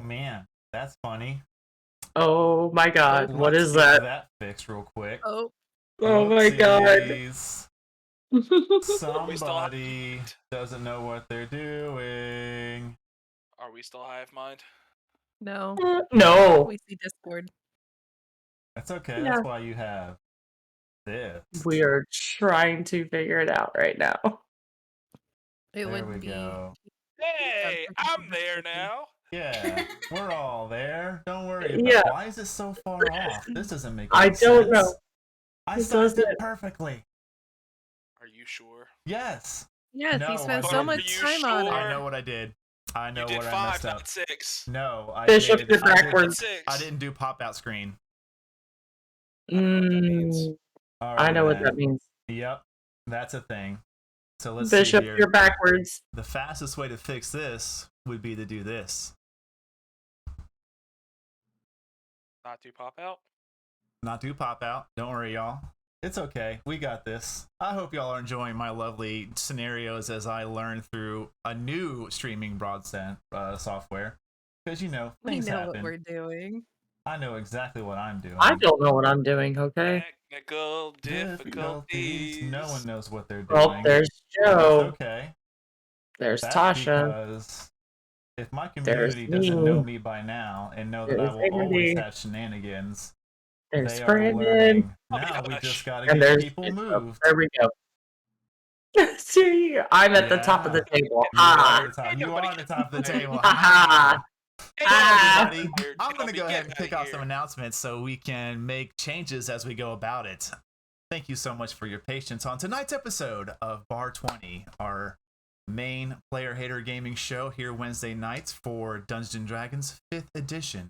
man, that's funny. Oh my god, what Let's is get that? that fixed real quick. Oh, Oh my god. Oopsies. Somebody doesn't know what they're doing. Are we still hive mind? no. No. We see Discord. That's okay. Yeah. That's why you have this. We are trying to figure it out right now. It There would we be. go. Hey, I'm there now. Yeah, we're all there. Don't worry about Yeah. it. Why is it so far off? This doesn't make I any don't sense. know. I It sized it doesn't. perfectly. Are you sure? Yes. Yes, No, he spent I so didn't. much Are you time on sure? I it. know what I did. I know You did what I 5, messed up. not 6. No, I Bishop, did. you're I did. backwards. 6. I didn't do pop-out screen. I don't know what that means. I know what that means. Yep, that's a thing. So let's Bishop, see here. you're backwards. The fastest way to fix this would be to do this. Not do pop out? Not do pop-out. Don't worry, y'all. It's okay. We got this. I hope y'all are enjoying my lovely scenarios as I learn through a new streaming broadband software. Because, you know, We things know happen. what we're doing. I know exactly what I'm doing. I don't know what I'm doing, okay? Technical difficulties. No one knows what they're doing. Oh, there's Joe. It's okay. There's That's Tasha. because if my community doesn't know me by now and know that I will always have shenanigans, there's they are Brandon. learning. Now we just gotta And get there's people moved. There we go. See, I'm at the top of the table. You are at the top of the table. Ah. Hey, everybody. I'm going to go ahead and kick off some announcements so we can make changes as we go about it. Thank you so much for your patience on tonight's episode of Bar20, our main player hater gaming show here Wednesday nights for Dungeons & Dragons 5th edition.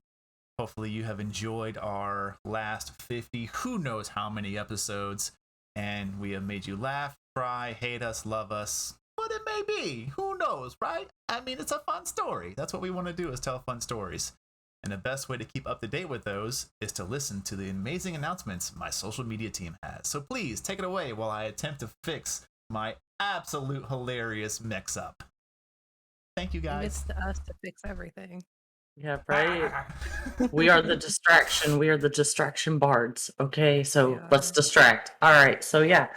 Hopefully you have enjoyed our last 50, who knows how many episodes, and we have made you laugh, cry, hate us, love us, what it may be. Who knows, right? I mean, it's a fun story. That's what we want to do, is tell fun stories. And the best way to keep up to date with those is to listen to the amazing announcements my social media team has. So please take it away while I attempt to fix my absolute hilarious mix-up. Thank you, guys. It's to us to fix everything. Yeah, right. We are the distraction. We are the distraction bards. Okay, so let's distract. All right, so yeah,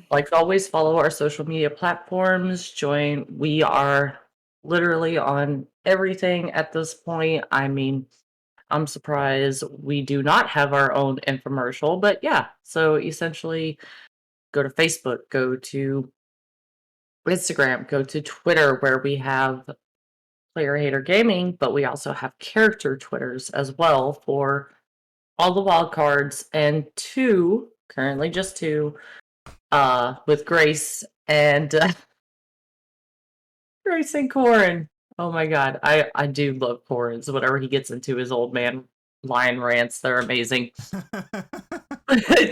like always, follow our social media platforms. Join. We are literally on everything at this point. I mean, I'm surprised we do not have our own infomercial, but yeah. So essentially, go to Facebook, go to Instagram, go to Twitter, where we have Player Hater Gaming, but we also have character Twitters as well for all the wild cards, and currently just two, with Grace and Grace and Corin. Oh my god, I do love Corin's. Whenever he gets into his old man lion rants, they're amazing.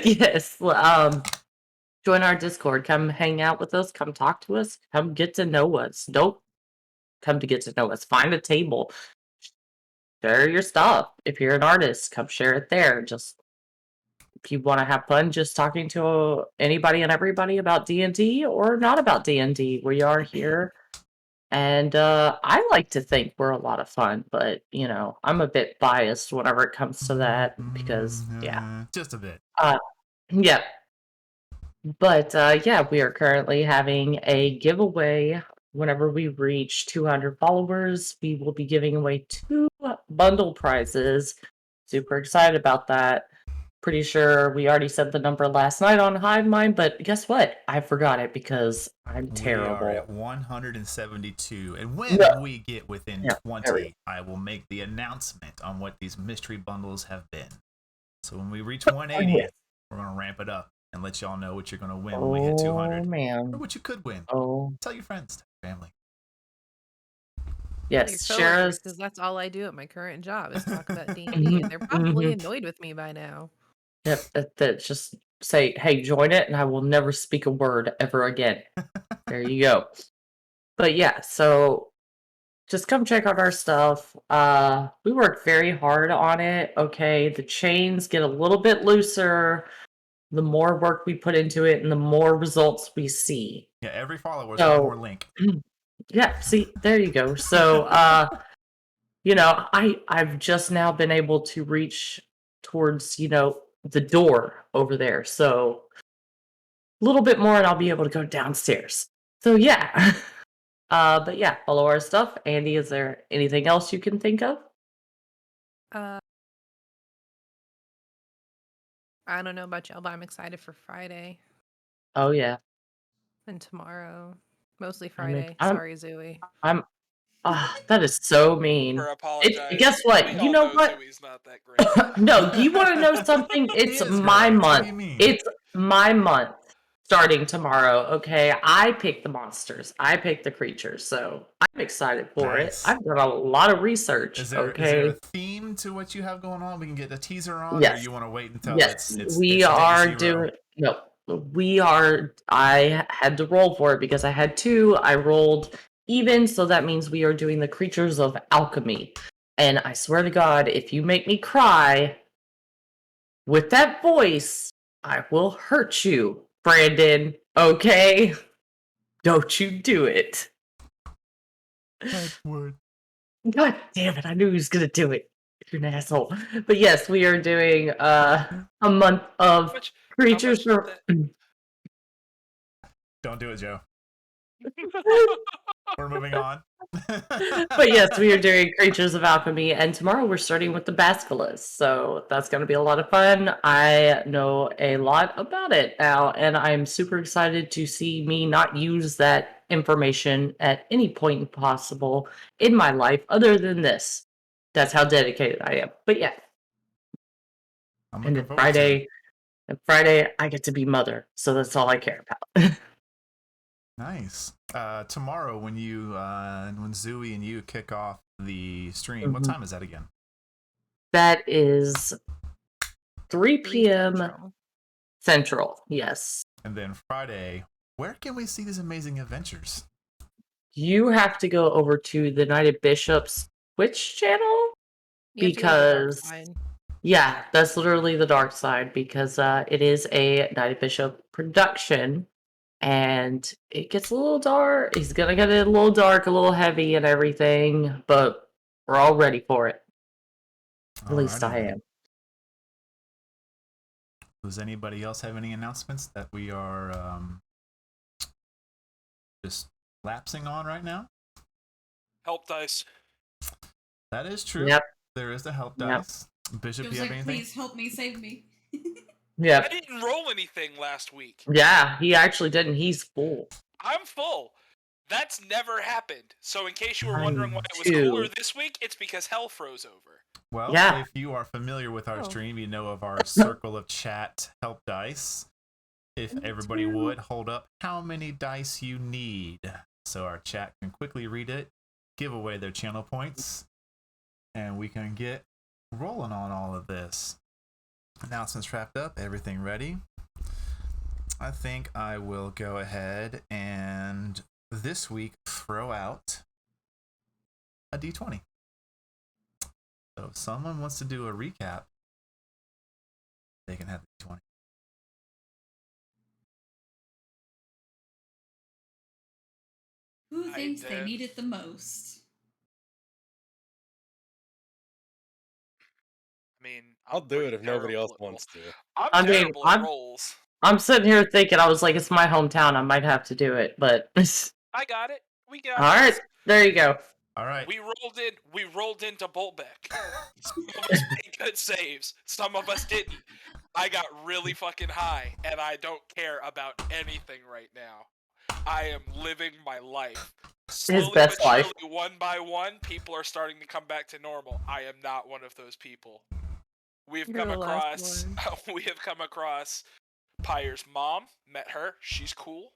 Yes, join our Discord. Come hang out with us. Come talk to us. Come get to know us. Don't come to get to know us. Find a table. Share your stuff. If you're an artist, come share it there. Just if you want to have fun just talking to anybody and everybody about D&D or not about D&D, we are here. And I like to think we're a lot of fun, but, you know, I'm a bit biased whenever it comes to that because, yeah. Just a bit. Yeah. But, yeah, we are currently having a giveaway. Whenever we reach 200 followers, we will be giving away 2 bundle prizes. Super excited about that. Pretty sure we already said the number last night on Hive Mind, but guess what? I forgot it because I'm terrible. We are at 172, and when we get within 20, I will make the announcement on what these mystery bundles have been. So when we reach 180, we're going to ramp it up and let y'all know what you're going to win when we hit 200. Man. Or what you could win. Tell your friends, tell your family. Yes, share us. Because that's all I do at my current job is talk about D&D, and they're probably annoyed with me by now. Yep, that's just say, hey, join it, and I will never speak a word ever again. There you go. But yeah, so just come check out our stuff. We worked very hard on it. Okay, the chains get a little bit looser the more work we put into it and the more results we see. Yeah, every follower is one more link. Yeah, see, there you go. So I've just now been able to reach towards, the door over there. So a little bit more and I'll be able to go downstairs. So yeah. But yeah, follow our stuff. Andy, is there anything else you can think of? Uh, I don't know about y'all, but I'm excited for Friday Oh yeah. and tomorrow. Mostly I mean, Friday. Sorry, Zooey. I'm that is so mean. For apologize. Guess what? We You all know know what? Zooey's not that great. No, you want to know something? He It's is my great. What month. do you mean? It's my month starting tomorrow. Okay, I pick the monsters. I pick the creatures. So I'm excited for it. Nice. I've done a lot of research. Is there a theme to what you have going on? We can get a teaser on, or Yes. you want to wait until Yes, it's we day are 0? doing. No, we are. I had to roll for it because I had two. I rolled even, so that means we are doing the creatures of alchemy. And I swear to God, if you make me cry with that voice, I will hurt you, Brandon. Okay? Don't you do it. Word. God damn it, I knew he was gonna do it. You're an asshole. But yes, we are doing a month of creatures much for. Don't do it, Joe. We're moving on. But yes, we are doing Creatures of Alchemy, and tomorrow we're starting with the Basilisk. So that's going to be a lot of fun. I know a lot about it now, and I'm super excited to see me not use that information at any point possible in my life other than this. That's how dedicated I am. But yeah. I'm And looking then forward to it. Friday, I get to be mother. So that's all I care about. Nice. Tomorrow, when Zooey and you kick off the stream, what time is that again? That is 3 p.m. Central. Central. Yes. And then Friday, where can we see these amazing adventures? You have to go over to the Knighted Bishops Twitch channel You have to go to the dark because side. yeah, that's literally the dark side because it is a Knighted Bishop production and it gets a little dark. He's gonna get it a little dark, a little heavy and everything, but we're all ready for it. At least I am. Does anybody else have any announcements that we are just lapsing on right now? Help dice. That is true. Yep. There is the help Yep. dice. Bishop, do you have anything? Please help me, save me. Yeah. I didn't roll anything last week. Yeah, he actually didn't. He's full. I'm full. That's never happened. So in case you were wondering why it was too. cooler this week, it's because hell froze over. Well, Yeah. if you are familiar with our Oh. stream, you know of our circle of chat help dice. If everybody would hold up how many dice you need, so our chat can quickly read it, give away their channel points, and we can get rolling on all of this. Announcements wrapped up, everything ready. I think I will go ahead and this week throw out a D20. So if someone wants to do a recap, they can have the D20. Who thinks they need it the most? I mean, I'll do it if nobody else wants to. I'm terrible at rolls. I'm sitting here thinking, I was like, it's my hometown. I might have to do it, but I got it. We got all right, there you go. All right. We rolled into Boltbeck. Some of us made good saves. Some of us didn't. I got really fucking high, and I don't care about anything right now. I am living my life. Slowly His best but life. surely, one by one, people are starting to come back to normal. I am not one of those people. We have come across Pyre's mom. Met her. She's cool.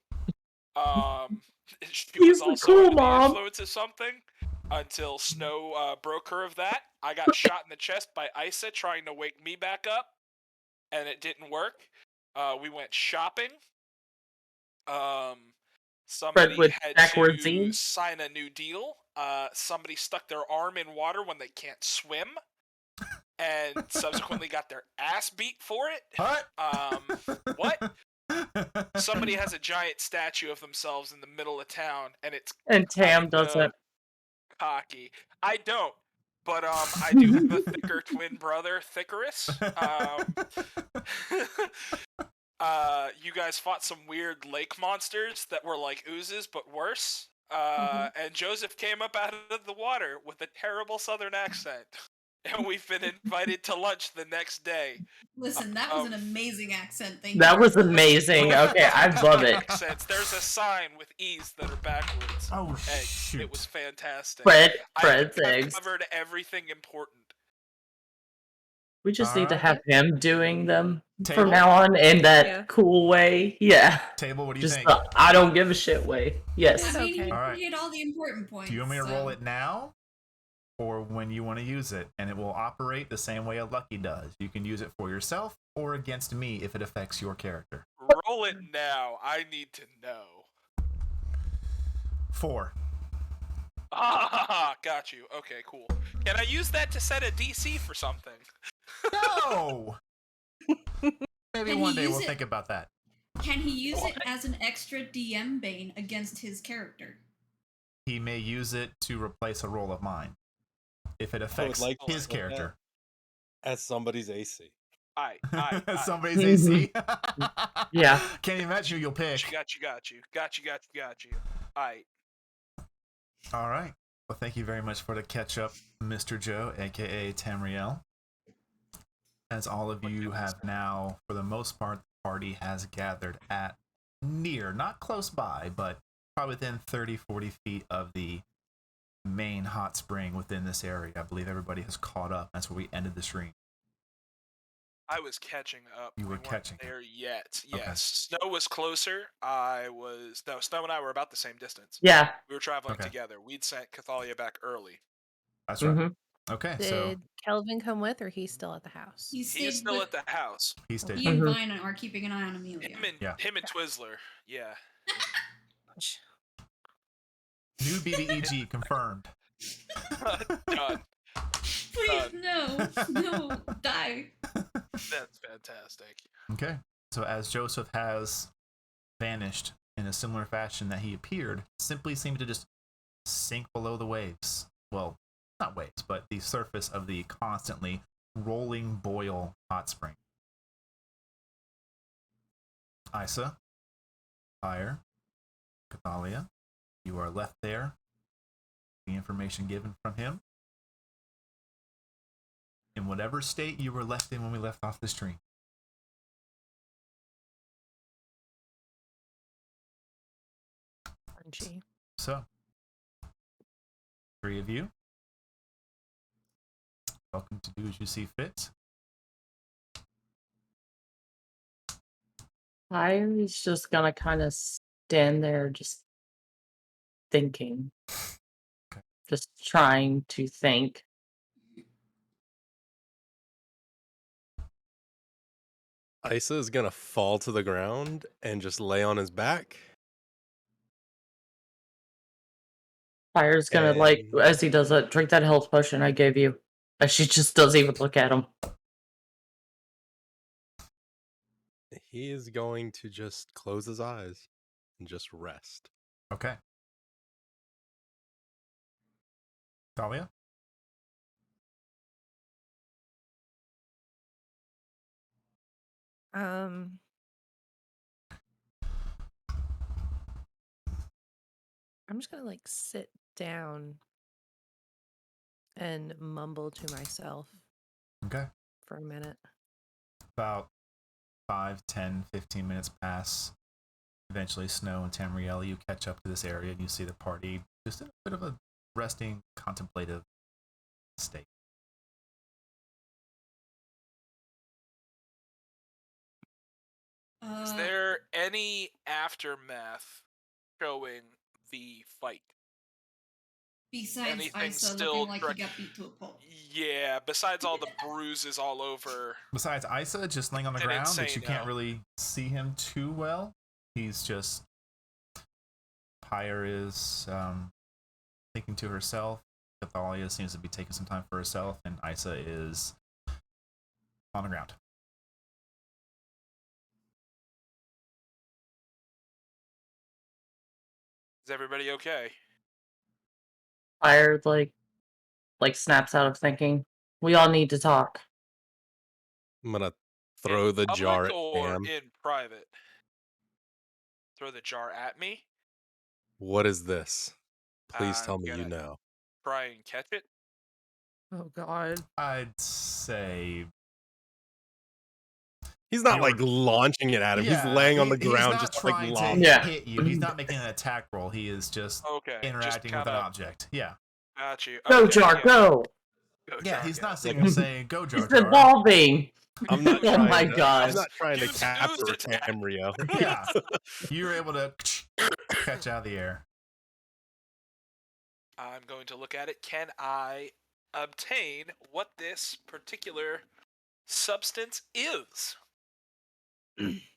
She was also under the influence of something until Snow broke her of that. I got shot in the chest by Isa trying to wake me back up, and it didn't work. We went shopping. Somebody had to sign a new deal. Somebody stuck their arm in water when they can't swim, and subsequently got their ass beat for it. What? Somebody has a giant statue of themselves in the middle of town, and it's Tam doesn't. Cocky. I don't. but I do have a thicker twin brother, Thickerus. You guys fought some weird lake monsters that were like oozes, but worse. And Joseph came up out of the water with a terrible southern accent. And we've been invited to lunch the next day. Listen, that was an amazing accent. Thank you. That was amazing. Okay, I love it. Accents. There's a sign with E's that are backwards. Oh, eggs. shoot. It was fantastic. Fred's eggs. I covered everything important. We just need to have him doing them Table? from now on in that cool way. Yeah. Table, what do you Just think? the I don't give a shit way. Yes. I mean, Okay. he All right. hit all the important points. Do you want me to so- roll it now? Or when you want to use it, and it will operate the same way a lucky does. You can use it for yourself or against me if it affects your character. Roll it now. I need to know. 4. Ah, got you. Okay, cool. Can I use that to set a DC for something? No! Maybe Can one he day use we'll it? think about that. Can he use it as an extra DM bane against his character? He may use it to replace a roll of mine if it affects his character. As somebody's AC. Aye. Somebody's AC. Yeah. Can't imagine who you'll pick. Got you. Aye. All right. Well, thank you very much for the catch up, Mr. Joe, aka Tamriel. As all of you have now, for the most part, the party has gathered at near, not close by, but probably within 30, 40 feet of the main hot spring within this area. I believe everybody has caught up. That's where we ended the stream. I was catching up. You were We weren't catching there yet. Okay. Yes. Snow was closer. Snow and I were about the same distance. Yeah. We were traveling Okay. together. We'd sent Cathalia back early. That's right. Mm-hmm. Okay, Did so Kelvin come with, or he's still at the house? He He's stayed still with. at the house. he stayed. He and Vine are keeping an eye on Amelia. Him and Twizzler. Yeah. New BBEG confirmed. Done. Please, no, die. That's fantastic. Okay, so as Joseph has vanished in a similar fashion that he appeared, simply seemed to just sink below the waves. Well, not waves, but the surface of the constantly rolling boil hot spring. Isa, Fire, Cathalia, you are left there. The information given from him. In whatever state you were left in when we left off the stream. Punchy. So, 3 of you. Welcome to do as you see fit. I'm just gonna kind of stand there just thinking. Okay. Just trying to think. Isa is gonna fall to the ground and just lay on his back. Fire's gonna, like, as he does that, drink that health potion I gave you. And she just doesn't even look at him. He is going to just close his eyes and just rest. Okay. Talia? I'm just gonna like sit down and mumble to myself Okay. for a minute. About 5, 10, 15 minutes pass. Eventually, Snow and Tamriel, you catch up to this area and you see the party just in a bit of a resting, contemplative state. Is there any aftermath showing the fight? Besides anything Isa still looking like direct- he got beat to a pulp. Yeah, besides all the bruises all over. Besides Isa just laying on the And ground, but you insane, can't yeah. really see him too well. He's just... Pyre is thinking to herself. Cathalia seems to be taking some time for herself, and Isa is on the ground. Is everybody okay? Fire, like like snaps out of thinking. We all need to talk. I'm gonna throw the jar at or Cam. in private? Throw the jar at me? What is this? Please I'm tell me you gonna know. try and catch it. Oh God. I'd say He's not You're- like launching it at him. He's yeah, laying on the he's ground, not just like trying lob. to Yeah. hit you. He's not making an attack roll. He is just Okay. interacting just with an kinda object. Yeah. got you. Go, Okay, Jar, yeah. go! Go, Yeah, Jar, he's go. not saying go Jar He's Jar. evolving! I'm not Oh trying my to, God. I'm not trying to Use capture ooze attack. Tamrio. Yeah. You're able to catch out of the air. I'm going to look at it. Can I obtain what this particular substance is?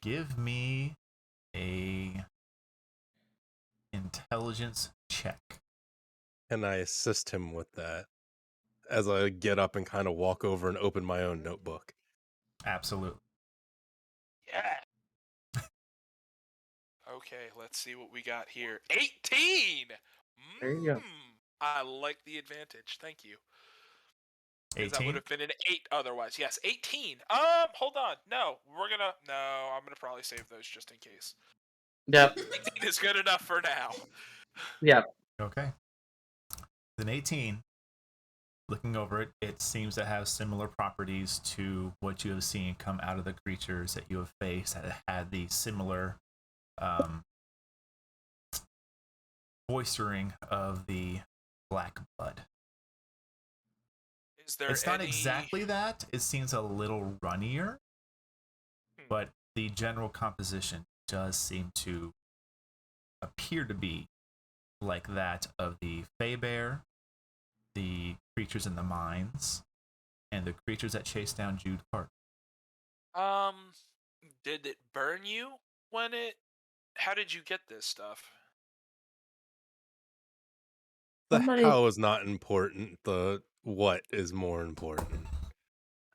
Give me a intelligence check. Can I assist him with that as I get up and kind of walk over and open my own notebook? Absolutely. Yeah. Okay, let's see what we got here. 18! There you go. I like the advantage. Thank you. 'Cause that would 18. have been an 8 otherwise. Yes, 18. Hold on. No, I'm gonna probably save those just in case. Yep. 18 is good enough for now. Yep. Okay. An 18. Looking over it, it seems to have similar properties to what you have seen come out of the creatures that you have faced that had the similar voicing of the black blood. Is there It's not exactly that. It seems a little runnier, but the general composition does seem to appear to be like that of the Fey Bear, the creatures in the mines, and the creatures that chased down Jude Hart. Did it burn you when it... How did you get this stuff? The Somebody- how is not important. The what is more important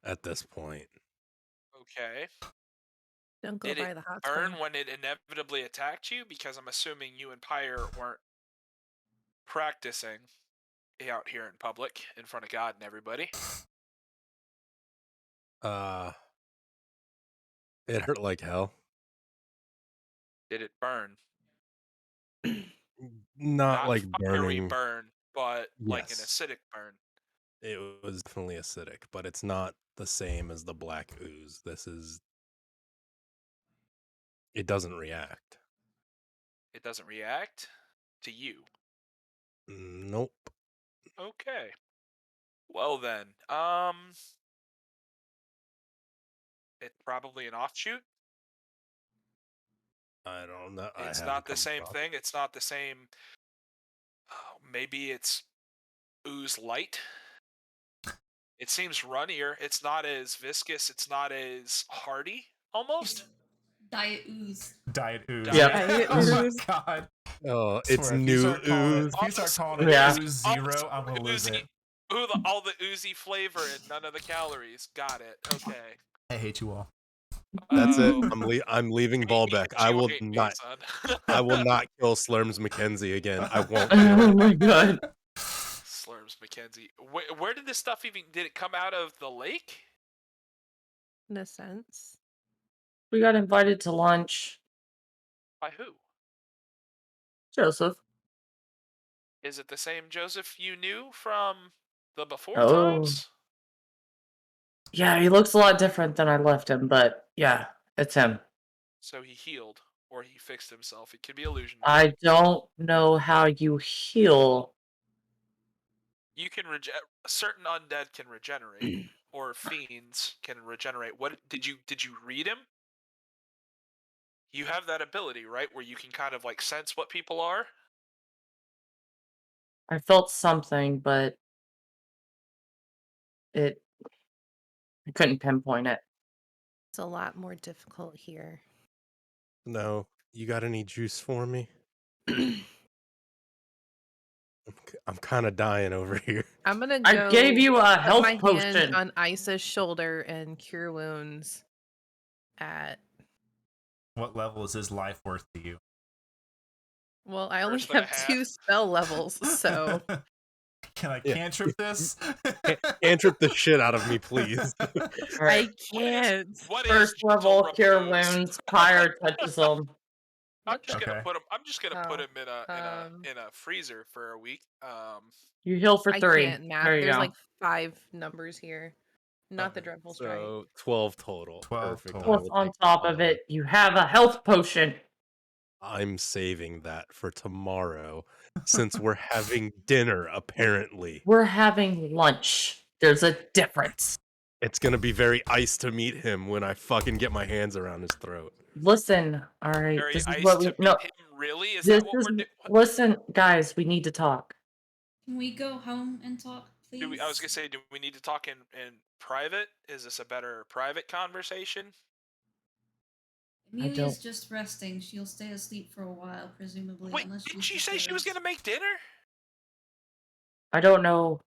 at this point. Okay. Don't go Did by it the hot burn spring. when it inevitably attacked you? Because I'm assuming you and Pyre weren't practicing out here in public in front of God and everybody. It hurt like hell. Did it burn? Not like fiery burning. burn, but like an Yes. acidic burn. It was definitely acidic, but it's not the same as the black ooze. It doesn't react. It doesn't react to you. Nope. Okay. Well then, it's probably an offshoot. I don't know. It's not the same thing. It's not the same. Maybe it's ooze light. It seems runnier. It's not as viscous. It's not as hardy. Almost. Diet ooze. Diet ooze. Yep. Diet Oh my ooze. god. Oh, it's Swear, new If you start calling it Yeah. ooze zero, I'm gonna lose it. All the oozy flavor and none of the calories. Got it. Okay. I hate you all. That's it. Uh-oh. I'm leaving Volbeck. I You will hate me, not. son. I will not kill Slurms McKenzie again. I won't. Oh my God. Slurms McKenzie. Where did this stuff even... Did it come out of the lake? In a sense. We got invited to lunch. By who? Joseph. Is it the same Joseph you knew from the before Oh. times? Yeah, he looks a lot different than I left him, but yeah, it's him. So he healed, or he fixed himself. It could be illusion. I don't know how you heal. You can certain undead can regenerate, or fiends can regenerate. What did you read him? You have that ability, right, where you can kind of like sense what people are. I felt something, but I couldn't pinpoint it. It's a lot more difficult here. No. You got any juice for me? I'm kind of dying over here. I'm gonna go. I gave you a put health my potion. hand on Isa's shoulder and cure wounds. At What level is his life worth to you? well, I only Worse than a have 2 half. spell levels, so Can I cantrip this? Cantrip the shit out of me, please. I can't. What is First gentle level, cure repose? wounds. Pyre touches them. I'm just gonna Okay. put him. I'm just gonna put Oh, him in a freezer for a week. You heal for I 3. can't math. There you There's go. like 5 numbers here. Not the dreadful strike. So 12 total. 12 Perfect. total. I Plus, will on take top that of on. it, you have a health potion. I'm saving that for tomorrow since we're having dinner, apparently. We're having lunch. There's a difference. It's gonna be very ice to meet him when I fucking get my hands around his throat. Listen, all right. very This is ice what to we meet no. him. Really? Is This that what is we're doing? listen, guys. We need to talk. Can we go home and talk, please? I was gonna say, do we need to talk in private? Is this a better private conversation? Amelia's just resting. She'll stay asleep for a while, presumably. Wait, unless didn't she say she was disturbed. gonna make dinner? I don't know.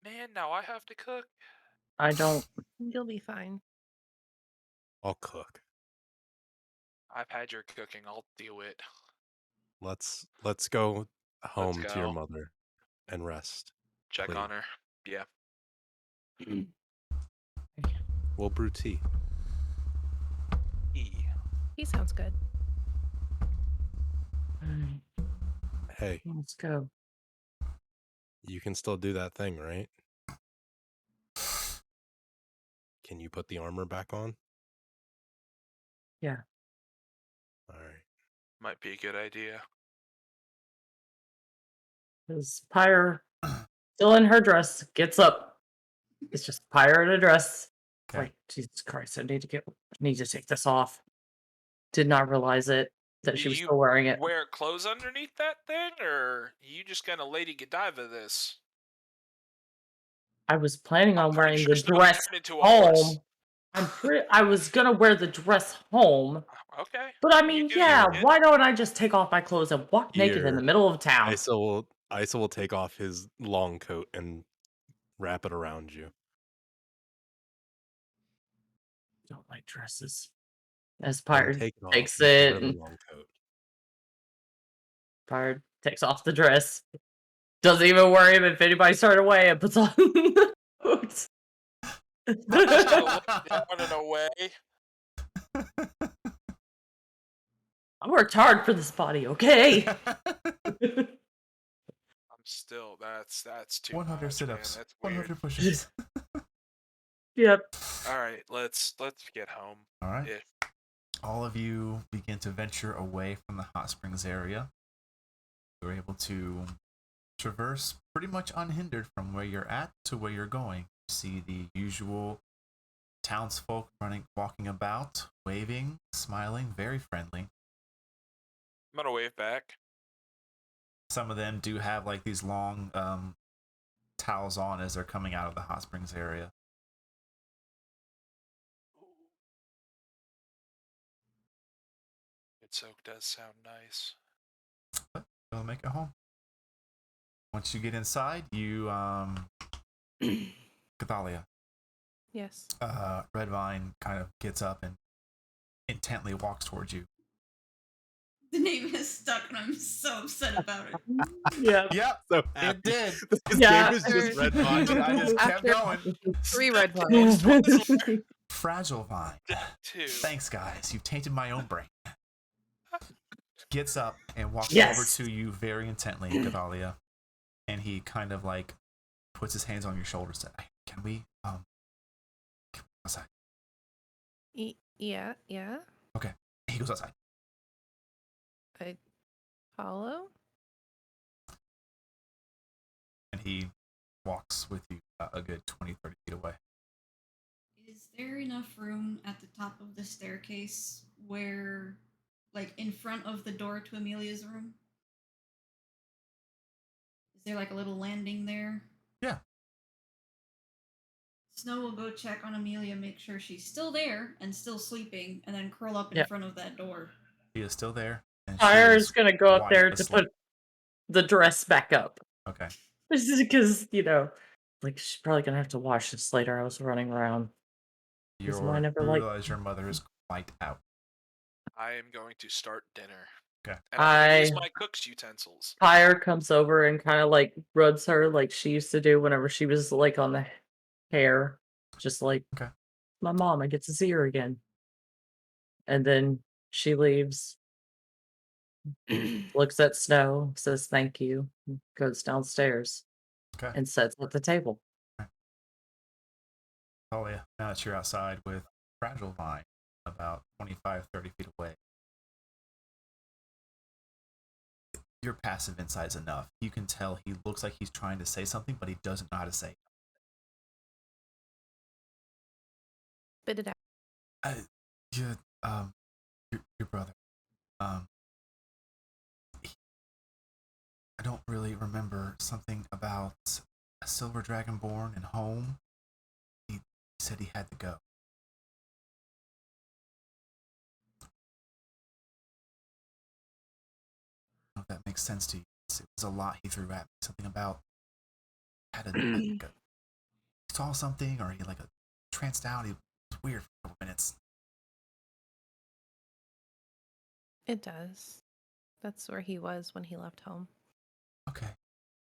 Man, now I have to cook. I don't. You'll be fine. I'll cook. I've had your cooking. I'll do it. Let's go home to your go. mother and rest. Check Please. on her. Yeah. We'll brew tea. He sounds good. All right, Hey, let's go. you can still do that thing, right? Can you put the armor back on? Yeah. All right. Might be a good idea. Because Pyre, still in her dress, gets up. It's just Pyre in a dress. Okay. Like, Jesus Christ, I need to take this off. Did not realize it that she was You still wearing it. Wear clothes underneath that thing, or you just gonna Lady Godiva this? I was planning I'm on pretty wearing sure the Snow dress turned into a horse. home. I was gonna wear the dress home. Okay. But I You mean, do yeah, you, kid. why don't I just take off my clothes and walk naked in the Here, middle of town? Isa will take off his long coat and wrap it around you. Don't like dresses. As Then Pyre take it off. takes It's a it, really and long coat. Pyre takes off the dress. Doesn't even worry if anybody's turned away and puts on the coat. I'm just gonna look down and away. I worked hard for this body, okay? I'm still. That's too 100 much, sit-ups. man. That's weird. 100 push-ups. Yep. All right, let's get home. All right. Yeah. All of you begin to venture away from the hot springs area. You're able to traverse pretty much unhindered from where you're at to where you're going. You see the usual townsfolk walking about, waving, smiling, very friendly. I'm gonna wave back. Some of them do have like these long towels on as they're coming out of the hot springs area. Good soak does sound nice. They'll make it home. Once you get inside, you Cathalia. Yes. Redvine kind of gets up and intently walks towards you. The name is stuck, and I'm so upset about it. Yeah. Yep, So it did. This Yeah. game is just red vine. I just kept going. 3 red vines. Fragile Vine. Two. Thanks, guys. You've tainted my own brain. Gets up and walks Yes. over to you very intently, Cathalia. And he kind of like puts his hands on your shoulders. Said, "Can we outside?" Yeah. Okay. He goes outside. I follow. And he walks with you a good 20, 30 feet away. Is there enough room at the top of the staircase where, like, in front of the door to Amelia's room? Is there, like, a little landing there? Yeah. Snow will go check on Amelia, make sure she's still there and still sleeping, and then curl up in Yep. front of that door. She is still there. And she Pyre is is gonna go up wide there to asleep. put the dress back up. Okay. This is because, like, she's probably gonna have to wash this later. I was running around. You mine ever, like- realize your mother is quite out. I am going to start dinner. Okay. And I'm gonna use my cook's utensils. Pyre comes over and kind of like rubs her like she used to do whenever she was like on the hair. Just like, Okay. my mom, I get to see her again. And then she leaves, looks at Snow, says thank you, goes downstairs, Okay. and sits at the table. Talia, now that you're outside with Fragile Vine about 25, 30 feet away, your passive insight's enough. You can tell he looks like he's trying to say something, but he doesn't know how to say it. Spit it out. Your, your brother. I don't really remember something about a silver dragon born and home. He said he had to go. I don't know if that makes sense to you. It was a lot he threw at me. Something about had a saw something, or he like a tranced out. He was weird for a couple minutes. It does. That's where he was when he left home. Okay.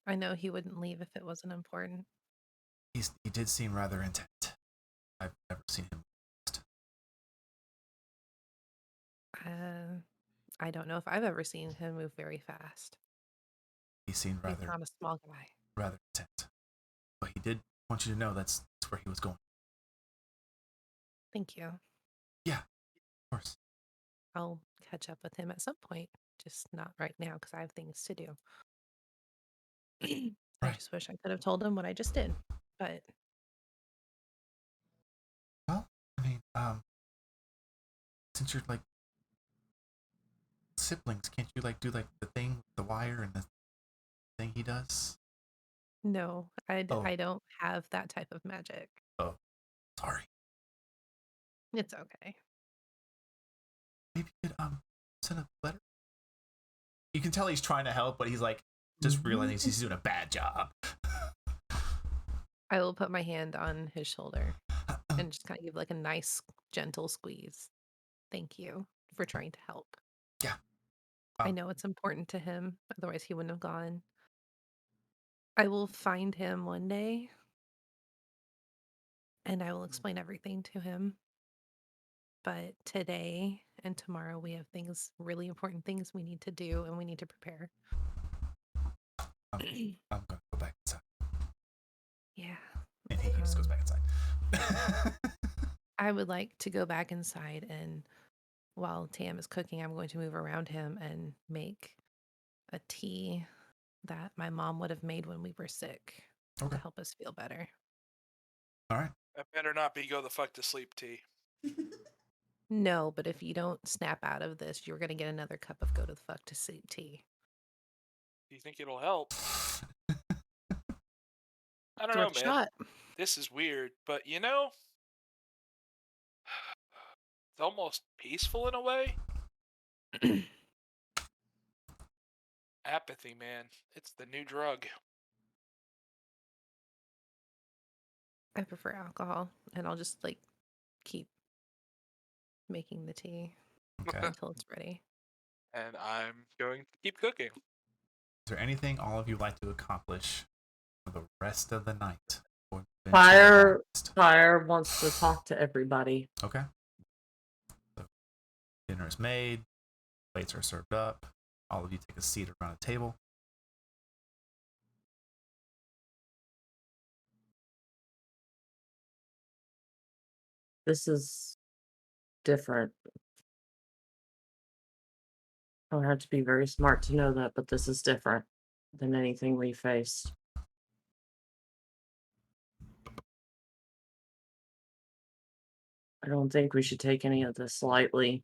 I know he wouldn't leave if it wasn't important. He did seem rather intent. I've never seen him. I don't know if I've ever seen him move very fast. He seemed He's rather not a small guy. rather intent. But he did want you to know that's where he was going. Thank you. Yeah, of course. I'll catch up with him at some point, just not right now because I have things to do. I Right. just wish I could have told him what I just did, but Well, I mean, since you're like siblings, can't you like do like the thing, with the wire, and the thing he does? no, Oh. I don't have that type of magic. Oh, sorry. It's okay. Maybe you could send a letter. You can tell he's trying to help, but he's like just realizing he's doing a bad job. I will put my hand on his shoulder and just kind of give like a nice, gentle squeeze. Thank you for trying to help. Yeah. I know it's important to him, otherwise he wouldn't have gone. I will find him one day and I will explain everything to him. But today and tomorrow we have things, really important things we need to do and we need to prepare. I'm gonna go back inside. Yeah. And he just goes back inside. I would like to go back inside, and while Tam is cooking, I'm going to move around him and make a tea that my mom would have made when we were sick to help us feel better. All right. That better not be go the fuck to sleep tea. No, but if you don't snap out of this, you're going to get another cup of go to the fuck to sleep tea. Do you think it'll help? I don't It's worth know, a man. shot. This is weird, but you know, it's almost peaceful in a way. Apathy, man. It's the new drug. I prefer alcohol, and I'll just like keep making the tea until it's ready. And I'm going to keep cooking. Is there anything all of you like to accomplish for the rest of the night? Fire wants to talk to everybody. Okay. So dinner is made, plates are served up. All of you take a seat around a table. This is different. I don't have to be very smart to know that, but this is different than anything we faced. I don't think we should take any of this lightly.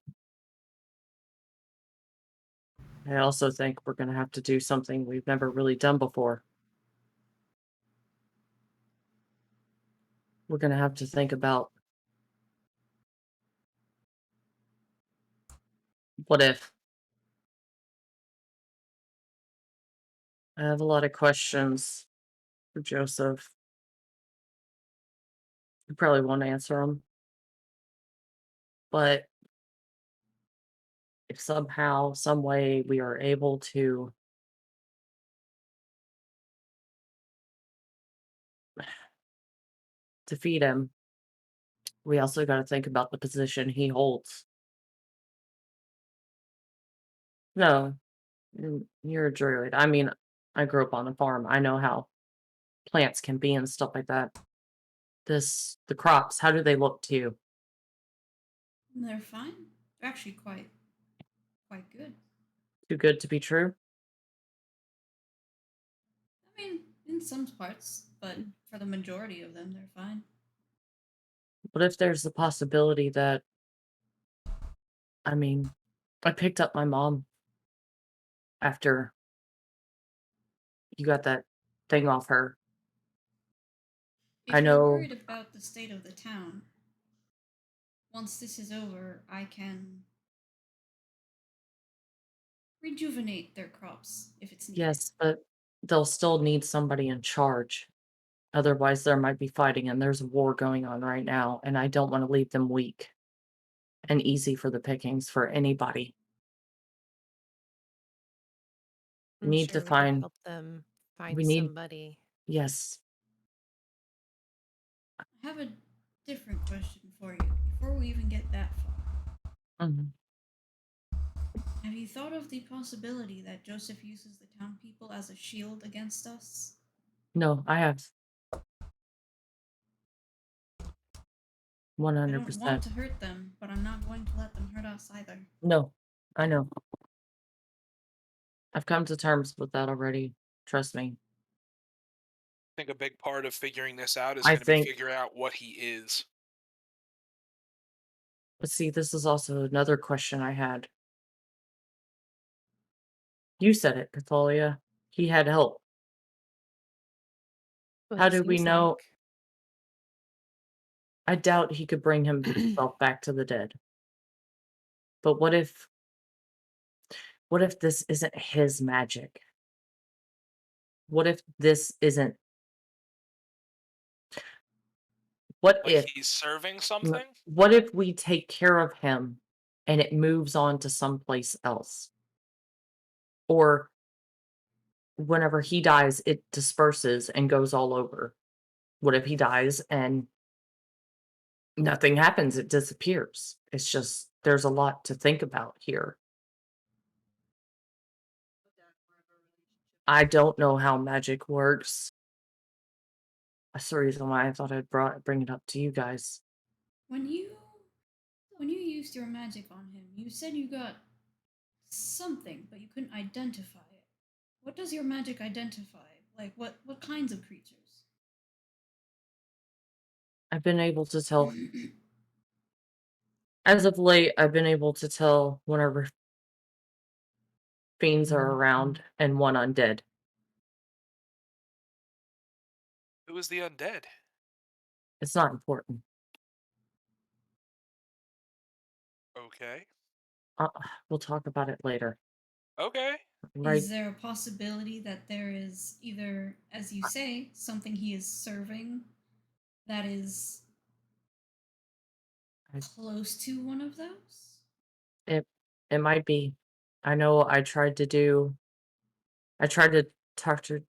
I also think we're going to have to do something we've never really done before. We're going to have to think about what if. I have a lot of questions for Joseph. You probably won't answer them. But if somehow, some way we are able to defeat him, we also got to think about the position he holds. No, you're a druid. I mean, I grew up on a farm. I know how plants can be and stuff like that. The crops, how do they look to you? They're fine. They're actually quite good. Too good to be true? I mean, in some parts, but for the majority of them, they're fine. What if there's the possibility that, I mean, I picked up my mom after you got that thing off her. If I you're know, worried about the state of the town, once this is over, I can rejuvenate their crops if it's needed. yes, but they'll still need somebody in charge. Otherwise, there might be fighting, and there's a war going on right now, and I don't want to leave them weak and easy for the pickings for anybody. I'm Need to sure we can find, help them we find need, somebody. yes. I have a different question for you before we even get that far. Mhm. Have you thought of the possibility that Joseph uses the town people as a shield against us? No, I have I don't want 100%. to hurt them, but I'm not going to let them hurt us either. No, I know. I've come to terms with that already. Trust me. I think a big part of figuring this out is I going to be think, figuring out what he is. but see, this is also another question I had. You said it, Cathalia. He had help. What How it do we seems know? like. I doubt he could bring himself back to the dead. But what if this isn't his magic? What if this isn't what Like if he's serving mm, something? what if we take care of him and it moves on to someplace else? Or whenever he dies, it disperses and goes all over. What if he dies and nothing happens? It disappears. It's just there's a lot to think about here. I don't know how magic works. That's the reason why I thought bring it up to you guys. When you used your magic on him, you said you got something, but you couldn't identify it. What does your magic identify? Like what kinds of creatures? I've been able to tell as of late, I've been able to tell whenever fiends are around and one undead. Who is the undead? It's not important. Okay. Uh, we'll talk about it later. Okay. Right? Is there a possibility that there is either, as you say, something he is serving that is close to one of those? It it might be. I know I tried to talk to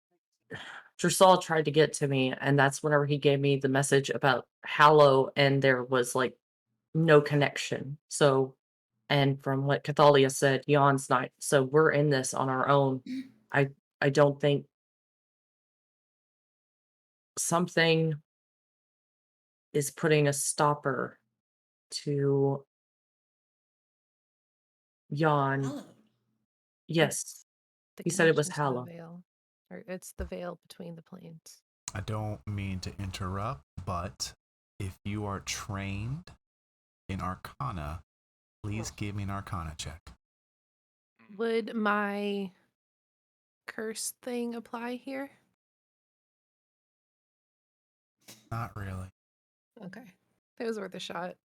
Dressal tried to get to me, and that's whenever he gave me the message about Hallow, and there was like no connection. So, and from what Cathalia said, Yon's night. So we're in this on our own. I I don't think something is putting a stopper to Yon. Hallowed. Yes, The he said it was connection to the Hallow. veil. Or it's the veil between the planes. I don't mean to interrupt, but if you are trained in Arcana, please give me an Arcana check. Would my curse thing apply here? Not really. Okay. It was worth a shot.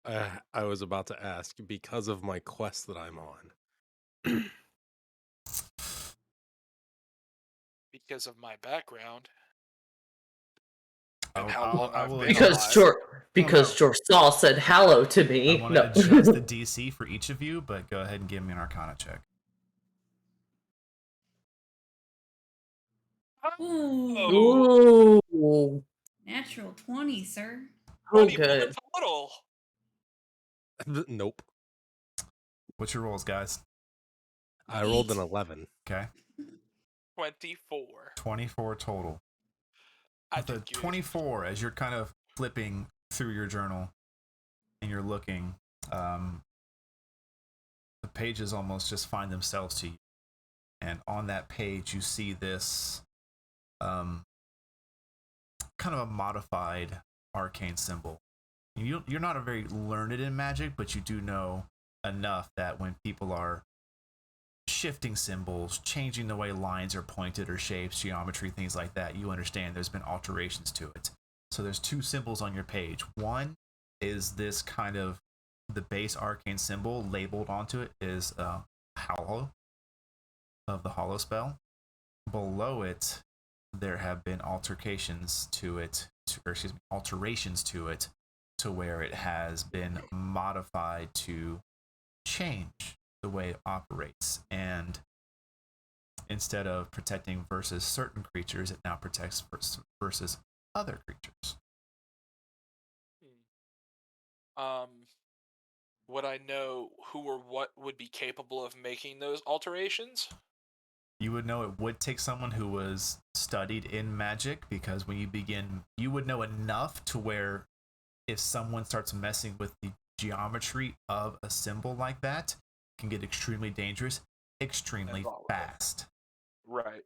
I was about to ask because of my quest that I'm on. Because of my background. And how long I I've will been adjust. alive. Because George Saul said hello to me. I want to adjust the DC for each of you, but go ahead and give me an Arcana check. Ooh. Ooh. Natural 20, sir. 20 good. total. Nope. What's your rolls, guys? I rolled an 11. Okay. 24. 24 total. I With a did good. 24, as you're kind of flipping through your journal and you're looking, the pages almost just find themselves to you. And on that page, you see this kind of a modified arcane symbol. You're not a very learned in magic, but you do know enough that when people are shifting symbols, changing the way lines are pointed or shapes, geometry, things like that, you understand there's been alterations to it. So there's two symbols on your page. One is this kind of the base arcane symbol labeled onto it is hollow of the hollow spell. Below it, there have been alterations to it, to where it has been modified to change the way it operates. And instead of protecting versus certain creatures, it now protects versus other creatures. Would I know who or what would be capable of making those alterations? You would know it would take someone who was studied in magic, because when you begin, you would know enough to where if someone starts messing with the geometry of a symbol like that, it can get extremely dangerous, extremely fast. Right.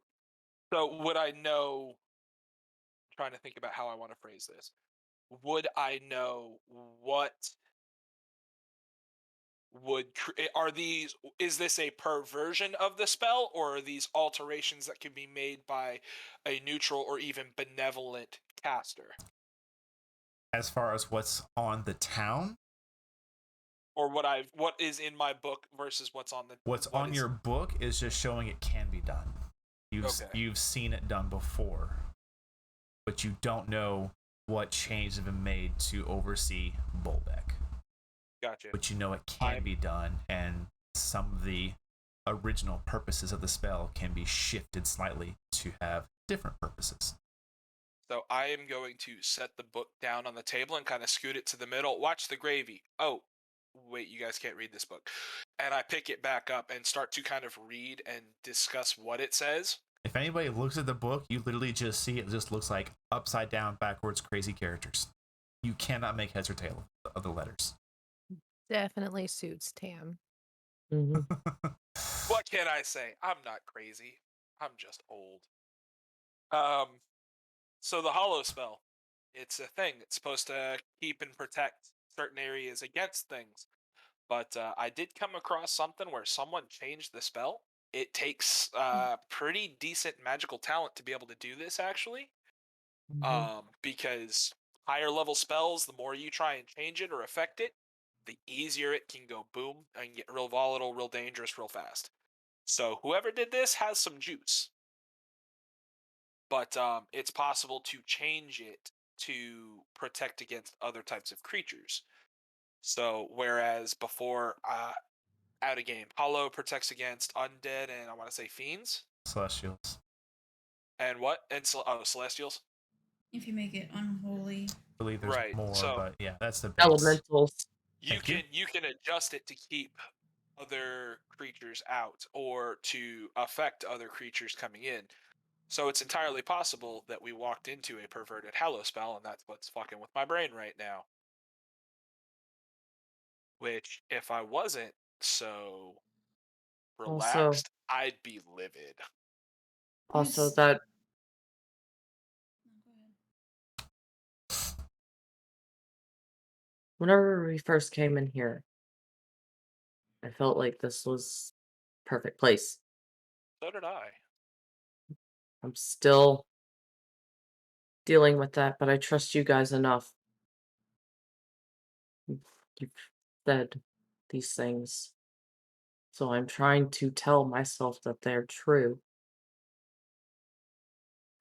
So would I know, trying to think about how I want to phrase this, would I know what is this a perversion of the spell, or are these alterations that can be made by a neutral or even benevolent caster? As far as what's on the town, or what is in my book versus what's on the what's on your book is just showing it can be done. You've seen it done before, but you don't know what changes have been made to oversee Bolbeck. Gotcha. But you know it can be done, and some of the original purposes of the spell can be shifted slightly to have different purposes. So I am going to set the book down on the table and kind of scoot it to the middle. Watch the gravy. Oh, wait, you guys can't read this book. And I pick it back up and start to kind of read and discuss what it says. If anybody looks at the book, you literally just see it just looks like upside down, backwards, crazy characters. You cannot make heads or tail of the letters. Definitely suits Tam. Mm-hmm. What can I say? I'm not crazy. I'm just old. So the hollow spell, it's a thing. It's supposed to keep and protect certain areas against things. But I did come across something where someone changed the spell. It takes pretty decent magical talent to be able to do this, actually. Because higher level spells, the more you try and change it or affect it, the easier it can go boom and get real volatile, real dangerous, real fast. So whoever did this has some juice. But it's possible to change it to protect against other types of creatures. So whereas before, out of game, Hollow protects against undead and I want to say fiends, Celestials. And what? And Celestials. If you make it unholy. I believe there's more, but yeah, that's the base. Elementals. You can adjust it to keep other creatures out or to affect other creatures coming in. So it's entirely possible that we walked into a perverted Hallow spell, and that's what's fucking with my brain right now. Which, if I wasn't so relaxed, I'd be livid. Also, that whenever we first came in here, I felt like this was perfect place. So did I. I'm still dealing with that, but I trust you guys enough. You've said these things, so I'm trying to tell myself that they're true.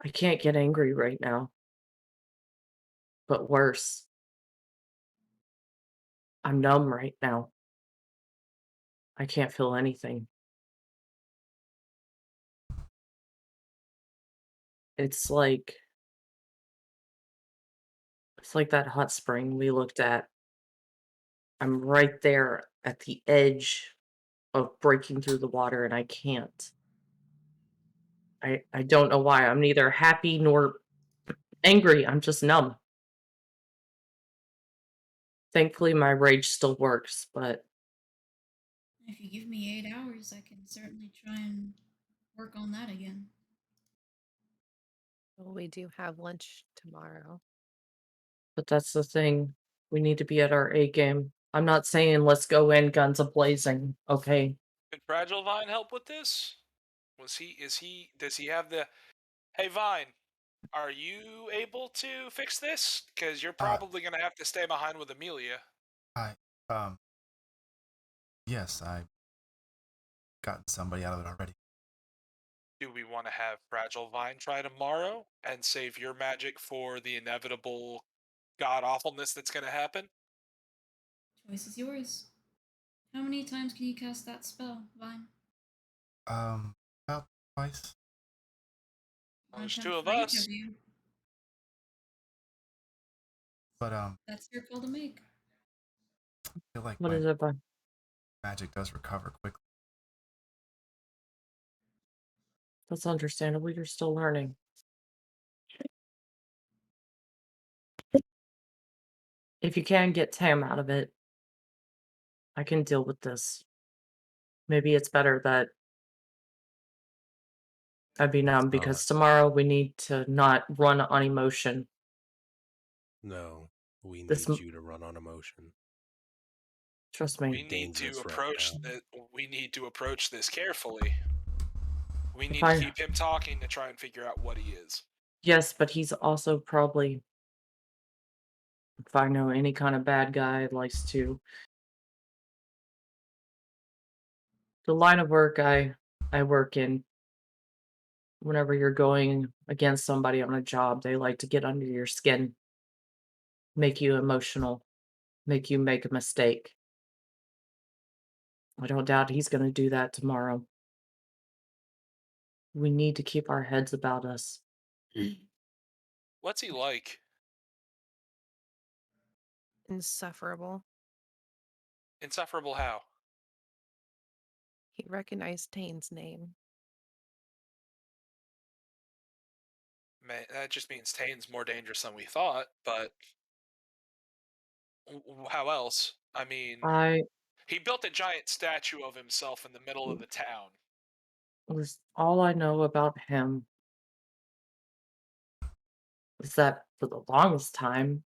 I can't get angry right now. But worse, I'm numb right now. I can't feel anything. It's like it's like that hot spring we looked at. I'm right there at the edge of breaking through the water, and I can't. I don't know why. I'm neither happy nor angry. I'm just numb. Thankfully, my rage still works, but If you give me 8 hours, I can certainly try and work on that again. Well, we do have lunch tomorrow. that's the thing. We need to be at our A game. I'm not saying let's go in guns a-blazing, okay? Can Fragile Vine help with this? Does he have the, hey Vine, are you able to fix this? Because you're probably going to have to stay behind with Amelia. Um, yes, I've gotten somebody out of it already. Do we want to have Fragile Vine try tomorrow and save your magic for the inevitable god awfulness that's going to happen? Choice is yours. How many times can you cast that spell, Vine? About twice. Well, there's One two time of for each us. of you. But That's your call to make. I feel like What my is it, bud? magic does recover quickly. That's understandable. You're still learning. If you can get Tam out of it, I can deal with this. Maybe it's better that I be numb because tomorrow we need to not run on emotion. No, we This, need you to run on emotion. trust me. We need to Dangerous right approach now. we need to approach this carefully. We If need to I, keep him talking to try and figure out what he is. yes, but he's also probably, if I know any kind of bad guy, likes to. The line of work I work in, whenever you're going against somebody on a job, they like to get under your skin, make you emotional, make you make a mistake. I don't doubt he's going to do that tomorrow. We need to keep our heads about us. What's he like? Insufferable. Insufferable how? He recognized Tane's name. Man, that just means Tane's more dangerous than we thought, but how else? I mean, I he built a giant statue of himself in the middle of the town. was all I know about him is that for the longest time,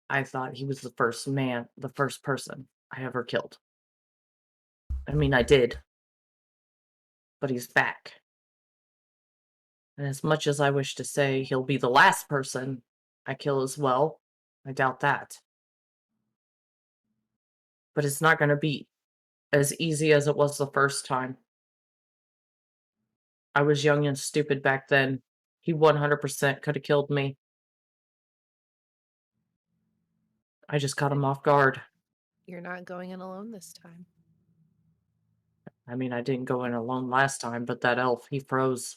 I thought he was the first person I ever killed. I mean, I did, but he's back. And as much as I wish to say he'll be the last person I kill as well, I doubt that. But it's not going to be as easy as it was the first time. I was young and stupid back then. He 100% could have killed me. I just caught him off guard. You're not going in alone this time. I mean, I didn't go in alone last time, but that elf, he froze.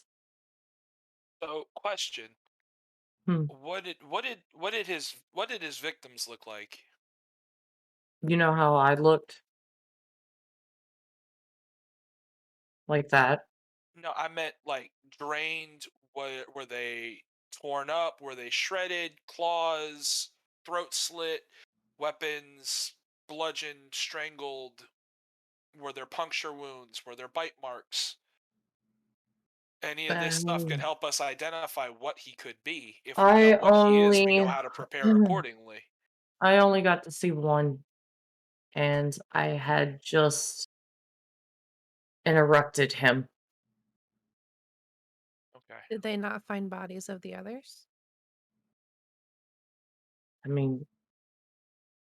So, question: Hmm. what did his victims look like? You know how I looked? Like that. No, I meant like drained. Were they torn up? Were they shredded? Claws, throat slit, weapons, bludgeoned, strangled. Were there puncture wounds? Were there bite marks? Any of this stuff could help us identify what he could be. If we know I what he is, we know only how to prepare accordingly. I only got to see one, and I had just interrupted him. Okay. Did they not find bodies of the others? I mean,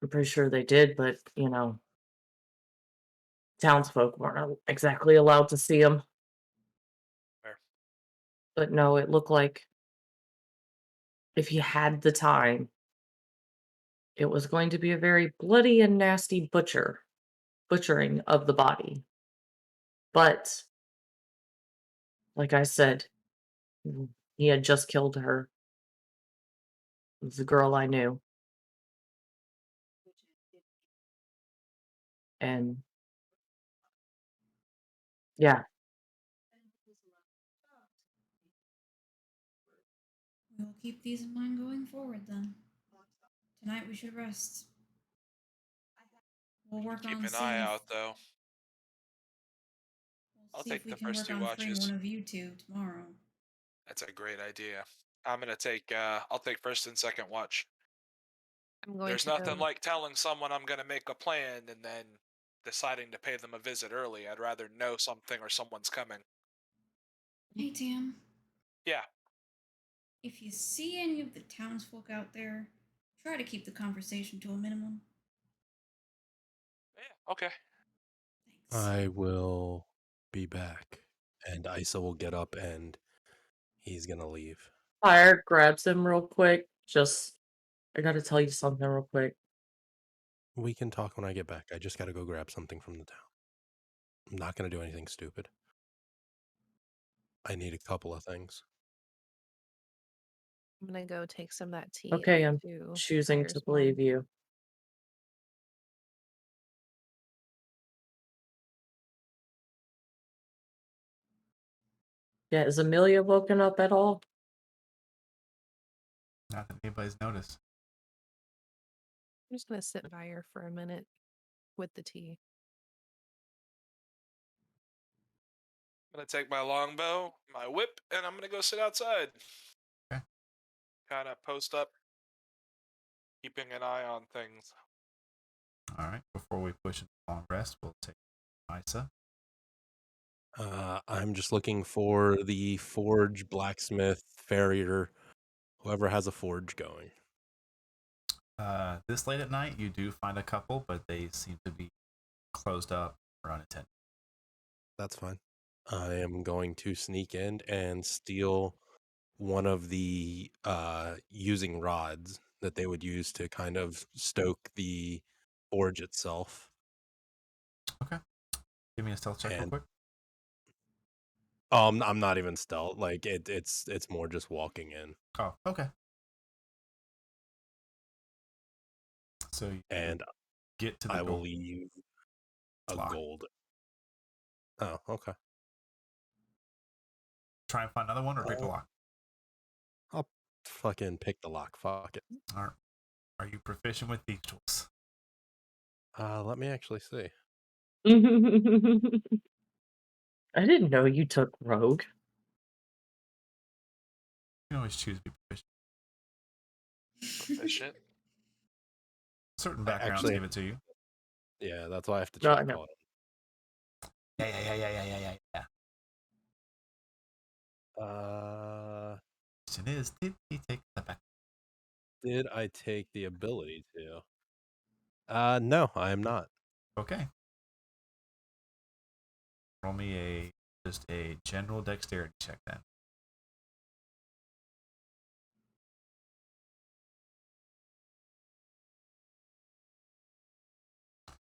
I'm pretty sure they did, but, townsfolk weren't exactly allowed to see him. Fair. But no, it looked like if he had the time, It was going to be a very bloody and nasty butchering of the body. But, like I said, he had just killed her. It was a girl I knew. And yeah, We will keep these in mind going forward then. Tonight we should rest. We'll work Keep on an eye seeing if out, though. we'll I'll see if take we the can first work 2 on freeing one watches. of you two tomorrow. That's a great idea. I'm gonna take. I'll take first and second watch. I'm going There's to nothing go. like telling someone I'm gonna make a plan and then deciding to pay them a visit early. I'd rather know something or someone's coming. Hey, Tam. Yeah. If you see any of the townsfolk out there, try to keep the conversation to a minimum. Yeah. Okay. Thanks. I will be back. And Isa will get up and he's gonna leave. Fire grabs him real quick. I gotta tell you something real quick. We can talk when I get back. I just gotta go grab something from the town. I'm not gonna do anything stupid. I need a couple of things. I'm gonna go take some of that tea. Okay, I'm to choosing Fire's to mom. believe you. Yeah, is Amelia woken up at all? Not that anybody's noticed. I'm just gonna sit by her for a minute with the tea. I'm gonna take my longbow, my whip, and I'm gonna go sit outside. Okay. Kind of post up, keeping an eye on things. All right. Before we push into long rest, we'll take Isa. I'm just looking for the forge, blacksmith, farrier, whoever has a forge going. This late at night, you do find a couple, but they seem to be closed up or unattended. That's fine. I am going to sneak in and steal one of the using rods that they would use to kind of stoke the forge itself. Okay. Give me a stealth check real And quick. I'm not even stealth. Like it's more just walking in. Oh, okay. So you And get to the I door. will leave a Lock. gold. Oh, okay. Try and find another one or pick the lock. I'll fucking pick the lock. Fuck it. All right. Are you proficient with thieves' tools? Let me actually see. I didn't know you took rogue. You can always choose to be proficient. Proficient. Certain backgrounds Actually, give it to you. yeah, that's why I have to No, check. no. Hold Yeah. on. Question is, did he take the back? Did I take the ability to? No, I am not. Okay. Roll me just a general dexterity check then.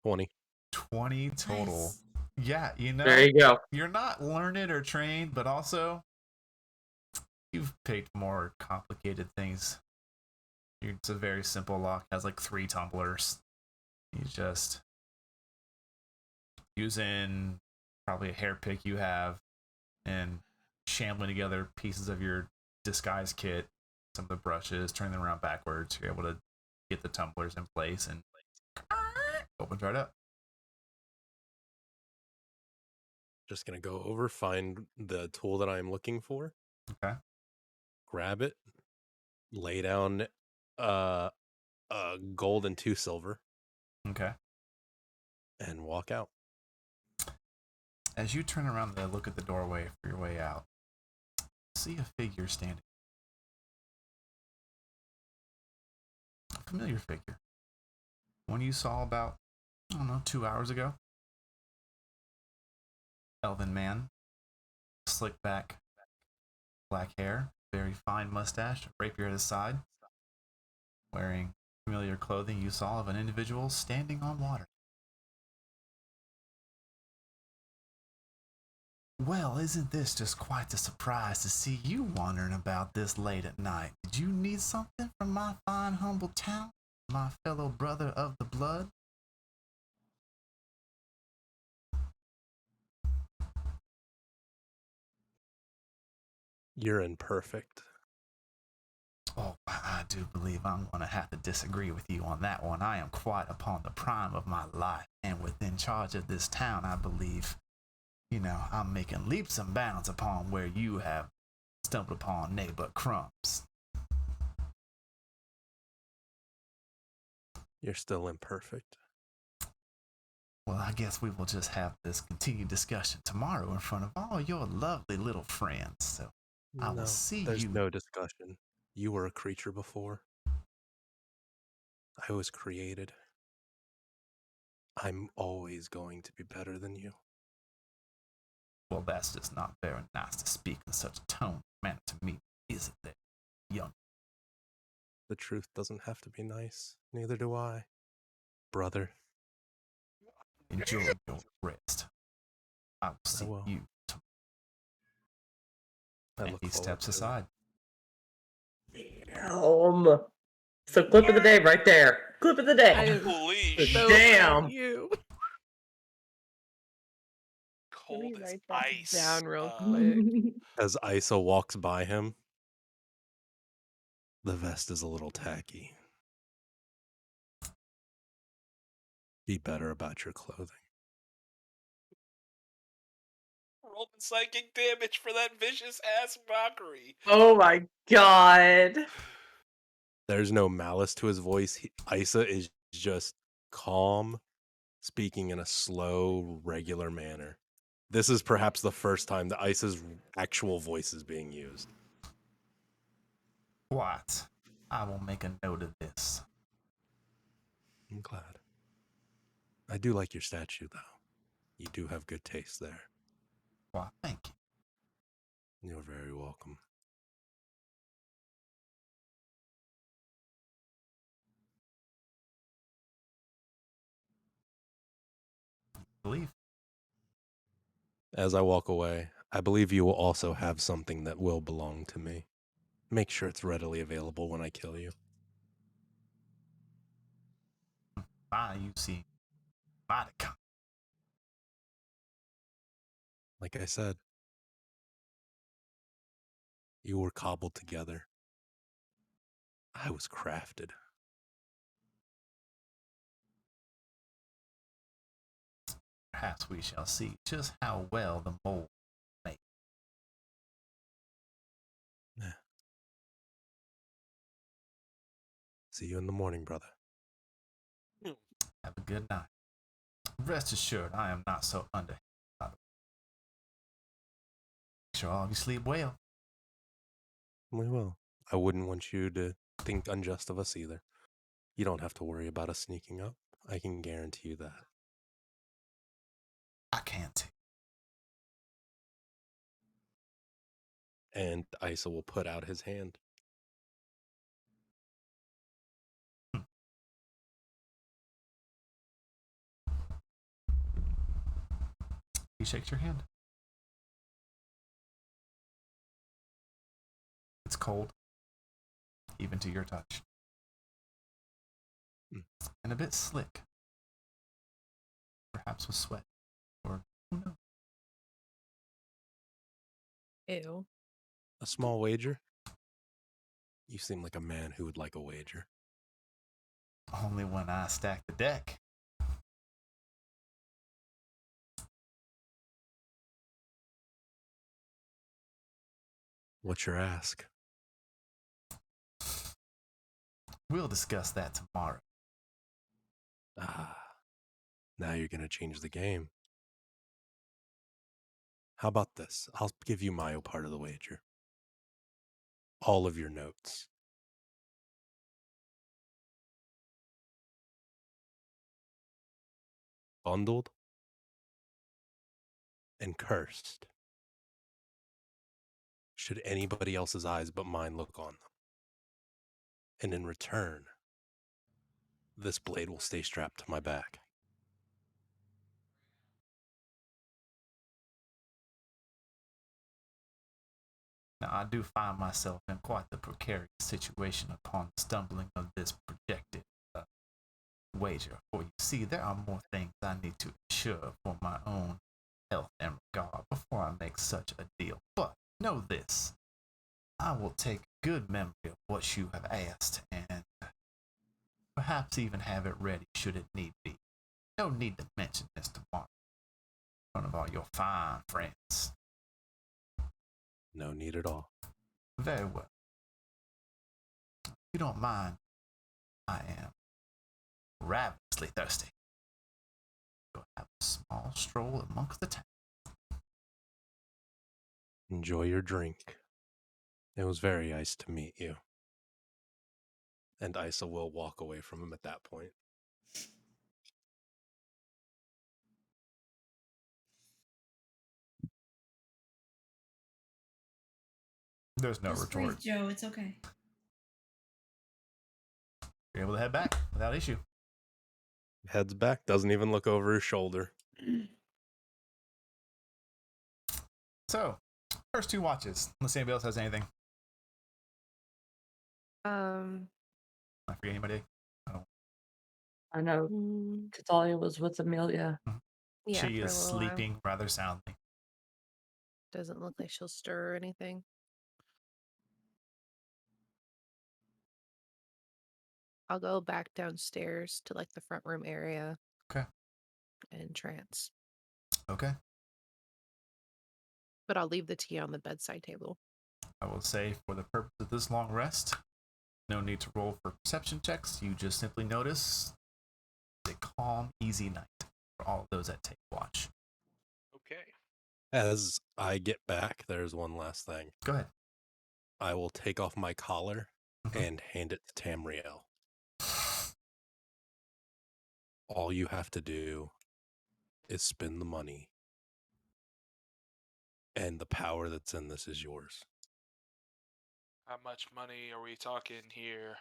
$20. 20 total. Nice. Yeah, There you go. you're not learned or trained, but also you've picked more complicated things. It's a very simple lock. It has like 3 tumblers. You just using probably a hair pick you have and shambling together pieces of your disguise kit, some of the brushes, turn them around backwards. You're able to get the tumblers in place and opens right up. Just gonna go over, find the tool that I'm looking for. Okay. Grab it, lay down a gold and 2 silver, Okay. and walk out. As you turn around to look at the doorway for your way out, see a figure standing. A familiar figure. One you saw about, 2 hours ago. Elven man. Slick back, black hair, very fine mustache, rapier at his side. Wearing Familiar clothing you saw of an individual standing on water. Well, isn't this just quite a surprise to see you wandering about this late at night? Did you need something from my fine, humble town, my fellow brother of the blood? You're imperfect. Oh, I do believe I'm going to have to disagree with you on that one. I am quite upon the prime of my life and within charge of this town, I believe. You know, I'm making leaps and bounds upon where you have stumbled upon nay but crumbs. You're still imperfect. Well, I guess we will just have this continued discussion tomorrow in front of all your lovely little friends. So I will see there's you. no discussion. You were a creature before. I was created. I'm always going to be better than you. Well, that's just not very nice to speak in such a tone manner to me, is it there, young? The truth doesn't have to be nice. Neither do I, brother. Enjoy your rest. I will see you tomorrow. And he steps aside. Damn. So clip of the day right there. Clip of the day. Holy so damn. You. Cold as Write that ice. down real quick. As Isa walks by him, the vest is a little tacky. Be better about your clothing. Roll the psychic damage for that vicious ass mockery. Oh my god. There's no malice to his voice. Isa is just calm, speaking in a slow, regular manner. This is perhaps the first time that Isa's actual voice is being used. What? I will make a note of this. I'm glad. I do like your statue, though. You do have good taste there. Why, thank you. You're very welcome. Believe. As I walk away, I believe you will also have something that will belong to me. Make sure it's readily available when I kill you. You see, mighty come. Like I said, you were cobbled together. I was crafted. Perhaps we shall see just how well the mold makes. Yeah. See you in the morning, brother. Have a good night. Rest assured, I am not so underhanded. Make sure all of you sleep well. We will. I wouldn't want you to think unjust of us either. You don't have to worry about us sneaking up. I can guarantee you that. I can't. And Isa will put out his hand. He shakes your hand. It's cold, even to your touch. And a bit slick. Perhaps with sweat. Or who knows? Ew. A small wager? You seem like a man who would like a wager. Only when I stack the deck. What's your ask? We'll discuss that tomorrow. Now you're going to change the game. How about this? I'll give you my part of the wager. All of your notes. Bundled and cursed. Should anybody else's eyes but mine look on them. And in return, this blade will stay strapped to my back. Now, I do find myself in quite the precarious situation upon stumbling of this projected wager. For you see, there are more things I need to ensure for my own health and regard before I make such a deal. But know this, I will take good memory of what you have asked and perhaps even have it ready should it need be. No need to mention this tomorrow in front of all your fine friends. No need at all. Very well. If you don't mind, I am ravenously thirsty. We'll have a small stroll amongst the town. Enjoy your drink. It was very nice to meet you. And Isa will walk away from him at that point. There's no Just retort. breathe, Joe. It's okay. You're able to head back without issue. Heads back, doesn't even look over his shoulder. So, first 2 watches. Unless anybody else has anything. I forget anybody. I know Katalia was with Amelia. Yeah, She for a is little while. sleeping rather soundly. Doesn't look like she'll stir or anything. I'll go back downstairs to like the front room area. Okay. And trance. Okay. But I'll leave the tea on the bedside table. I will say, for the purpose of this long rest, no need to roll for perception checks. You just simply notice a calm, easy night for all of those that take watch. Okay. As I get back, there's one last thing. Go ahead. I will take off my collar and hand it to Tamriel. All you have to do is spend the money, and the power that's in this is yours. How much money are we talking here?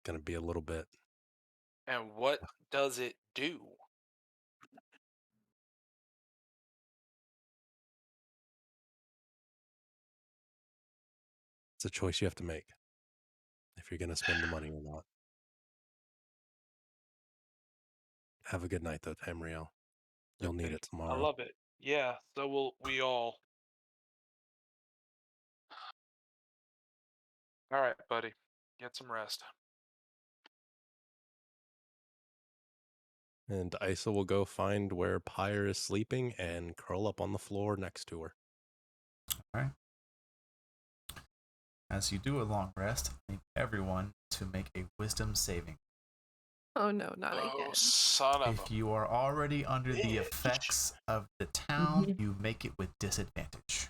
Gonna be a little bit. And what does it do? It's a choice you have to make if you're gonna spend the money or not. Have a good night, though, Tamriel. You'll need it tomorrow. I love it. Yeah, so will we all. All right, buddy. Get some rest. And Isa will go find where Pyre is sleeping and curl up on the floor next to her. All right. As you do a long rest, I need everyone to make a wisdom saving. Oh no, not Oh, again. son of If you are already under the effects of the town, you make it with disadvantage.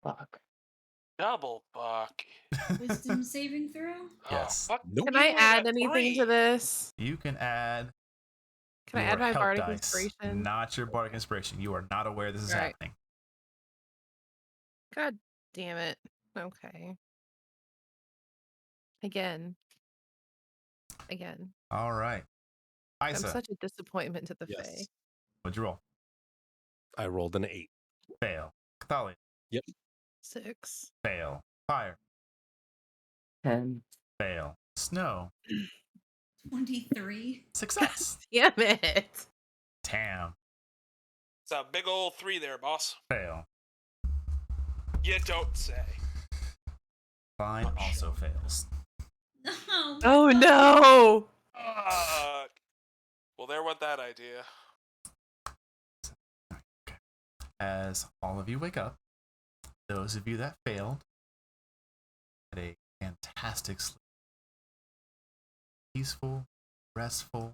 Fuck. double buck. Wisdom saving throw? Yes. Oh, fuck Nope. Can you I were add at anything 3. to this? You can add. Can I your add my help bardic dice, inspiration? not your bardic inspiration. You are not aware this is Right. happening. God damn it. Okay. Again. All right. Isa, I'm such a disappointment to the Yes. Fae. what'd you roll? I rolled an 8. Fail. Cathalia, 6. fail. Fire, 10. fail. Snow, 23. success. Damn it. Tam, It's a big old 3 there, boss. fail. You don't say. Fine also fails. No. Oh no. Well, there went that idea. As all of you wake up, those of you that failed had a fantastic sleep. Peaceful, restful,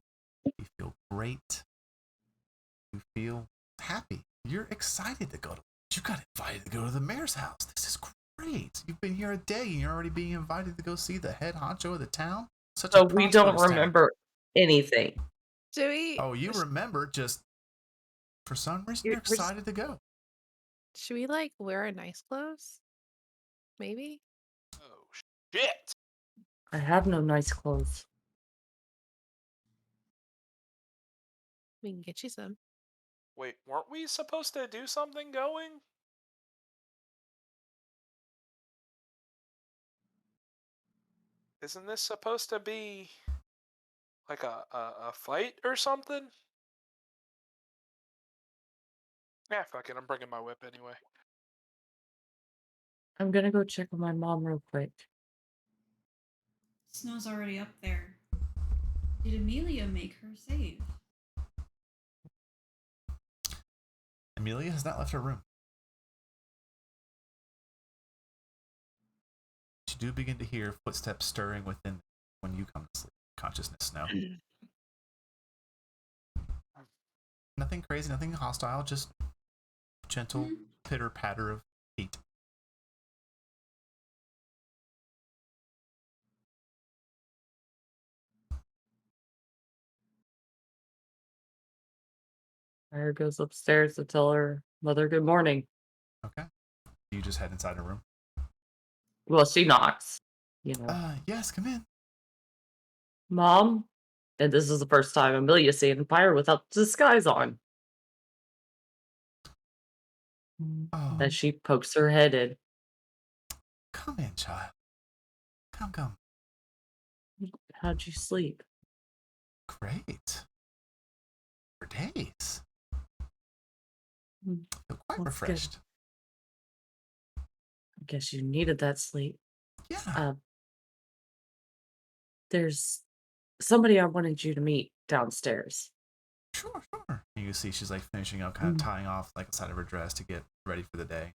you feel great. You feel happy. You're excited to go to. You got invited to go to the mayor's house. This is great. You've been here a day and you're already being invited to go see the head honcho of the town. Such So a we don't prosperous town. remember anything. Do we? Oh, you remember, just for some reason you're We're just- excited to go. Should we like wear our nice clothes? maybe? Oh, shit! I have no nice clothes. We can get you some. Wait, weren't we supposed to do something going? Isn't this supposed to be like a fight or something? Yeah, fuck it, I'm bringing my whip anyway. I'm gonna go check on my mom real quick. Snow's already up there. Did Amelia make her save? Amelia has not left her room. You do begin to hear footsteps stirring within when you come to sleep. Consciousness, no. Nothing crazy, nothing hostile, just gentle pitter patter of feet. Fire goes upstairs to tell her mother good morning. Okay. You just head inside her room. Well, she knocks. You know. Yes, come in. Mom? And this is the first time Amelia's seeing Fire without disguise on. Oh. As she pokes her head in. Come in, child. Come. How'd you sleep? Great. For days. Mm, Feel quite that's refreshed. good. I guess you needed that sleep. Yeah. There's somebody I wanted you to meet downstairs. Sure. And you see she's like finishing up, kind of tying off like the side of her dress to get ready for the day.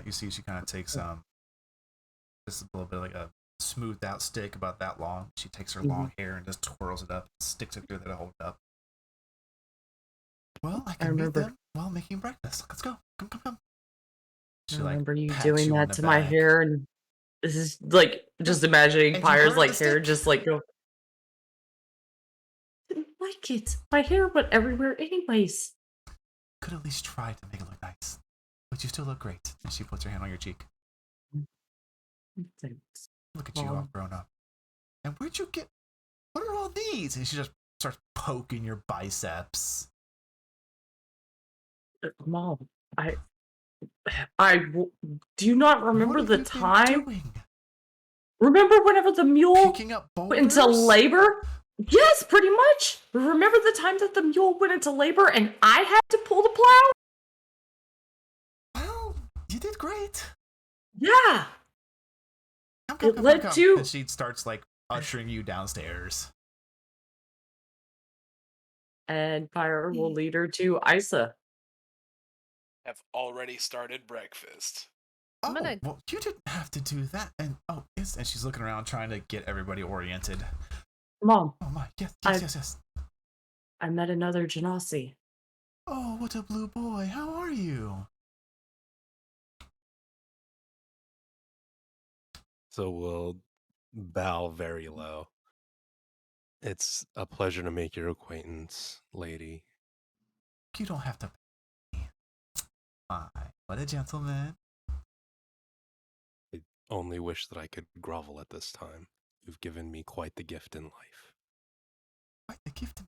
You see she kind of takes just a little bit like a smoothed out stick about that long. She takes her long hair and just twirls it up, sticks it through there to hold it up. Well, I can meet them while making breakfast. Let's go. Come. I remember you doing that to my hair, and this is like just imagining Fire's like hair just like go. Didn't like it. My hair went everywhere anyways. Could at least try to make it look nice. But you still look great. And she puts her hand on your cheek. Thanks. Look at you all grown up. And where'd you get... What are all these? And she just starts poking your biceps. Mom, do you not remember the time? Remember whenever the mule went into labor? Yes, pretty much. Remember the time that the mule went into labor and I had to pull the plow? Well, you did great. Yeah. Come. And she starts like ushering you downstairs. And Fire will lead her to Isa. Have already started breakfast. Oh, well, you didn't have to do that. And yes, and she's looking around trying to get everybody oriented. Mom. Oh my, yes. I met another Genasi. Oh, what a blue boy. How are you? So we'll bow very low. It's a pleasure to make your acquaintance, lady. You don't have to. What a gentleman. I only wish that I could grovel at this time. You've given me quite the gift in life. Quite the gift.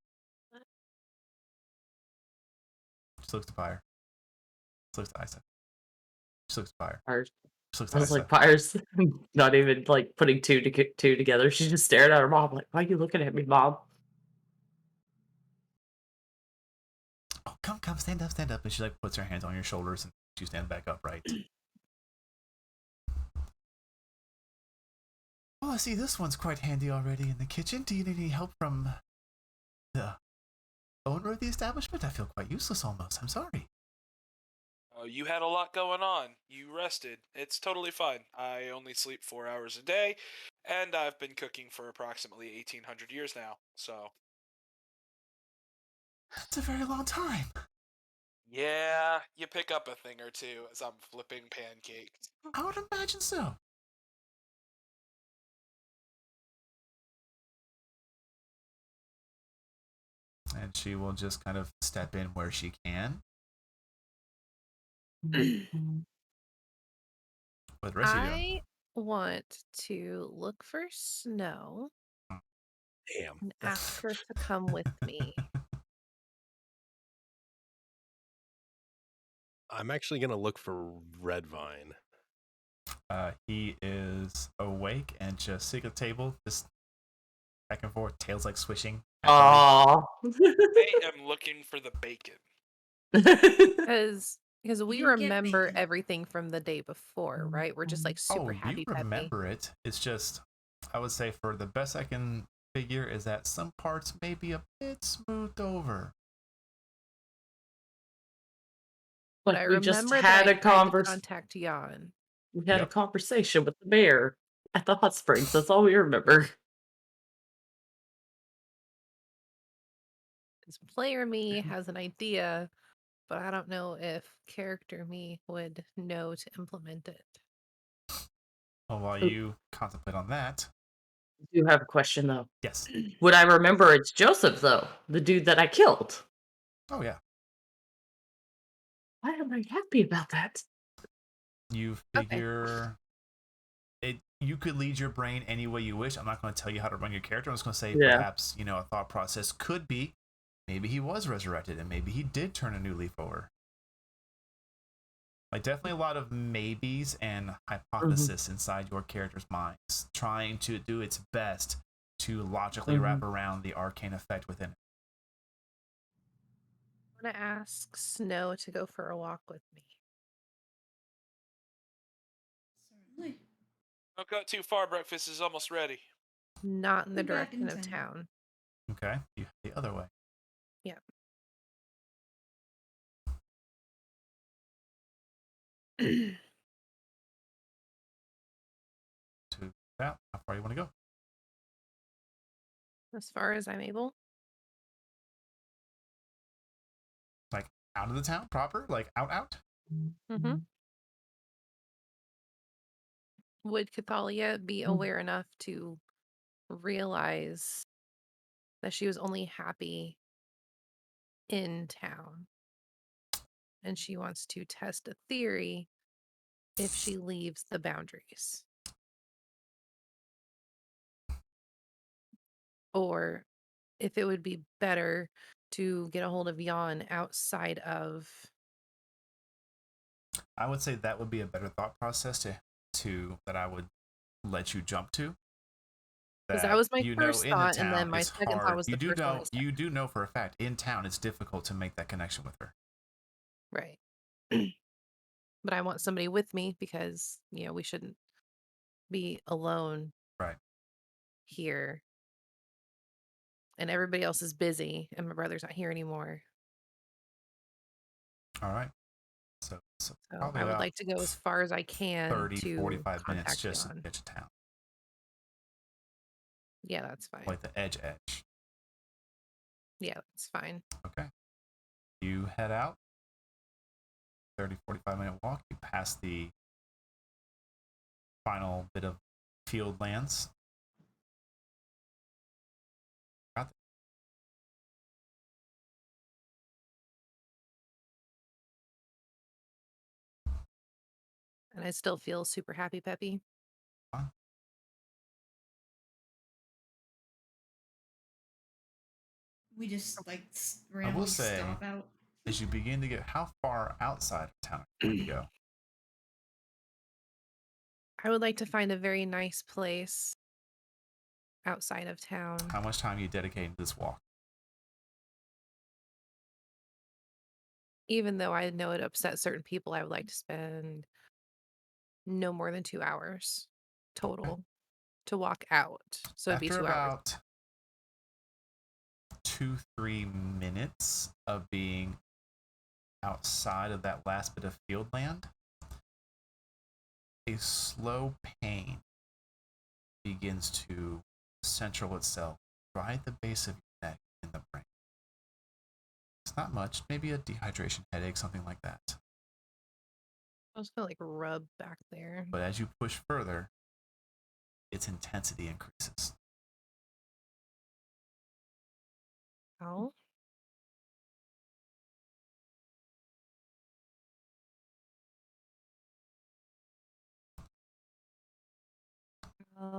She looks to Fire. She looks to Isa. She looks to Fire. She looks to I was like, Fire's not even like putting two together. She's just staring at her mom like, why are you looking at me, Mom? Oh, come, stand up. And she like puts her hands on your shoulders and you stand back upright. Well, I see this one's quite handy already in the kitchen. Do you need any help from the owner of the establishment? I feel quite useless almost. I'm sorry. You had a lot going on. You rested. It's totally fine. I only sleep 4 hours a day, and I've been cooking for approximately 1,800 years now, so... That's a very long time. Yeah, you pick up a thing or two as I'm flipping pancakes. I would imagine so. And she will just kind of step in where she can. What the rest of you doing? I want to look for Snow Damn. and ask her to come with me. I'm actually gonna look for Redvine. He is awake and just sitting at the table, just back and forth, tails like swishing. Aww. I am looking for the bacon. Because we didn't get remember bacon. everything from the day before, right? We're just like super You happy peppy. remember it. It's just, I would say for the best I can figure is that some parts may be a bit smoothed over. But Like I we just remember had that I a tried to contact Jan. we had a Yep. conversation with the bear at the hot springs. That's all we remember. Because player me has an idea, but I don't know if character me would know to implement it. Well, while Ooh. you contemplate on that, I do have a question though. yes. Would I remember it's Joseph though, the dude that I killed? Oh yeah. Why am I happy about that? You figure it. You could lead your brain any way you wish. I'm not going to tell you how to run your character. I'm just going to say Yeah. perhaps a thought process could be maybe he was resurrected and maybe he did turn a new leaf over. Like definitely a lot of maybes and hypothesis inside your character's minds, trying to do its best to logically wrap around the arcane effect within it. I'm going to ask Snow to go for a walk with me. Certainly. Don't go too far. Breakfast is almost ready. Not in the Be back in direction of 10. town. Okay, you head the other way. Yeah. To that, how far you want to go? As far as I'm able. Like out of the town proper? Like out? Mm-hmm. Would Cathalia be aware enough to realize that she was only happy in town? And she wants to test a theory if she leaves the boundaries. Or if it would be better to get a hold of Jan outside of. I would say that would be a better thought process to that I would let you jump to. Because that was my first in the thought, and then town my it's second thought hard. was the first one I said. You do know for a fact in town it's difficult to make that connection with her. Right. But I want somebody with me because, we shouldn't be alone Right. here. And everybody else is busy, and my brother's not here anymore. All right. So I would like to go as far as I can 30, to 45 minutes contact just to Jan. get to town. Yeah, that's fine. Like the edge. Yeah, that's fine. Okay. You head out. 30, 45-minute walk. You pass the final bit of field lands. Got And I still feel super happy peppy. We just I randomly will say, stop out. as you begin to get, how far outside of town are you going to go? I would like to find a very nice place outside of town. How much time are you dedicating to this walk? Even though I know it upsets certain people, I would like to spend no more than 2 hours total to walk out. So it'd be 2 After hours. about 2-3 minutes of being outside of that last bit of field land, a slow pain begins to central itself right at the base of your neck in the brain. It's not much, maybe a dehydration headache, something like that. I was gonna rub back there. But as you push further, its intensity increases. Oh.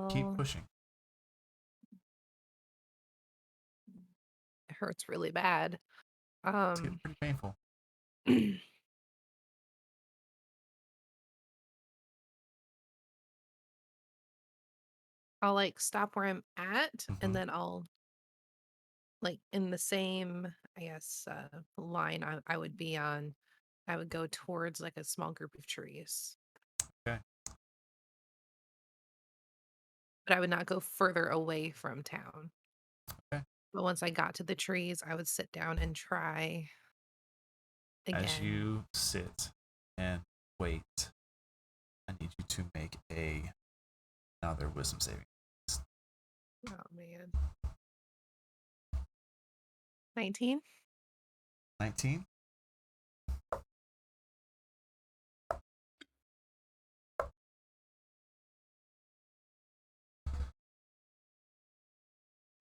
Keep pushing. It hurts really bad. It's getting pretty painful. I'll like stop where I'm at, Mhm. and then I'll like in the same, I guess, line I would be on. I would go towards like a small group of trees. Okay. But I would not go further away from town. Okay. But once I got to the trees, I would sit down and try again. As you sit and wait, I need you to make another wisdom saving. Oh man. 19? 19?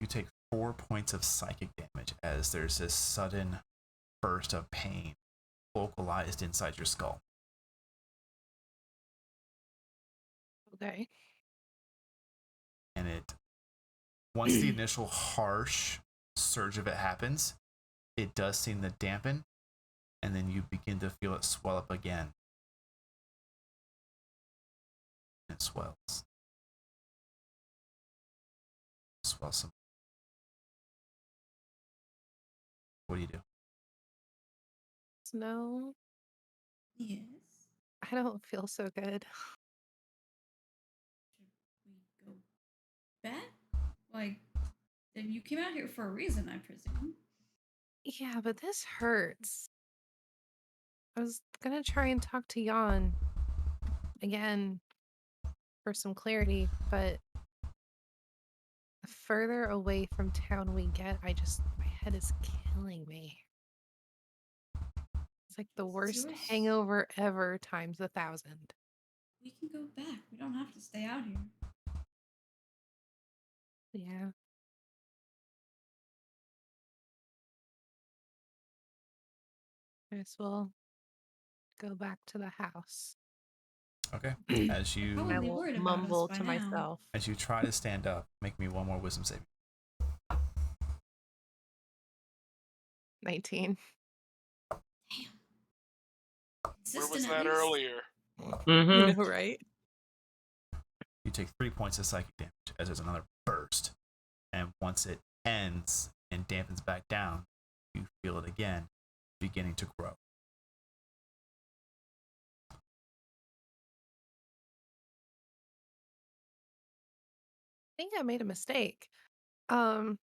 You take 4 points of psychic damage as there's this sudden burst of pain localized inside your skull. Okay. And once the initial harsh surge of it happens, it does seem to dampen, and then you begin to feel it swell up again. It swells. Swells some. What do you do? Snow, Yes. I don't feel so good. Should we go back? Like, then you came out here for a reason, I presume. Yeah, but this hurts. I was gonna try and talk to Jan again for some clarity, but the further away from town we get, my head is killing me. It's like the worst Yours? hangover ever times 1,000. We can go back. We don't have to stay out here. Yeah. I guess we'll go back to the house. Okay. As you Probably I will worried about us mumble by to now. myself. as you try to stand up, make me one more wisdom saving. 19. Where was Consistent, that at least. earlier? Mm-hmm. You know, right? You take 3 points of psychic damage as there's another burst. And once it ends and dampens back down, you feel it again, beginning to grow. I think I made a mistake. Um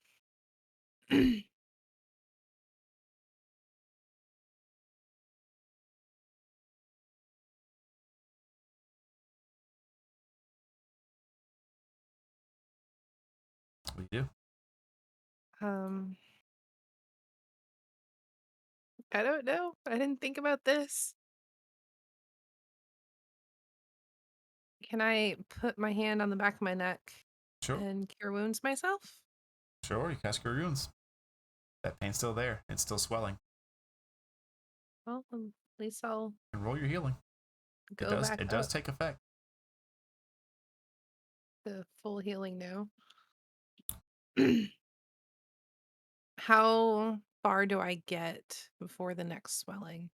What do you do? I don't know. I didn't think about this. Can I put my hand on the back of my neck Sure. and cure wounds myself? Sure, you cast Cure Wounds. That pain's still there. It's still swelling. Well, at least I'll And roll your healing. go back It does take effect. to full healing now. How far do I get before the next swelling?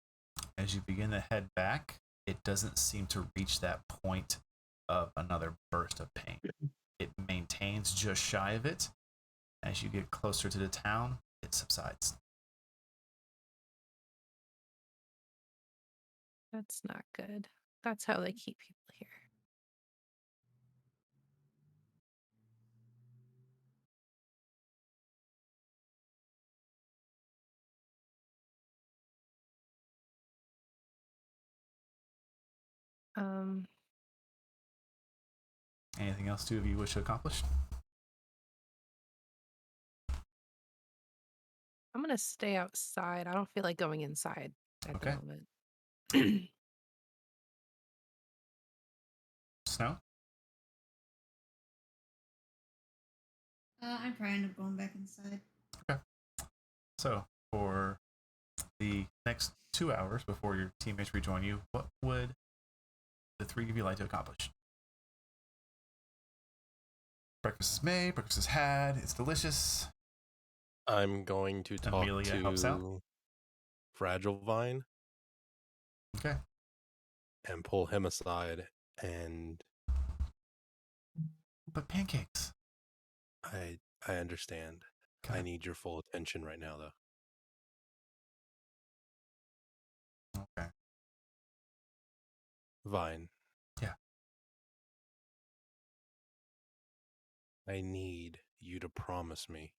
As you begin to head back, it doesn't seem to reach that point of another burst of pain. It maintains just shy of it. As you get closer to the town, it subsides. That's not good. That's how they keep people here. Anything else two of you wish to accomplish? I'm gonna stay outside. I don't feel like going inside at Okay. the moment. Snow? I'm probably end up going back inside. Okay. So, for the next 2 hours before your teammates rejoin you, what would the three of you like to accomplish? Breakfast is made. Breakfast is had. It's delicious. I'm going to talk Amelia helps out. to Fragile Vine. Okay. And pull him aside and... But pancakes. I understand. Okay. I need your full attention right now, though. Okay. Vine. Yeah. I need you to promise me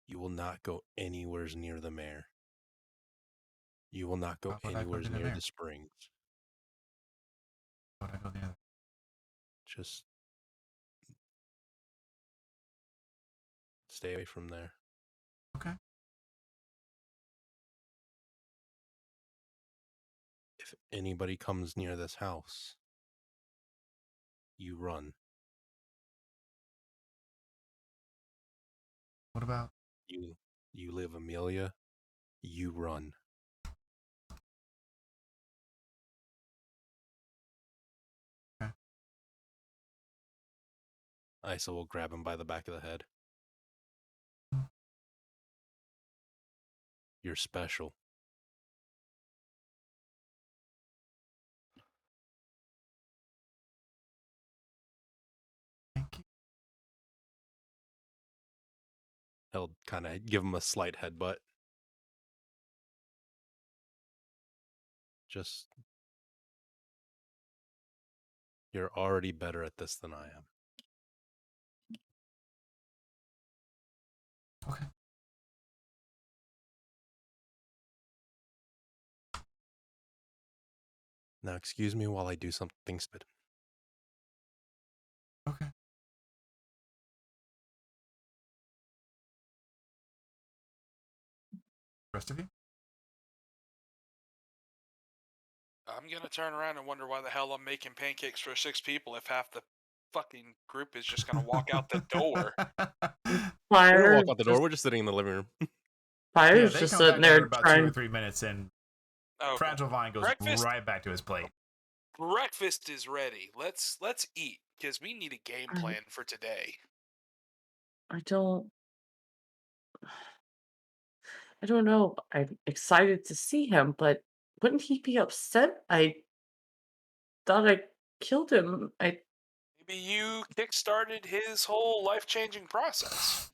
you will not go anywhere near the mayor. You will not go anywhere near the springs. Why would I go near? Just stay away from there. Okay. If anybody comes near this house, you run. What about you live, Amelia? You run. Okay. Isa will grab him by the back of the head. You're special. Thank you. He'll kind of give him a slight headbutt. Just... You're already better at this than I am. Okay. Now excuse me while I do something stupid. Okay. Rest of you? I'm gonna turn around and wonder why the hell I'm making pancakes for 6 people if half the fucking group is just gonna walk out the door. We don't Fire walk out the door. We're just sitting in the living room. Fire's they just come back sitting there in about 2 or trying. 3 minutes, and Oh, Fragile Vine goes Breakfast? right back to his plate. Breakfast is ready. Let's eat because we need a game plan for today. I don't know. I'm excited to see him, but wouldn't he be upset? I thought I killed him. Maybe you kickstarted his whole life-changing process.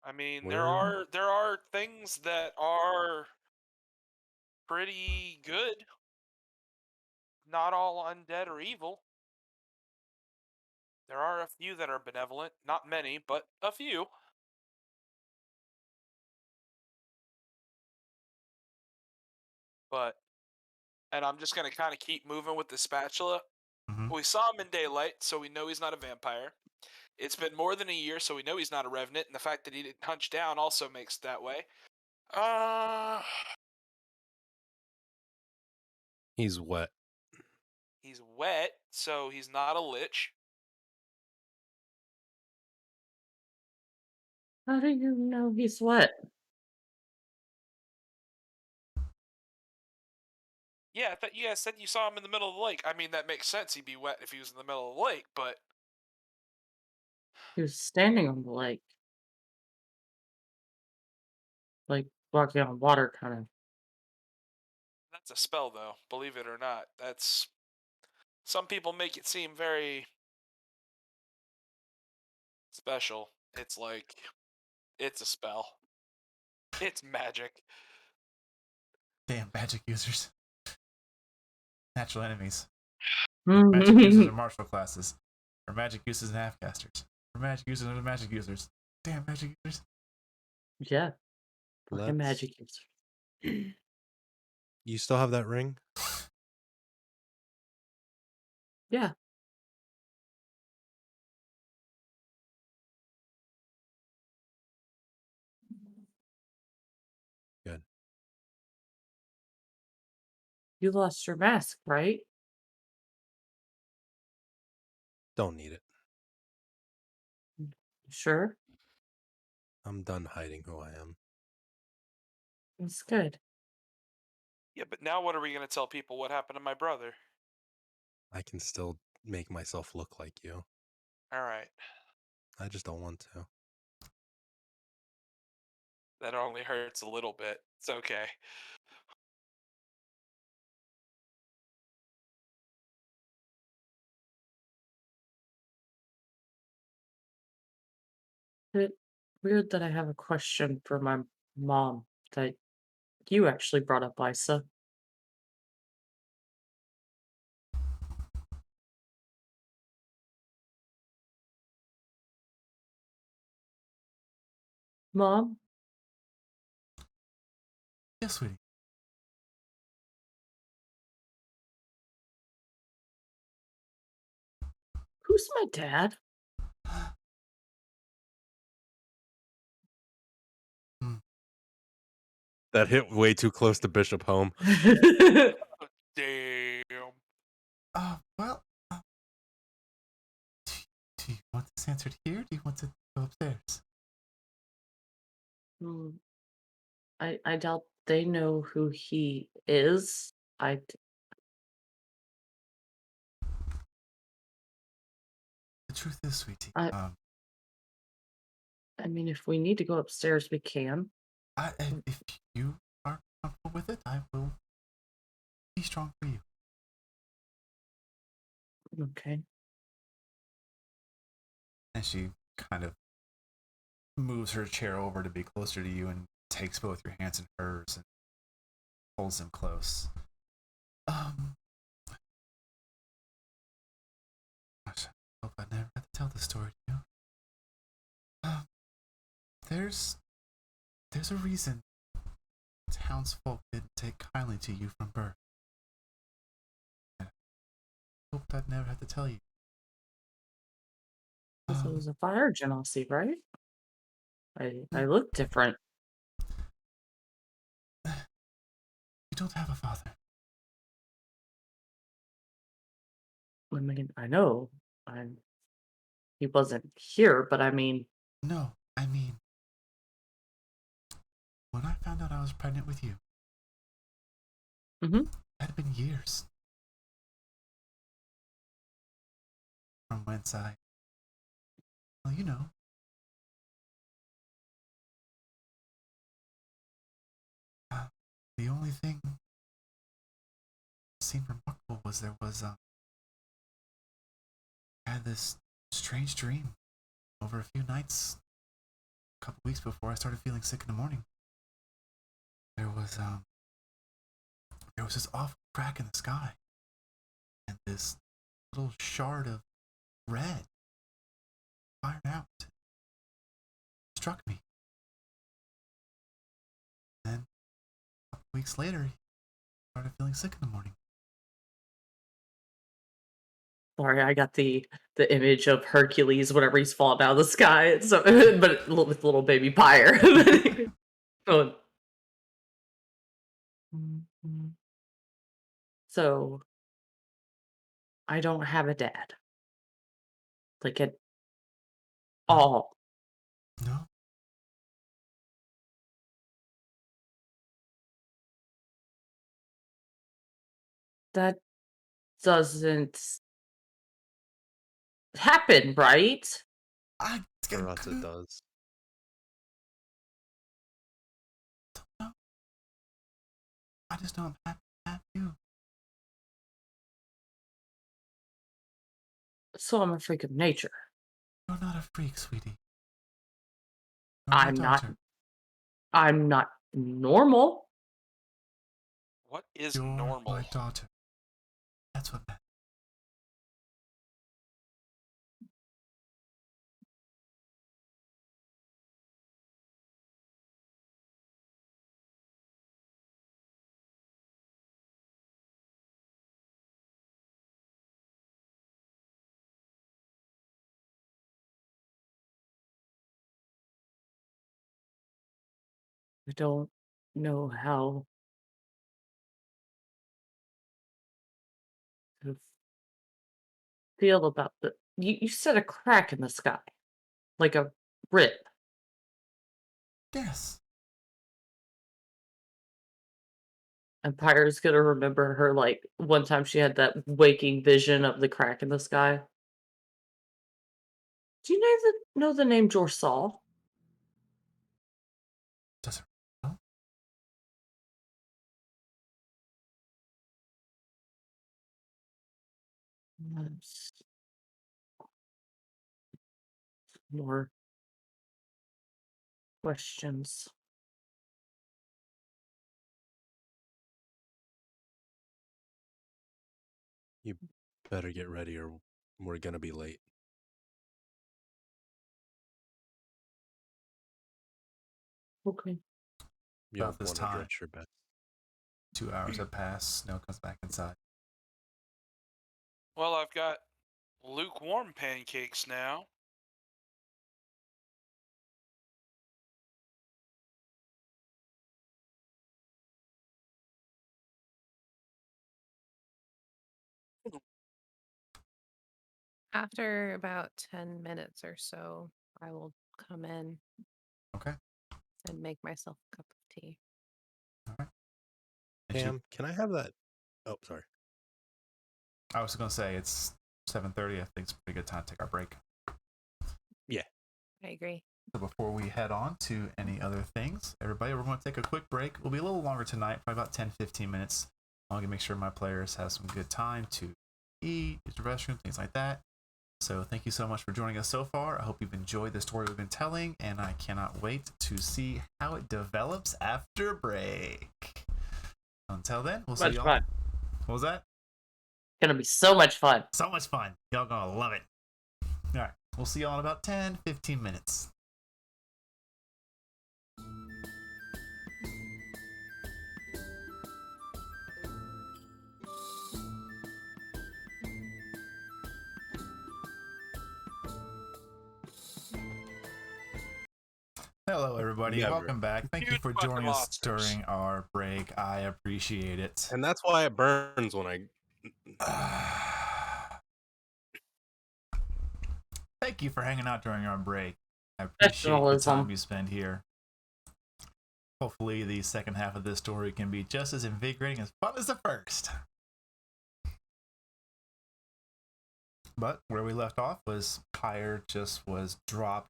I mean, there are things that are pretty good. Not all undead or evil. There are a few that are benevolent. Not many, but a few. And I'm just going to kind of keep moving with the spatula. Mm-hmm. We saw him in daylight, so we know he's not a vampire. It's been more than a year, so we know he's not a revenant, and the fact that he didn't hunch down also makes it that way. He's wet. He's wet, so he's not a lich. How do you know he's wet? Yeah, I thought you guys said you saw him in the middle of the lake. I mean, that makes sense. He'd be wet if he was in the middle of the lake, but He was standing on the lake. Like walking on water, kind of. that's a spell, though. Believe it or not. That's... Some people make it seem very special. It's like... It's a spell. It's magic. Damn magic users. Natural enemies. Magic users are martial classes. Or magic users and half-casters. Or magic users and magic users. Damn magic users. Yeah. Fucking magic users. You still have that ring? Yeah. Good. You lost your mask, right? Don't need it. Sure. I'm done hiding who I am. That's good. Yeah, but now what are we gonna tell people what happened to my brother? I can still make myself look like you. All right, I just don't want to. that only hurts a little bit. It's okay. It weird that I have a question for my mom that you actually brought up, Isa. Mom, Yes, sweetie. who's my dad? Hmm. That hit way too close to Bishop home. Damn. Well, do you want this answered here? Do you want to go upstairs? Hmm, I doubt they know who he is. The truth is, sweetie, I I mean, if we need to go upstairs, we can. if you are comfortable with it, I will be strong for you. Okay. And she kind of moves her chair over to be closer to you and takes both your hands in hers and holds them close. Gosh, I hope I never have to tell this story to you. There's a reason townsfolk didn't take kindly to you from birth. I hoped I'd never have to tell you. This was a fire genocide, right? I look different. You don't have a father. I mean, I know. He wasn't here, but I mean, No, I mean, when I found out I was pregnant with you, mm-hmm. it had been years from whence well, you know. The only thing that seemed remarkable was I had this strange dream over a few nights, a couple weeks before I started feeling sick in the morning. There was this awful crack in the sky, and this little shard of red fired out, struck me. Then a couple weeks later, I started feeling sick in the morning. Sorry, I got the image of Hercules whenever he's falling out of the sky. So, but with little baby Pyre. Oh. Mhm. So I don't have a dad, like at all. No, That doesn't happen, right? I For us, it does. No, I just know I'm happy to have you. So I'm a freak of nature. You're not a freak, sweetie. You're my I'm not. daughter. I'm not normal. What is You're normal? my daughter. That's what matters. I don't know how to feel about the. You said a crack in the sky, like a rip. Yes. Empire's gonna remember her, like, one time she had that waking vision of the crack in the sky. Do you know the name Jorsal? Does it? No? Yes. More questions. You better get ready or we're gonna be late. Okay. You'll About this want to time, dress your best. 2 hours have passed. Snow comes back inside. Well, I've got lukewarm pancakes now. After about 10 minutes or so, I will come in Okay. and make myself a cup of tea. All right. And Cam, can I have that? Oh, sorry. I was going to say it's 7:30. I think it's a pretty good time to take our break. Yeah. I agree. So before we head on to any other things, everybody, we're going to take a quick break. We'll be a little longer tonight, probably about 10-15 minutes. I want to make sure my players have some good time to eat, use the restroom, things like that. So thank you so much for joining us so far. I hope you've enjoyed the story we've been telling, and I cannot wait to see how it develops after break. Until then, we'll see Much y'all. fun. What was that? Gonna be so much fun. So much fun. Y'all gonna love it. All right. We'll see y'all in about 10-15 minutes. Hello, everybody. Never. Welcome back. Thank you Huge for bunch of joining us monsters. during our break. I appreciate it. And that's why it burns when I. Thank you for hanging out during our break. I appreciate the Professionalism. time you spend here. Hopefully, the second half of this story can be just as invigorating as fun as the first. But where we left off was Pyre just was dropped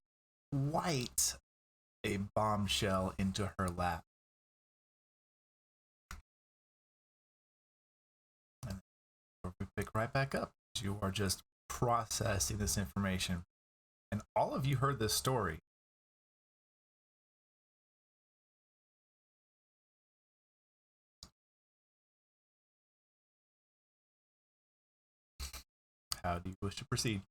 quite a bombshell into her lap. And we pick right back up. You are just processing this information. And all of you heard this story. How do you wish to proceed?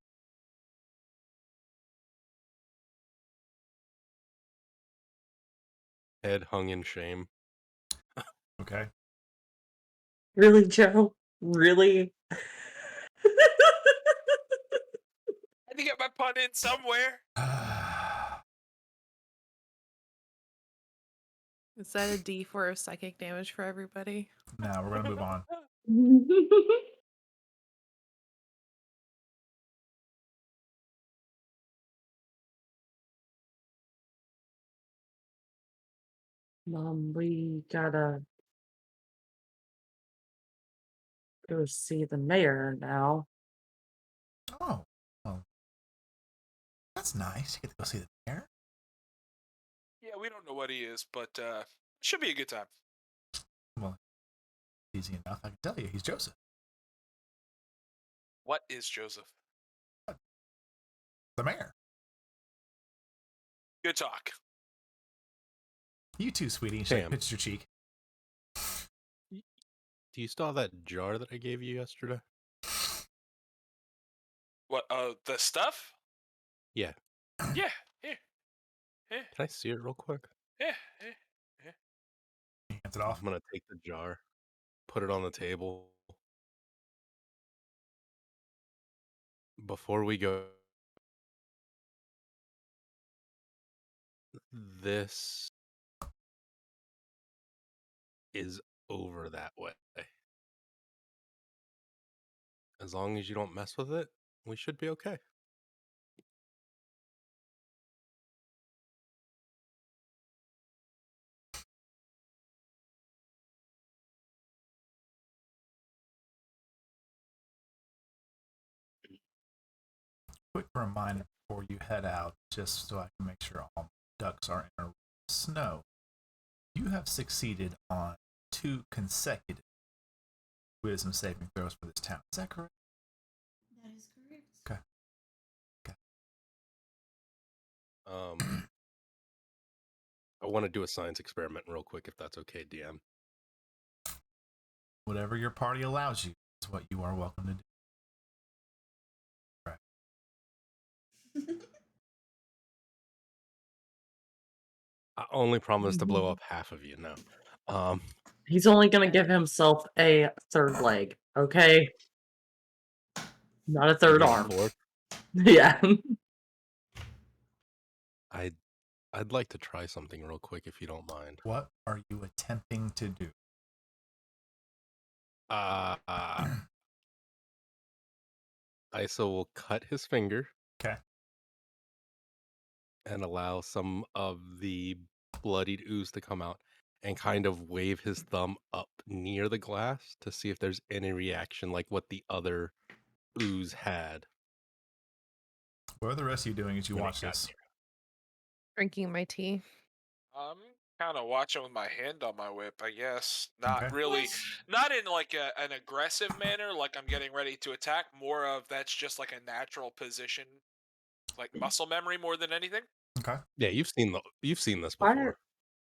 Head hung in shame. Okay. Really, Joe? Really? I had to get my pun in somewhere. Is that a D4 of psychic damage for everybody? Now we're going to move on. Mom, we gotta go see the mayor now. Oh, well, that's nice. You get to go see the mayor. Yeah, we don't know what he is, but should be a good time. Well, easy enough. I can tell you, he's Joseph. What is Joseph? The mayor. Good talk. You too, sweetie. She Damn. pitched your cheek. Do you still have that jar that I gave you yesterday? What? The stuff? Yeah. Yeah. Here. Yeah. Can I see it real quick? Yeah. Yeah. Yeah. He hands it off. I'm gonna take the jar, put it on the table. Before we go, this is over that way. As long as you don't mess with it, we should be okay. quick reminder before you head out, just so I can make sure all ducks are in a snow. You have succeeded on 2 consecutive wisdom saving throws for this town. Is that correct? That is correct. Okay. I want to do a science experiment real quick, if that's okay, DM. Whatever your party allows you is what you are welcome to do. I only promise to blow up half of you now. He's only gonna give himself a third leg, okay? Not a third maybe a arm. fourth. Yeah. I'd like to try something real quick, if you don't mind. What are you attempting to do? Isa will cut his finger. Okay. And allow some of the bloodied ooze to come out and kind of wave his thumb up near the glass to see if there's any reaction like what the other ooze had. What are the rest of you doing as you watch this? Drinking my tea. I'm kind of watching with my hand on my whip, I guess. Not Okay. really, not in like an aggressive manner, like I'm getting ready to attack. More of that's just like a natural position, like muscle memory more than anything. Okay. Yeah, you've seen this before.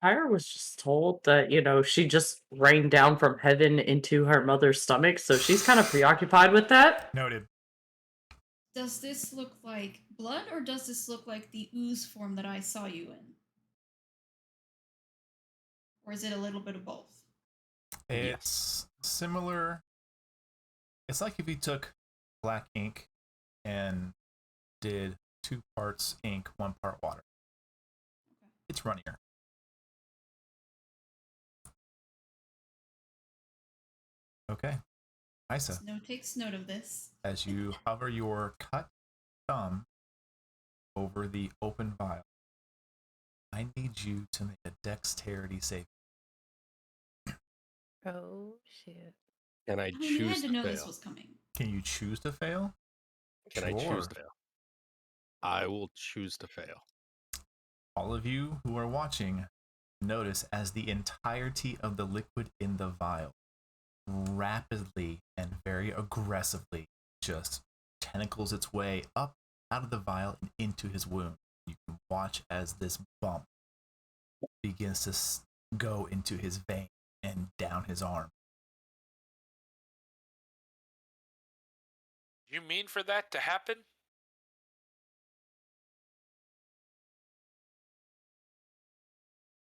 Pyre was just told that, she just rained down from heaven into her mother's stomach, so she's kind of preoccupied with that. Noted. Does this look like blood, or does this look like the ooze form that I saw you in? Or is it a little bit of both? It's similar. It's like if you took black ink and did 2 parts ink, 1 part water. Okay. It's runnier. Okay. Isa, Snow takes note of this. as you hover your cut thumb over the open vial, I need you to make a dexterity save. Oh shit. Can I I mean, you had choose to to know fail? this was coming. Can you choose to fail? Can I choose to fail? I will choose to fail. All of you who are watching, notice as the entirety of the liquid in the vial rapidly and very aggressively just tentacles its way up out of the vial and into his wound. You can watch as this bump begins to go into his vein and down his arm. You mean for that to happen?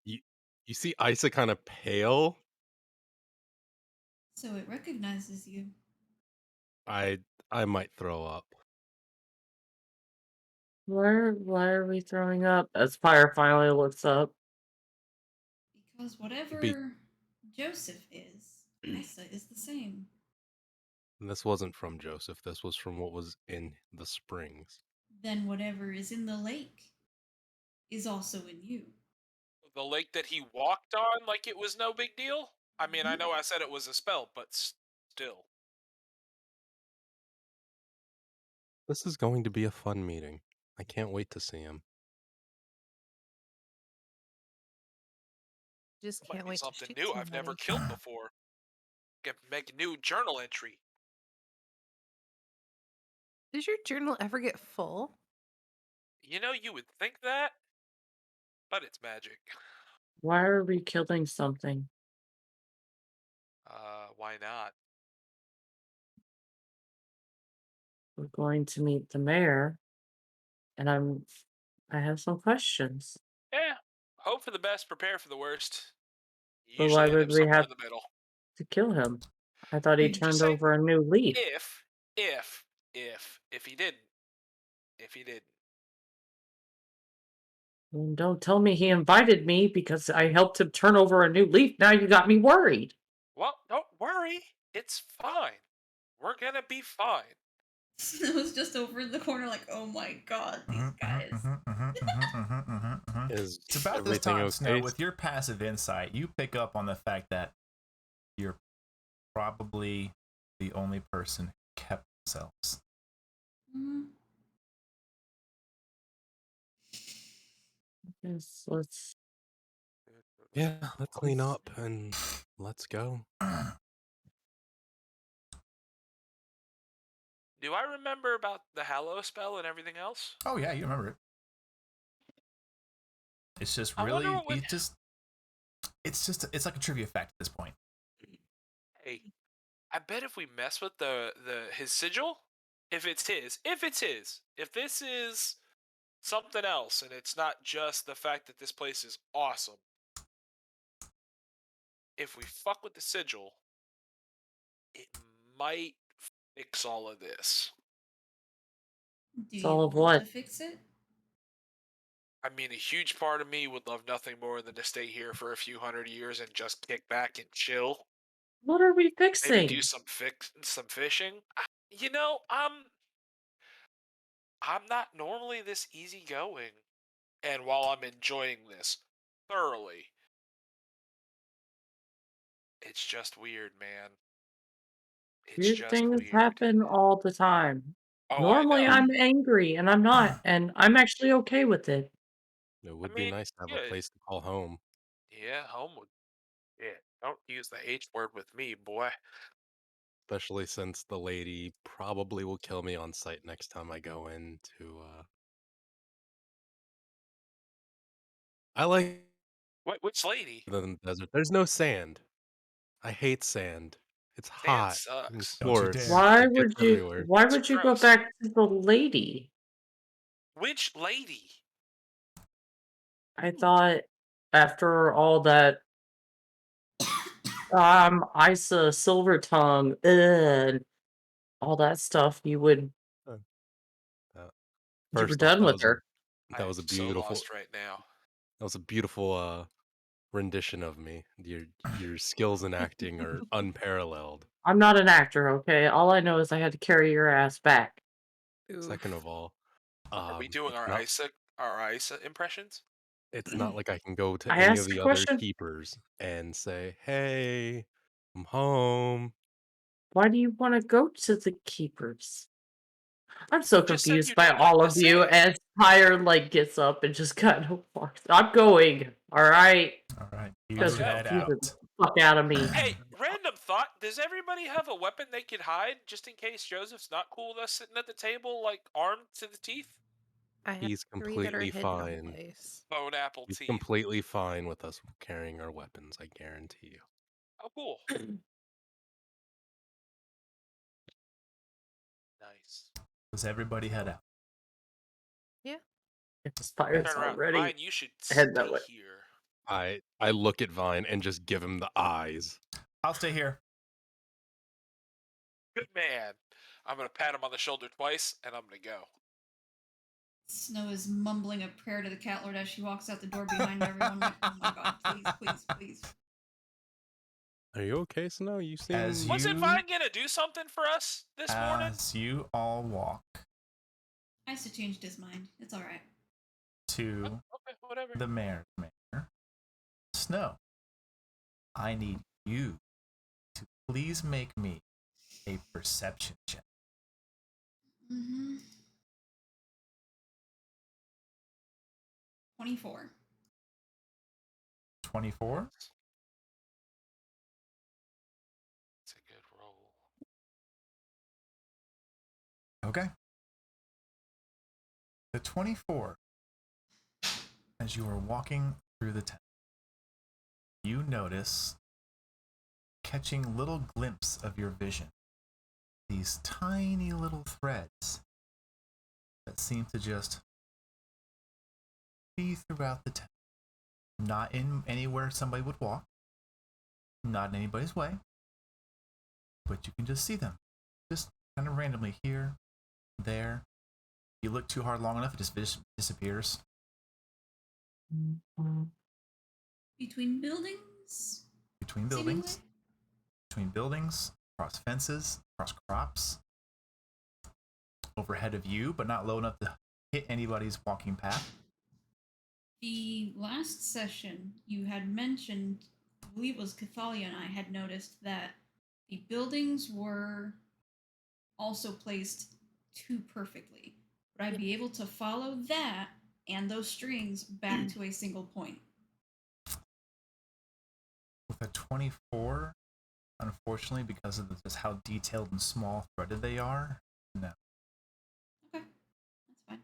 You see Isa kind of pale. So it recognizes you. I might throw up. Why are we throwing up? As Pyre finally looks up. Because whatever Joseph is, Isa is the same. And this wasn't from Joseph. This was from what was in the springs. Then whatever is in the lake is also in you. The lake that he walked on like it was no big deal? I mean, I know I said it was a spell, but still. This is going to be a fun meeting. I can't wait to see him. Just Might can't be wait to something shoot new I've never somebody. killed before. Get make a new journal entry. Does your journal ever get full? You know, you would think that, but it's magic. Why are we killing something? Why not? We're going to meet the mayor, and I have some questions. Yeah. Hope for the best, prepare for the worst. But Usually why end would up we somewhere have in the middle. to kill him? I thought he Just turned saying. over a new leaf. If he didn't. If he didn't. And don't tell me he invited me because I helped him turn over a new leaf. Now you got me worried. Well, don't worry. It's fine. We're gonna be fine. Snow's just over in the corner like, oh my god, these guys. Is It's about this everything time, okay? Snow, with your passive insight, you pick up on the fact that you're probably the only person who kept themselves. Mm-hmm. Yes, let's. Yeah, let's clean up and let's go. Do I remember about the Hallow spell and everything else? Oh yeah, you remember it. It's just I wonder really, what would... it's like a trivia fact at this point. Hey, I bet if we mess with his sigil, if it's his, if this is something else and it's not just the fact that this place is awesome, if we fuck with the sigil, it might fix all of this. Do It's you all of want what? to fix it? I mean, a huge part of me would love nothing more than to stay here for a few hundred years and just kick back and chill. What are we Maybe fixing? do some fishing. You know, I'm not normally this easygoing, and while I'm enjoying this thoroughly, it's just weird, man. It's Weird just things weird. happen all the time. Oh, Normally, I know. I'm angry, and I'm not, and I'm actually okay with it. It I would be mean, nice to have a good. place to call home. Yeah, home would. Yeah, don't use the H word with me, boy. Especially since the lady probably will kill me on sight next time I go into I like Which lady? the desert. There's no sand. I hate sand. It's Sand hot and sucks. Don't you coarse. dare. Why It gets would you? everywhere. Why It's would you go gross. back to the lady? Which lady? I thought after all that, Isa Silver Tongue, and all that stuff, you would. Uh, You were First off, done with her. I that am was a so beautiful lost right now. rendition of me. Your skills in acting are unparalleled. I'm not an actor, okay? All I know is I had to carry your ass back. Second of all, Are we doing our Isa impressions? it's not like I can go to I any of asked the a other question. keepers and say, "Hey, I'm home." Why do you want to go to the keepers? I'm so You just said confused you by didn't know all what of to you. say. As Pyre gets up and just kind of walks. I'm going. All right. All right, you Let's Just go. head confuse the out. fuck out of me. Hey, random thought. Does everybody have a weapon they could hide just in case Joseph's not cool with us sitting at the table, like armed to the teeth? I have He's 3 that are completely hidden on fine. place. Bone apple He's teeth. completely fine with us carrying our weapons, I guarantee you. Oh, cool. Nice. Does everybody head out? If the fire's Turn around. already Vine, you should head that stay way. here. I look at Vine and just give him the eyes. I'll stay here. Good man. I'm gonna pat him on the shoulder twice, and I'm gonna go. Snow is mumbling a prayer to the cat lord as she walks out the door behind everyone. Like, oh my god, please, please, please. Are you okay, Snow? You seem Wasn't Vine gonna do something for us this morning? As you all walk Isa changed his mind. It's alright. to Okay, whatever. the mayor's manor, Snow, I need you to please make me a perception check. Mm-hmm. 24. 24. It's a good roll. Okay. The 24, as you are walking through the town, you notice, catching little glimpse of your vision, these tiny little threads that seem to just be throughout the town. Not in anywhere somebody would walk, not in anybody's way, but you can just see them. Just kind of randomly here, there. You look too hard long enough, it just disappears. Between buildings? Between buildings. Between buildings, across fences, across crops. Overhead of you, but not low enough to hit anybody's walking path. The last session you had mentioned, I believe it was Cathalia and I had noticed that the buildings were also placed too perfectly. Would I be able to follow that and those strings back to a single point. With a 24, unfortunately, because of just how detailed and small threaded they are, no. Okay, that's fine.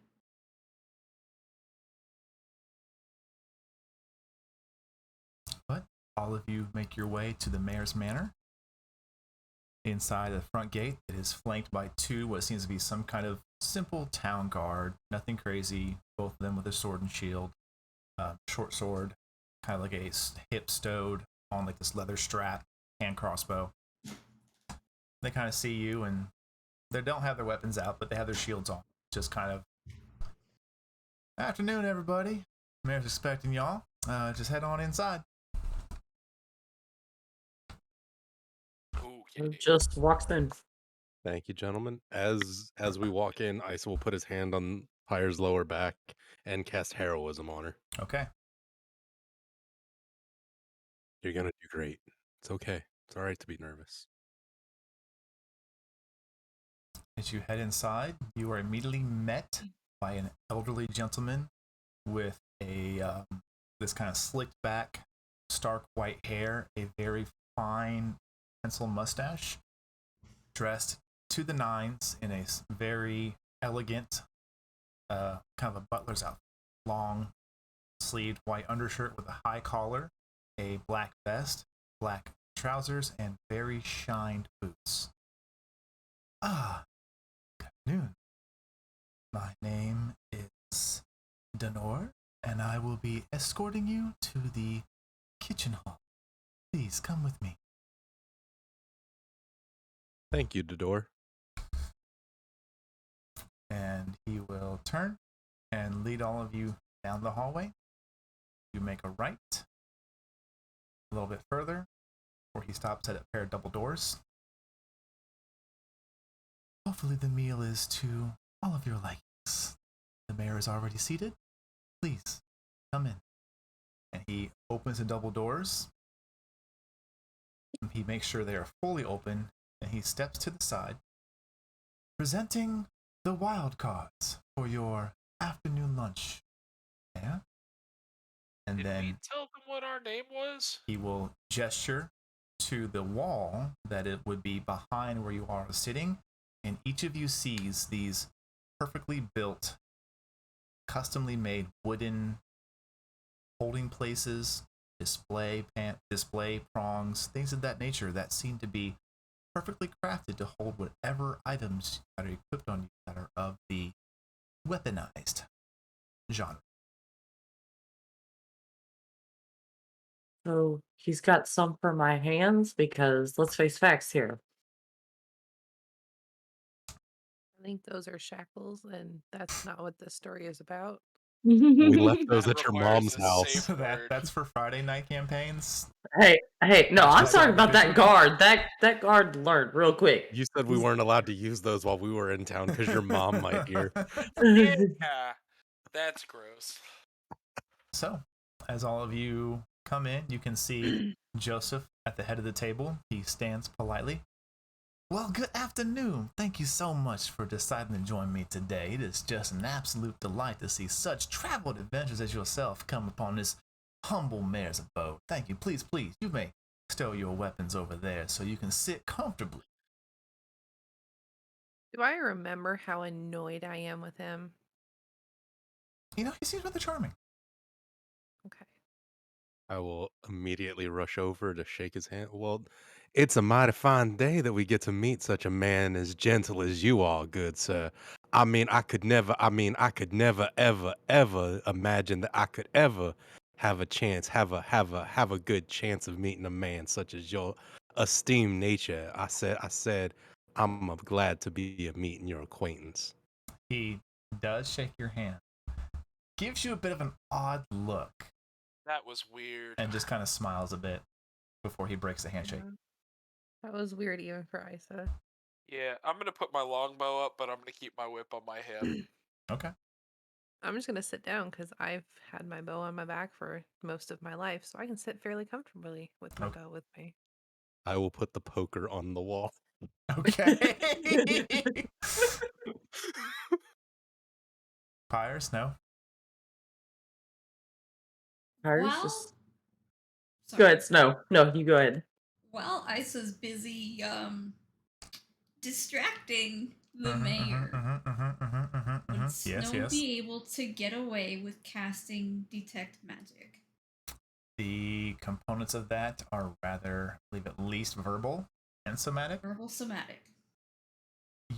But all of you make your way to the mayor's manor. Inside the front gate, it is flanked by two what seems to be some kind of simple town guard. Nothing crazy. Both of them with a sword and shield. Short sword, kind of like a hip stowed on like this leather strap, hand crossbow. They kind of see you, and they don't have their weapons out, but they have their shields on. Just kind of, afternoon, everybody. Mayor's expecting y'all. Just head on inside. Okay. Just walks in. Thank you, gentlemen. As we walk in, Isa will put his hand on Pyre's lower back and cast heroism on her. Okay. You're gonna do great. It's okay. It's all right to be nervous. As you head inside, you are immediately met by an elderly gentleman with a this kind of slicked back, stark white hair, a very fine pencil mustache, dressed to the nines in a very elegant, kind of a butler's outfit, long sleeved white undershirt with a high collar, a black vest, black trousers, and very shined boots. Ah, good afternoon. My name is Denor, and I will be escorting you to the kitchen hall. Please come with me. Thank you, Dodor. And he will turn and lead all of you down the hallway. You make a right, a little bit further, where he stops at a pair of double doors. Hopefully the meal is to all of your likings. The mayor is already seated. Please, come in. And he opens the double doors. He makes sure they are fully open, and he steps to the side, presenting the wild cards for your afternoon lunch. Yeah? And Did then we tell them what our name was? he will gesture to the wall that it would be behind where you are sitting, and each of you sees these perfectly built, customly made wooden holding places, display prongs, things of that nature that seem to be perfectly crafted to hold whatever items that are equipped on you that are of the weaponized genre. So he's got some for my hands because let's face facts here. I think those are shackles, and that's not what this story is about. We left those That at your requires mom's a house. safe word. That's for Friday night campaigns. Hey, no, I'm Hashtag talking about that fishing. guard. That guard learned real quick. You said we weren't allowed to use those while we were in town because your mom might hear. Yeah, that's gross. So, as all of you come in, you can see Joseph at the head of the table. He stands politely. Well, good afternoon. Thank you so much for deciding to join me today. It is just an absolute delight to see such traveled adventures as yourself come upon this humble mayor's abode. Thank you. Please, you may stow your weapons over there so you can sit comfortably. Do I remember how annoyed I am with him? You know, he seems rather charming. Okay. I will immediately rush over to shake his hand. Well, it's a mighty fine day that we get to meet such a man as gentle as you are, good sir. I mean, I could never, ever imagine that I could ever have a chance, have a good chance of meeting a man such as your esteemed nature. I said, I'm glad to be meeting your acquaintance. He does shake your hand, gives you a bit of an odd look, That was weird. and just kind of smiles a bit before he breaks the handshake. Yeah. That was weird even for Isa. Yeah, I'm gonna put my longbow up, but I'm gonna keep my whip on my hip. Okay. I'm just gonna sit down because I've had my bow on my back for most of my life, so I can sit fairly comfortably with my bow with me. I will put the poker on the wall. Okay. Pyres, no? Pyre's Well, just sorry. go ahead. No, you go ahead. While Isa's busy distracting the mayor, would Snow Yes. be able to get away with casting Detect Magic? The components of that are rather, I believe, at least verbal and somatic. Verbal somatic.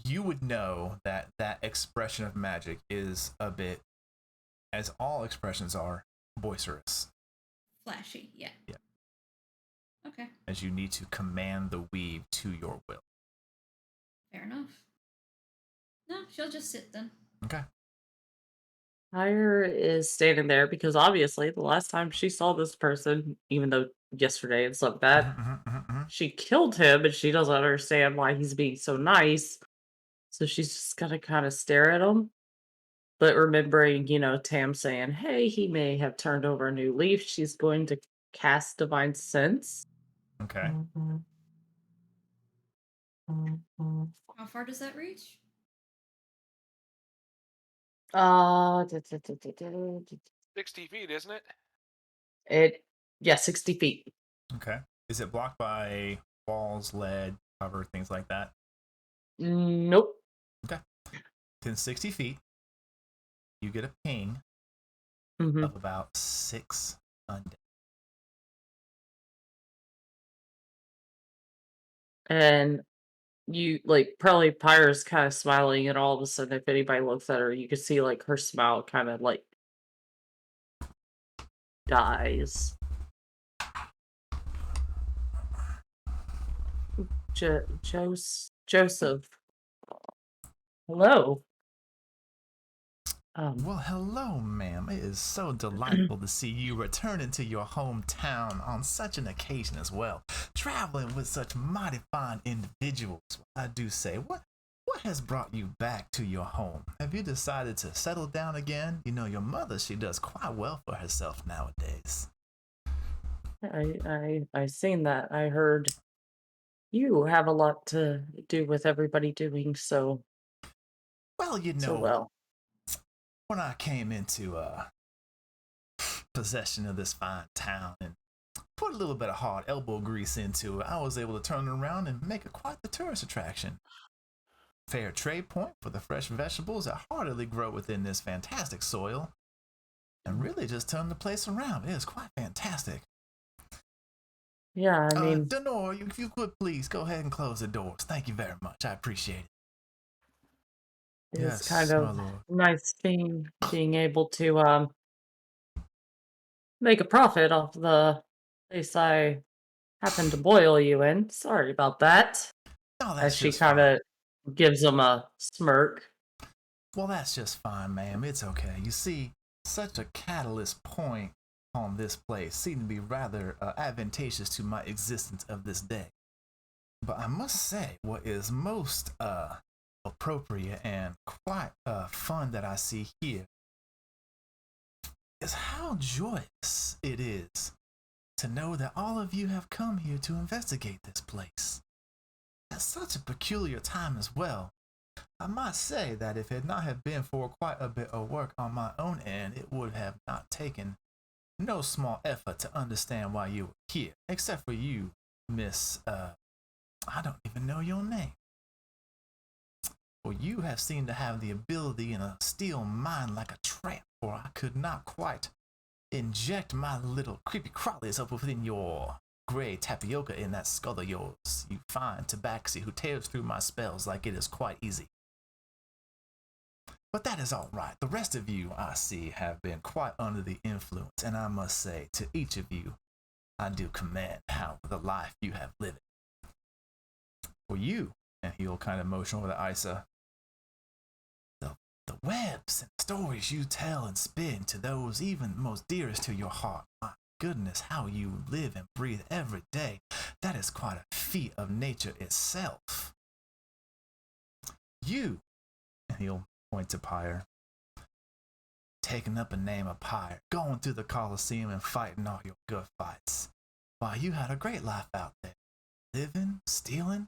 You would know that that expression of magic is a bit, as all expressions are, boisterous. Flashy, yeah. Yeah. Okay. As you need to command the weave to your will. Fair enough. No, she'll just sit then. Okay. Pyre is standing there because obviously the last time she saw this person, even though yesterday and stuff like that, she killed him and she doesn't understand why he's being so nice. So she's just gonna kind of stare at him. But remembering, Tam saying, hey, he may have turned over a new leaf, she's going to cast Divine Sense. Okay. How far does that reach? 60 feet, isn't it? Yeah, 60 feet. Okay. Is it blocked by walls, lead, cover, things like that? Nope. Okay. Within 60 feet, you get a ping Mm-hmm. of about 6 undead. And you, probably Pyre's kind of smiling, and all of a sudden, if anybody looks at her, you can see, her smile kind of, dies. Joseph. Hello. Well, hello, ma'am. It is so delightful to see you returning to your hometown on such an occasion as well. Traveling with such mighty fine individuals, I do say. What has brought you back to your home? Have you decided to settle down again? You know, your mother, she does quite well for herself nowadays. I seen that. I heard you have a lot to do with everybody doing so. Well, so well. When I came into possession of this fine town and put a little bit of hard elbow grease into it, I was able to turn it around and make it quite the tourist attraction. Fair trade point for the fresh vegetables that heartily grow within this fantastic soil, and really just turn the place around. It is quite fantastic. Yeah, I mean, Denor, if you could please go ahead and close the doors. Thank you very much. I appreciate it. It's kind of nice being able to make a profit off the place I happened to boil you in. Sorry about that. As she kind of gives him a smirk. Well, that's just fine, ma'am. It's okay. You see, such a catalyst point on this place seemed to be rather advantageous to my existence of this day. But I must say, what is most appropriate and quite fun that I see here is how joyous it is to know that all of you have come here to investigate this place. At such a peculiar time as well. I must say that if it not have been for quite a bit of work on my own end, it would have not taken no small effort to understand why you were here, except for you, Miss, I don't even know your name. For you have seemed to have the ability in a steel mind like a trap, for I could not quite inject my little creepy crawlies up within your gray tapioca in that skull of yours, you fine tabaxi who tears through my spells like it is quite easy. But that is all right. The rest of you, I see, have been quite under the influence, and I must say, to each of you, I do commend how the life you have lived. For you, and he'll kind of motion over to Isa, the webs and stories you tell and spin to those even most dearest to your heart, my goodness, how you live and breathe every day, that is quite a feat of nature itself. You, and he'll point to Pyre, taking up a name of Pyre, going through the Colosseum and fighting all your good fights. Why, you had a great life out there. Living, stealing.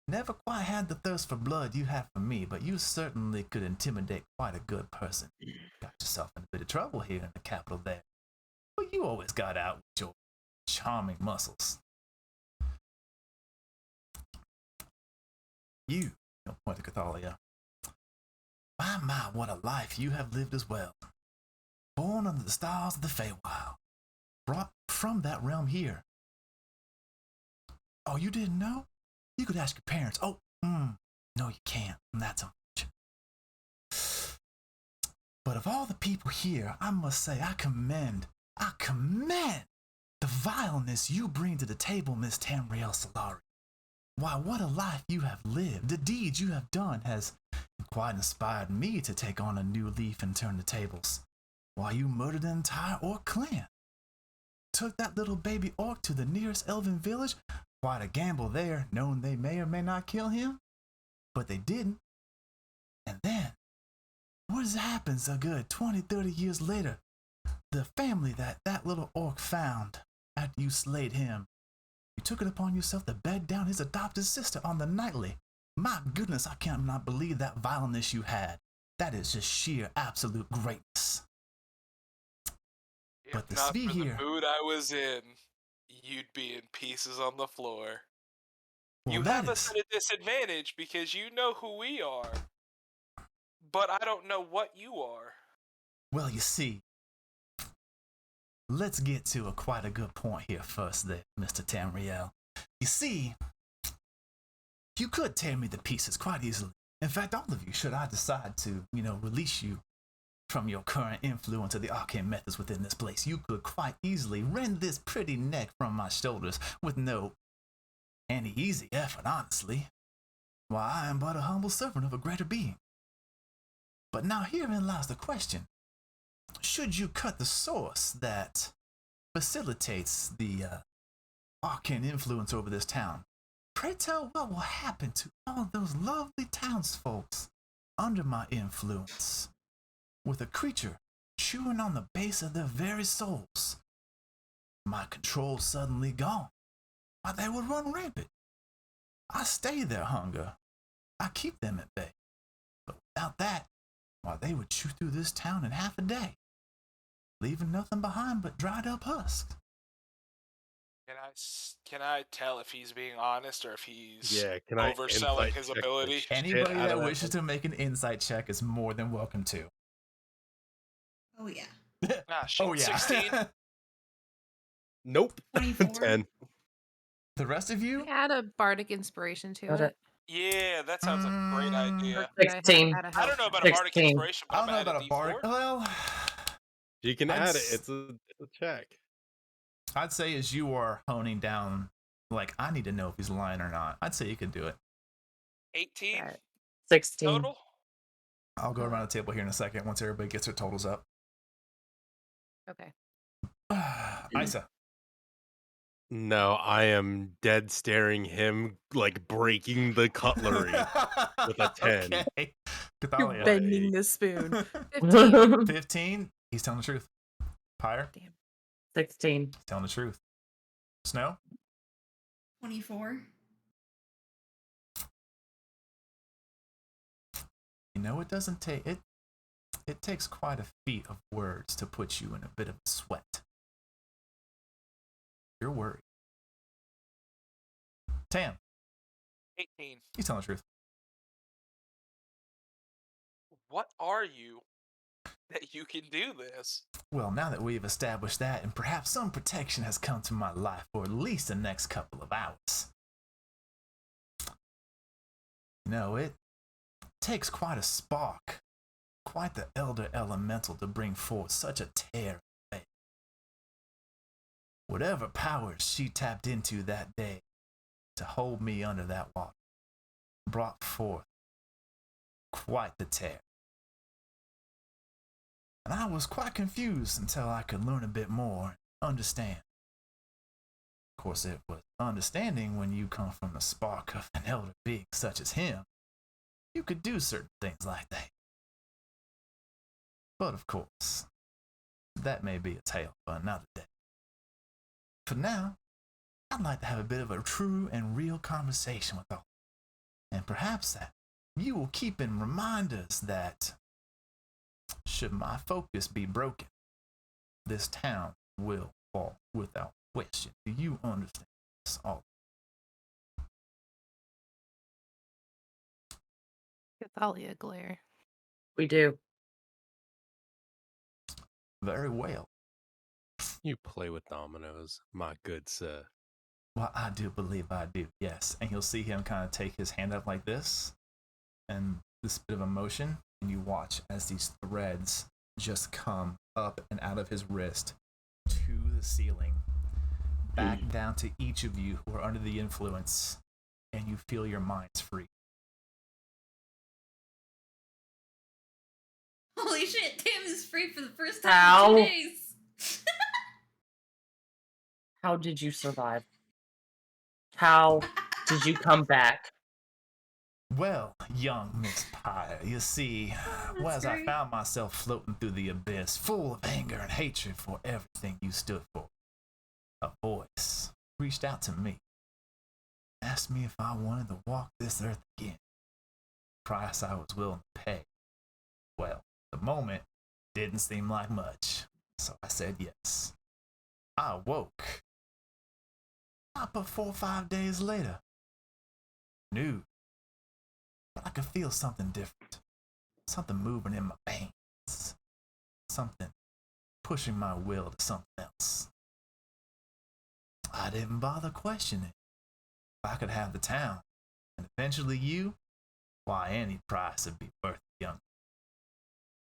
Never quite had the thirst for blood you had for me, but you certainly could intimidate quite a good person. Got yourself in a bit of trouble here in the capital there. Well, you always got out with your charming muscles. You, he'll point to Cathalia. My, what a life you have lived as well. Born under the stars of the Feywild. Brought from that realm here. Oh, you didn't know? You could ask your parents. Oh, no, you can't. That's unfortunate. But of all the people here, I must say I commend the vileness you bring to the table, Miss Tamriel Solari. Why, what a life you have lived. The deeds you have done has quite inspired me to take on a new leaf and turn the tables. Why, you murdered an entire orc clan. Took that little baby orc to the nearest elven village. Quite a gamble there, knowing they may or may not kill him. But they didn't. And then, what happens a good 20, 30 years later? The family that little orc found after you slayed him, you took it upon yourself to bed down his adopted sister on the nightly. My goodness, I cannot believe that vileness you had. That is just sheer absolute greatness. But if not for the mood I was in, you'd be in pieces on the floor. Well, you have us at a disadvantage because you know who we are, but I don't know what you are. Well, you see, let's get to quite a good point here first there, Mr. Tamriel. You see, you could tear me to pieces quite easily. In fact, all of you, should I decide to, release you from your current influence of the arcane methods within this place, you could quite easily rend this pretty neck from my shoulders with any easy effort, honestly. Why, I am but a humble servant of a greater being. But now herein lies the question. Should you cut the source that facilitates the arcane influence over this town, pray tell what will happen to all those lovely townsfolk under my influence, with a creature chewing on the base of their very souls? My control suddenly gone. Why, they would run rampant. I stay their hunger. I keep them at bay. But without that, why, they would chew through this town in half a day, leaving nothing behind but dried up husks. Can I tell if he's being honest or if he's can overselling his ability? Anybody that wishes to make an insight check is more than welcome to. Oh yeah. Oh yeah. 16. Nope. 24. 10. The rest of you? Add a bardic inspiration to it. Yeah, that sounds like a great idea. 16. I don't know about a bardic inspiration, but I don't know about a bardic. Well, you can add it. It's a check. I'd say as you are honing down, I need to know if he's lying or not. I'd say you could do it. 18? 16. Total? I'll go around the table here in a second once everybody gets their totals up. Okay. Isa. No, I am dead staring him, breaking the cutlery with a 10. Okay. You're bending the spoon. 15. 15. He's telling the truth. Pyre. Damn. 16. He's telling the truth. Snow. 24. It doesn't take it. It takes quite a feat of words to put you in a bit of a sweat. You're worried. Tam. 18. He's telling the truth. What are you that you can do this? Well, now that we've established that, and perhaps some protection has come to my life for at least the next couple of hours. It takes quite a spark, quite the elder elemental to bring forth such a tear. Whatever powers she tapped into that day to hold me under that water brought forth quite the tear. And I was quite confused until I could learn a bit more and understand. Of course, it was understanding when you come from the spark of an elder being such as him. You could do certain things like that. But of course, that may be a tale for another day. For now, I'd like to have a bit of a true and real conversation with all. And perhaps that you will keep in reminders that should my focus be broken, this town will fall without question. Do you understand this? All Cathalia glare. We do. very well. You play with dominoes, my good sir. Well, I do believe I do, yes. And you'll see him kind of take his hand up like this, and this bit of emotion, and you watch as these threads just come up and out of his wrist to the ceiling, back down to each of you who are under the influence, and you feel your minds free. Holy shit, Tam is free for the first time in 2 days. How did you survive? How did you come back? Well, young Miss Pyre, you see, as I found myself floating through the abyss, full of anger and hatred for everything you stood for, a voice reached out to me, asked me if I wanted to walk this earth again. Price I was willing to pay. Well, the moment didn't seem like much, so I said yes. I awoke. Not but 4 or 5 days later. New. But I could feel something different. Something moving in my veins. Something pushing my will to something else. I didn't bother questioning. If I could have the town, and eventually you, why, any price would be worth it, young.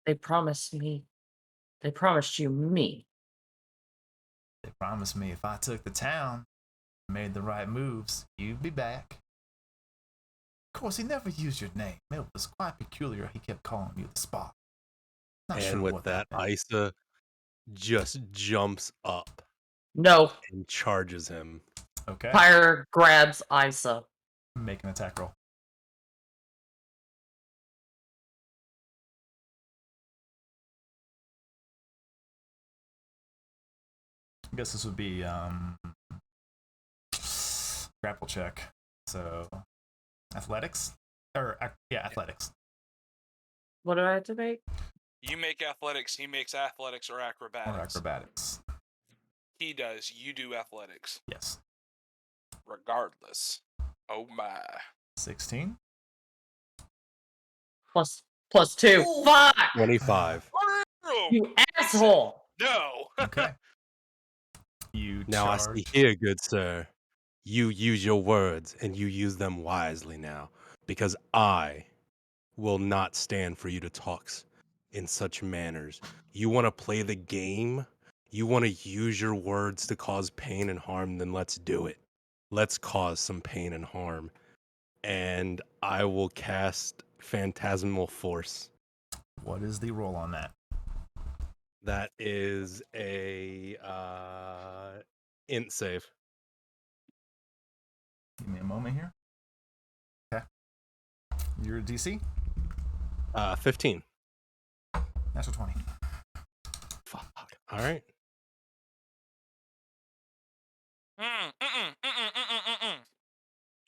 They promised me. They promised you me. They promised me if I took the town, made the right moves, you'd be back. Of course, he never used your name. It was quite peculiar. He kept calling you the Spot. Not And sure with what that, meant. Isa just jumps up No. and charges him. Okay. Pyre grabs Isa. Make an attack roll. I guess this would be grapple check. So athletics? Athletics. What do I have to make? You make athletics, he makes athletics or acrobatics. Or acrobatics. He does, you do athletics. Yes. Regardless. Oh my. 16. Plus 2. Ooh. Fuck! 25. You asshole! No. Okay. You Now I charge. see here, good sir. You use your words, and you use them wisely now, because I will not stand for you to talk in such manners. You want to play the game? You want to use your words to cause pain and harm? Then let's do it. Let's cause some pain and harm. And I will cast Phantasmal Force. What is the roll on that? That is a int save. Give me a moment here. Okay. Your DC? 15. Natural 20. Fuck. All right.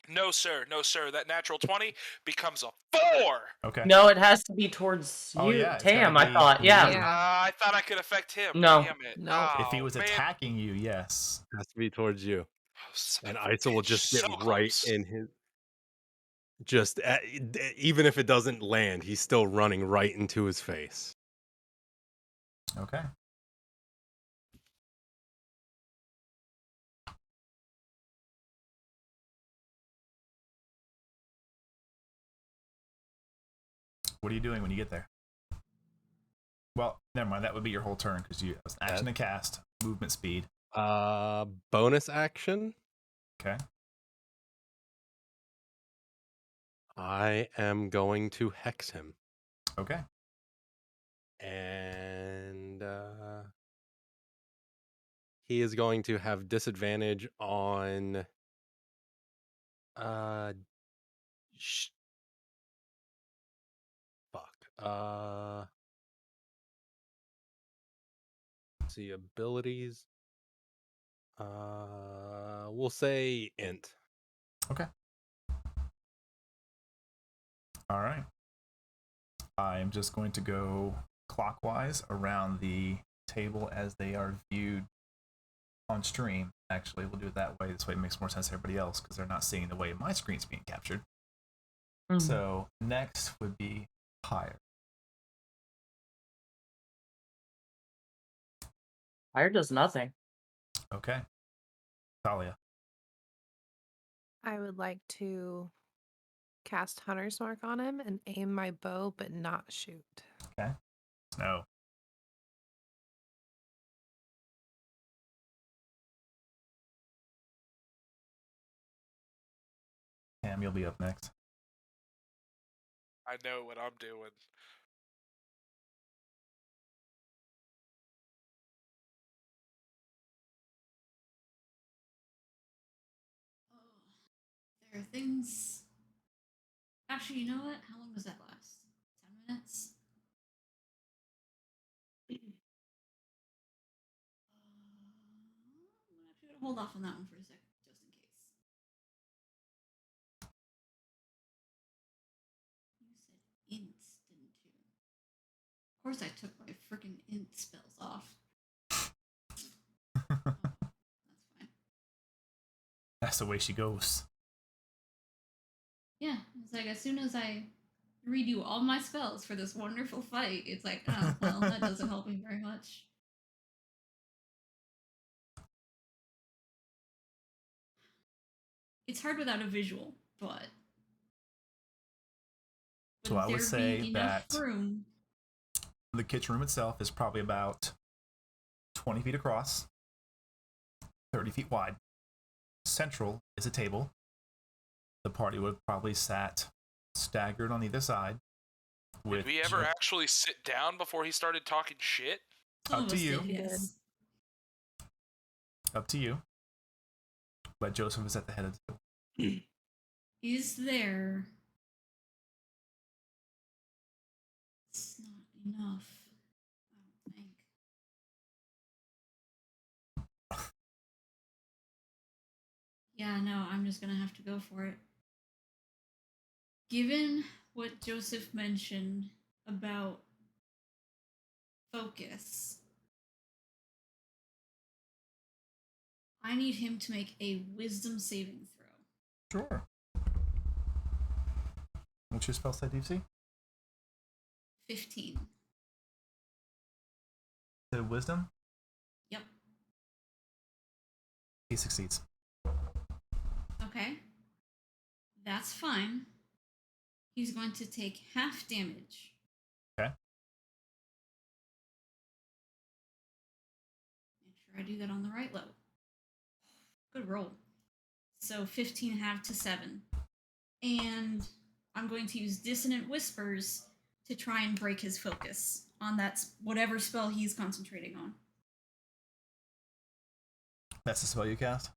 No, sir. No, sir. That natural 20 becomes a 4. Okay. No, it has to be towards Oh, you, yeah, it's Tam, gotta I be thought. you. Yeah. Yeah. I thought I could affect him. No. Damn it. No. If he Oh, was man. attacking you, yes. Has to be towards you. Son And of a Isa will bitch, just get so right close. in his. Just even if it doesn't land, he's still running right into his face. Okay. What are you doing when you get there? Well, never mind. That would be your whole turn because you was action to cast, movement speed. Bonus action. Okay. I am going to hex him. Okay. And he is going to have disadvantage on let's see, abilities. We'll say int. Okay. All right. I am just going to go clockwise around the table as they are viewed on stream. Actually, we'll do it that way. This way it makes more sense to everybody else because they're not seeing the way my screen's being captured. So next would be Pyre. Pyre does nothing. Okay. Talia. I would like to cast Hunter's Mark on him and aim my bow, but not shoot. Okay. Snow. Tam, you'll be up next. I know what I'm doing. There are things. Actually, you know what? How long does that last? 10 minutes? I'm actually gonna hold off on that one for a second, just in case. You said ints, didn't you? Of course I took my freaking int spells off. Oh, that's fine. That's the way she goes. Yeah, it's like as soon as I redo all my spells for this wonderful fight, it's like, oh, well, that doesn't help me very much. It's hard without a visual, but So I would say that room. the kitchen room itself is probably about 20 feet across, 30 feet wide. Central is a table. The party would probably sat staggered on either side. Did we ever actually sit down before he started talking shit? Up to you. Yes. Up to you. But Joseph is at the head of the table. Is there... It's not enough, I don't think. Yeah, no, I'm just gonna have to go for it. Given what Joseph mentioned about focus, I need him to make a wisdom saving throw. Sure. What's your spell save, DC? 15. The wisdom? Yep. He succeeds. Okay. That's fine. He's going to take half damage. Okay. Make sure I do that on the right level. Good roll. So 15 half to 7. And I'm going to use Dissonant Whispers to try and break his focus on that whatever spell he's concentrating on. That's the spell you cast?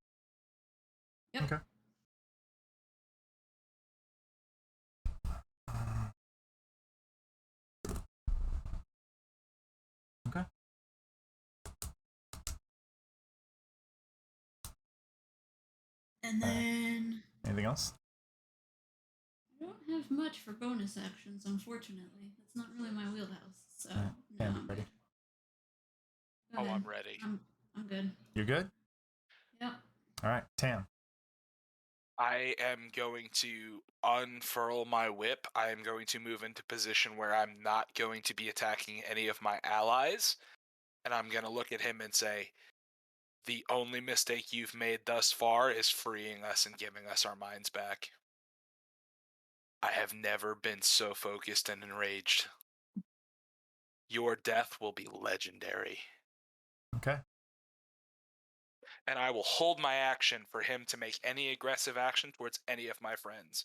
Yep. Okay. Okay. And then... Anything else? I don't have much for bonus actions, unfortunately. That's not really my wheelhouse, so... No, I'm ready. good. Oh, ahead. I'm ready. I'm good. You're good? Yep. All right, Tam. I am going to unfurl my whip. I am going to move into position where I'm not going to be attacking any of my allies. And I'm going to look at him and say, the only mistake you've made thus far is freeing us and giving us our minds back. I have never been so focused and enraged. Your death will be legendary. Okay. And I will hold my action for him to make any aggressive action towards any of my friends,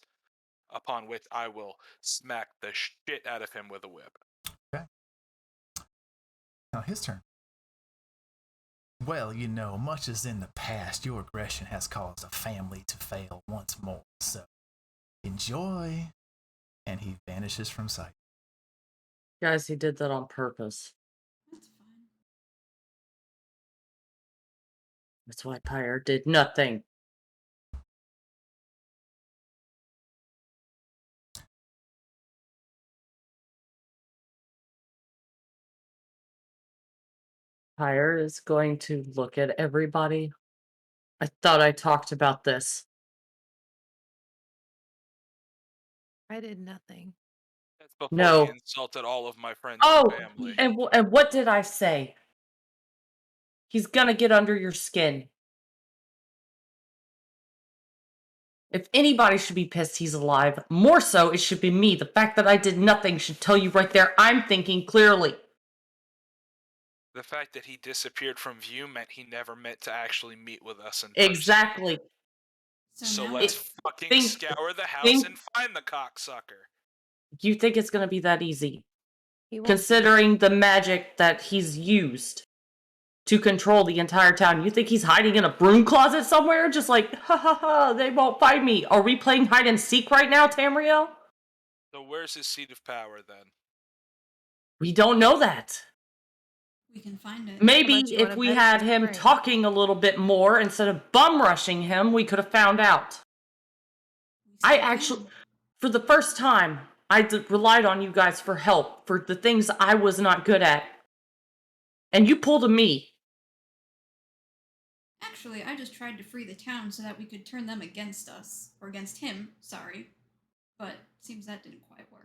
upon which I will smack the shit out of him with a whip. Okay. Now his turn. Well, you know, much as in the past, your aggression has caused a family to fail once more, so enjoy. And he vanishes from sight. Guys, he did that on purpose. That's fine. That's why Pyre did nothing. Pyre is going to look at everybody. I thought I talked about this. I did nothing. That's before No. he insulted all of my friends Oh, and family. and what did I say? He's gonna get under your skin. If anybody should be pissed he's alive, more so it should be me. The fact that I did nothing should tell you right there I'm thinking clearly. The fact that he disappeared from view meant he never meant to actually meet with us in person. Exactly. So now let's fucking scour the house and find the cocksucker. You think it's gonna be that easy? He won't be. Considering the magic that he's used to control the entire town, you think he's hiding in a broom closet somewhere? Just like, ha ha ha, they won't find me. Are we playing hide and seek right now, Tamriel? So where's his seat of power then? We don't know that. we can find it. Maybe Unless you if wanna we bet had he's him right. talking a little bit more instead of bum rushing him, we could have found out. We I still actually, can. for the first time, I relied on you guys for help for the things I was not good at. And you pulled a me. Actually, I just tried to free the town so that we could turn them against us. Or against him, sorry. But seems that didn't quite work.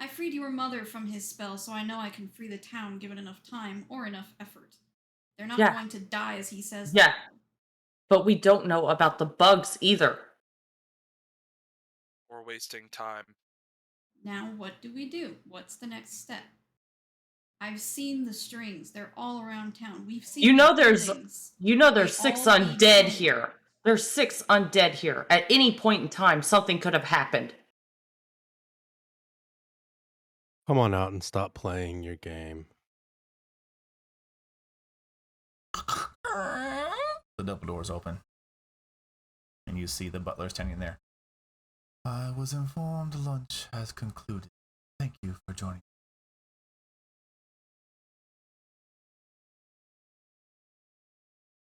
I freed your mother from his spell, so I know I can free the town given enough time or enough effort. They're not going to die as he says they Yeah. will. But we don't know about the bugs either. We're wasting time. Now, what do we do? What's the next step? I've seen the strings. They're all around town. We've seen there's buildings. there's They 6 all lead undead somewhere. here. There's 6 undead here. At any point in time, something could have happened. Come on out and stop playing your game. The double doors open, and you see the butler standing there. I was informed lunch has concluded. Thank you for joining.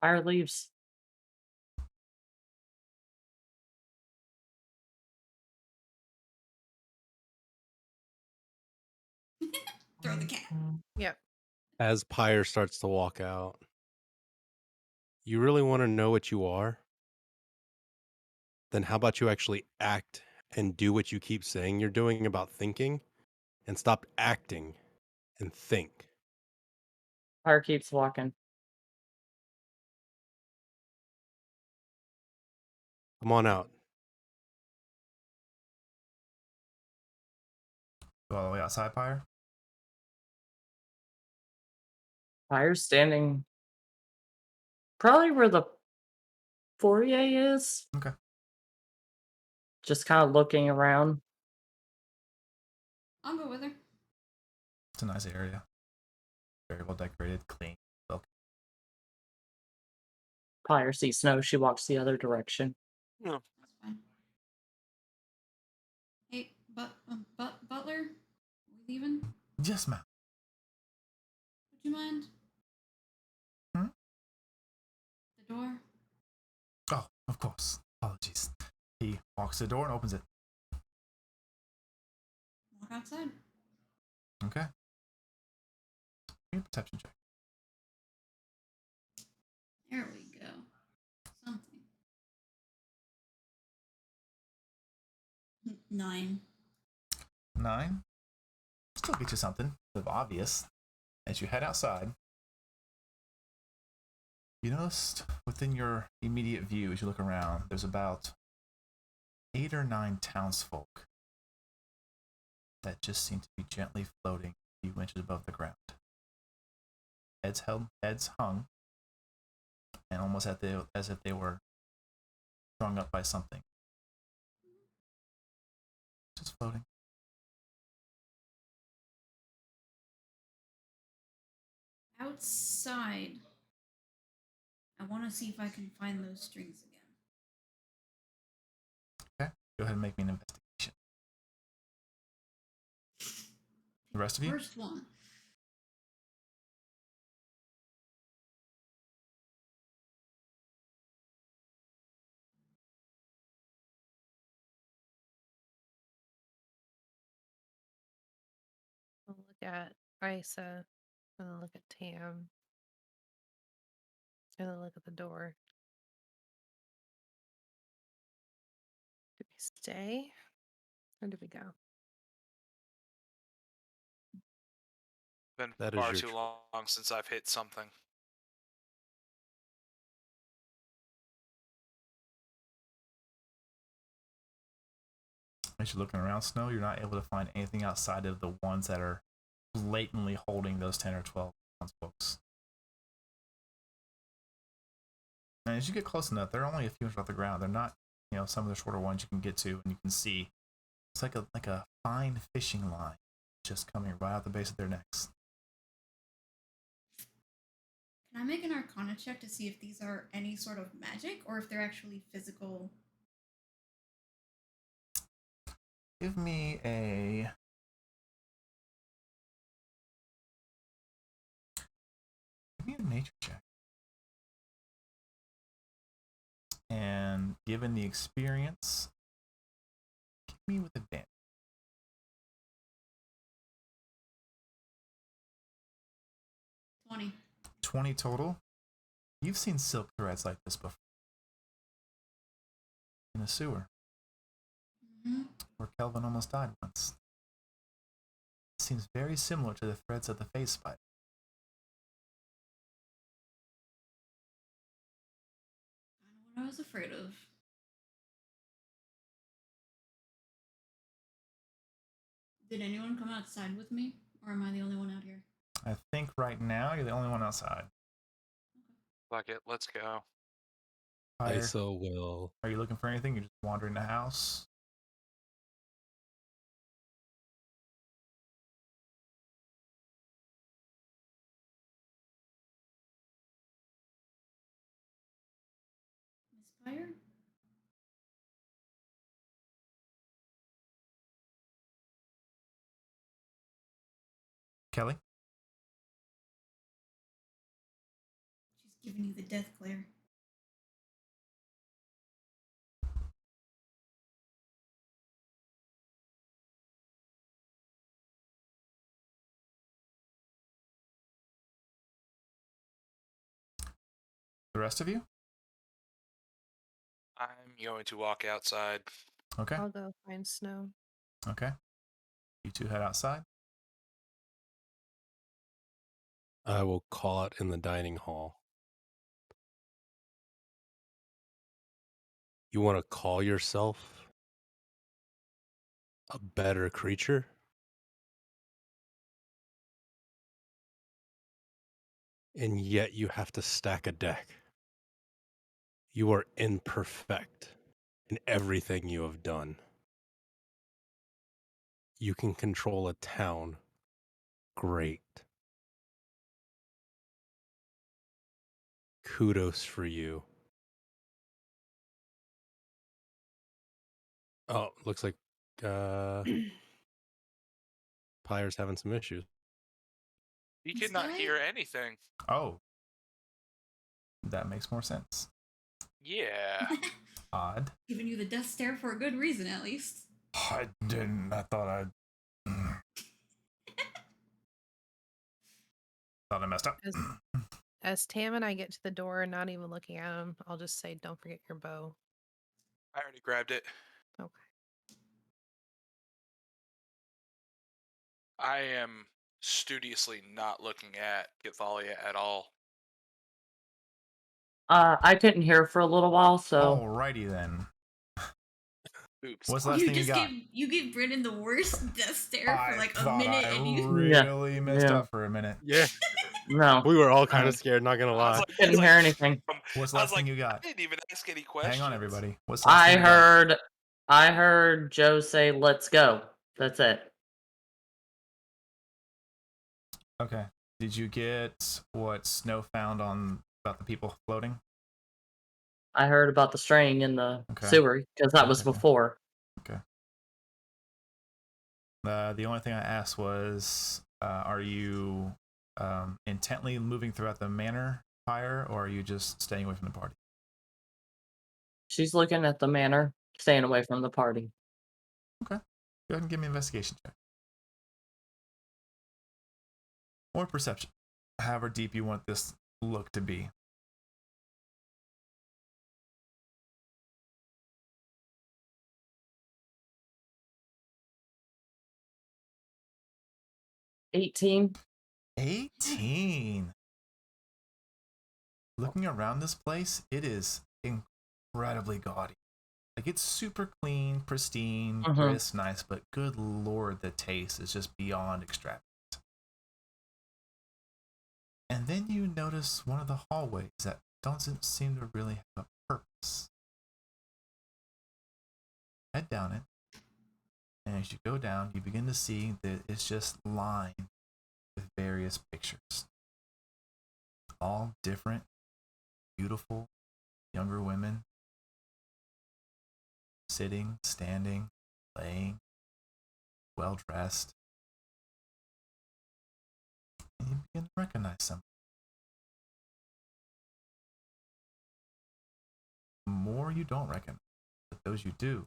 Fire leaves. Throw the cat. Yep. As Pyre starts to walk out, you really want to know what you are? Then how about you actually act and do what you keep saying you're doing about thinking, and stop acting and think. Fire keeps walking. Come on out. Go all the way outside, Pyre? Fire's standing probably where the foyer is. Okay. Just kind of looking around. I'll go with her. It's a nice area. Very well decorated, clean. Fire sees Snow. She walks the other direction. That's fine. Hey, Butler? We leaving? Yes, ma'am. Would you mind? Hmm? The door? Oh, of course. Apologies. He walks to the door and opens it. Walk outside. Okay. Give me a perception check. There we go. Something. 9. 9. Still get you something of obvious. As you head outside, you noticed within your immediate view as you look around, there's about 8 or 9 townsfolk that just seem to be gently floating a few inches above the ground. Heads hung, and almost as if they were strung up by something. Just floating. Outside. I want to see if I can find those strings again. Okay. Go ahead and make me an investigation. The rest of you? First one. I'll look at Isa. And then look at Tam. And then look at the door. Do we stay? Or do we go? Been That is far your too long since I've hit something. As you're looking around, Snow, you're not able to find anything outside of the ones that are blatantly holding those 10 or 12 ounce books. And as you get close enough, they're only a few inches off the ground. They're not, some of the shorter ones you can get to, and you can see it's like a fine fishing line just coming right out the base of their necks. Can I make an Arcana check to see if these are any sort of magic or if they're actually physical? Give me a nature check. And given the experience, give me with advantage. 20 total. You've seen silk threads like this before. In a sewer. Mm-hmm. Where Kelvin almost died once. It seems very similar to the threads of the phase spider. What I was afraid of. Did anyone come outside with me? Or am I the only one out here? I think right now you're the only one outside. Fuck it, let's go. Fire. ISO will. Are you looking for anything? You're just wandering the house? Fire? Kelly? She's giving you the death glare. The rest of you? I'm going to walk outside. Okay. I'll go find Snow. Okay. You two head outside. I will call it in the dining hall. You want to call yourself a better creature? And yet you have to stack a deck. You are imperfect in everything you have done. You can control a town. Great. Kudos for you. Oh, looks like Pyre's having some issues. He could not hear anything. Oh. That makes more sense. Yeah. Odd. Giving you the death stare for a good reason, at least. I didn't. I thought I messed up. As Tam and I get to the door, not even looking at him, I'll just say, "Don't forget your bow." I already grabbed it. Okay. I am studiously not looking at Cathalia at all. I couldn't hear for a little while, so. Alrighty then. Oops. What's the last thing you got? You gave Brennan the worst death stare for like a thought minute, I and you really messed up for a minute. Yeah. No. We were all kind of scared, not gonna lie. Couldn't hear anything. What's the last thing you got? I didn't even ask any questions. Hang on, everybody. What's the last thing you got? I heard Joe say, "Let's go." That's it. Okay. Did you get what Snow found on about the people floating? I heard about the straying in the Okay. sewer because that was Okay. before. Okay. The only thing I asked was, are you intently moving throughout the manor, Fire, or are you just staying away from the party? She's looking at the manor, staying away from the party. Okay. Go ahead and give me an investigation check. Or perception. however deep you want this look to be. $18. 18. Looking around this place, it is incredibly gaudy. Like, it's super clean, pristine, crisp, nice, but good lord, the taste is just beyond extravagant. And then you notice one of the hallways that doesn't seem to really have a purpose. Head down it, and as you go down, you begin to see that it's just lined with various pictures. All different, beautiful, younger women. Sitting, standing, laying, well dressed. And you begin to recognize some. The more you don't recognize, but those you do,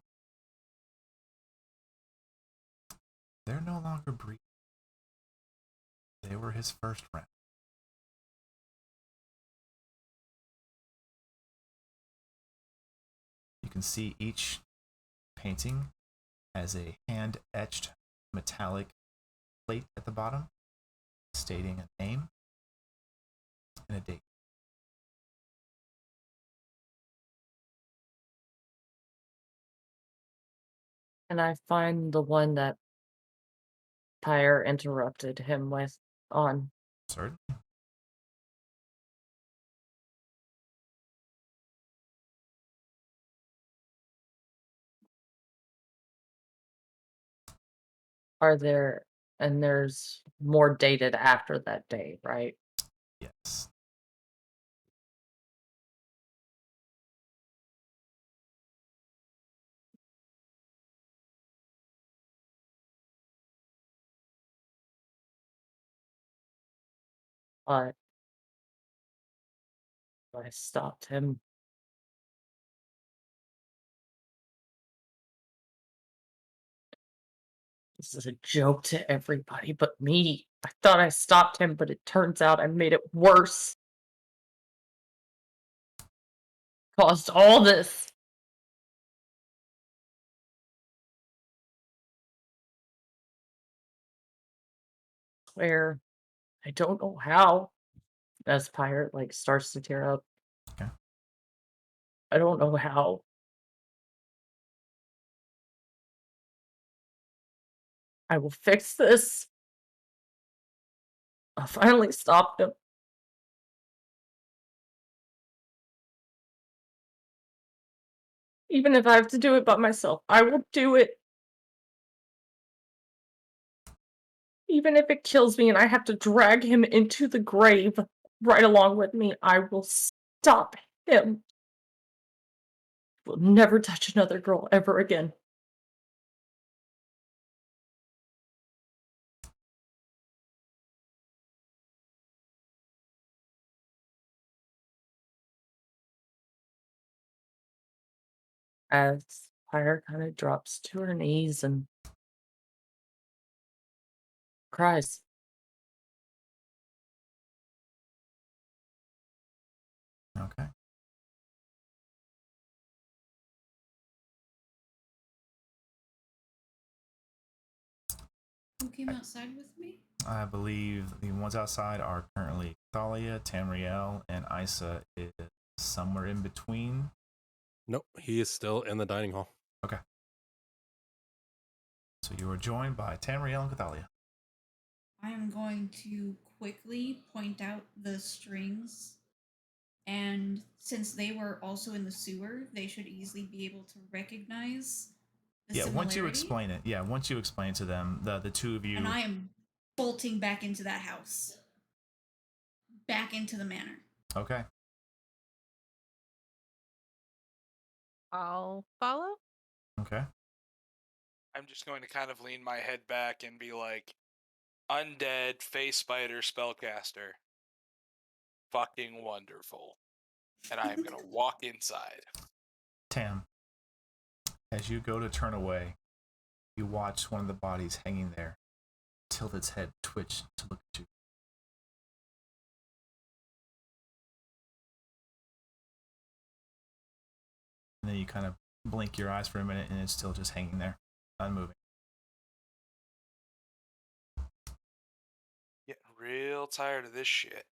they're no longer breathing. They were his first friend. You can see each painting has a hand-etched metallic plate at the bottom stating a name and a date. And I find the one that Pyre interrupted him with on. Certainly. And there's more dated after that day, right? Yes. But I stopped him. This is a joke to everybody but me. I thought I stopped him, but it turns out I made it worse. Caused all this. Where I don't know how. As Pirate starts to tear up. Okay. I don't know how. I will fix this. I'll finally stop him. Even if I have to do it by myself, I will do it. Even if it kills me and I have to drag him into the grave right along with me, I will stop him. Will never touch another girl ever again. As Pyre kind of drops to her knees and cries. Okay. Who came outside with me? I believe the ones outside are currently Thalia, Tamriel, and Isa is somewhere in between. Nope, he is still in the dining hall. Okay. So you are joined by Tamriel and Cathalia. I am going to quickly point out the strings, and since they were also in the sewer, they should easily be able to recognize the similarity. Once you explain it. Yeah, once you explain to them, the two of you. And I am bolting back into that house. Back into the manor. Okay. I'll follow. Okay. I'm just going to kind of lean my head back and be like, undead face spider spellcaster. Fucking wonderful. And I am going to walk inside. Tam, as you go to turn away, you watch one of the bodies hanging there tilt its head, twitch to look at you. and then you kind of blink your eyes for a minute, and it's still just hanging there, unmoving. Getting real tired of this shit.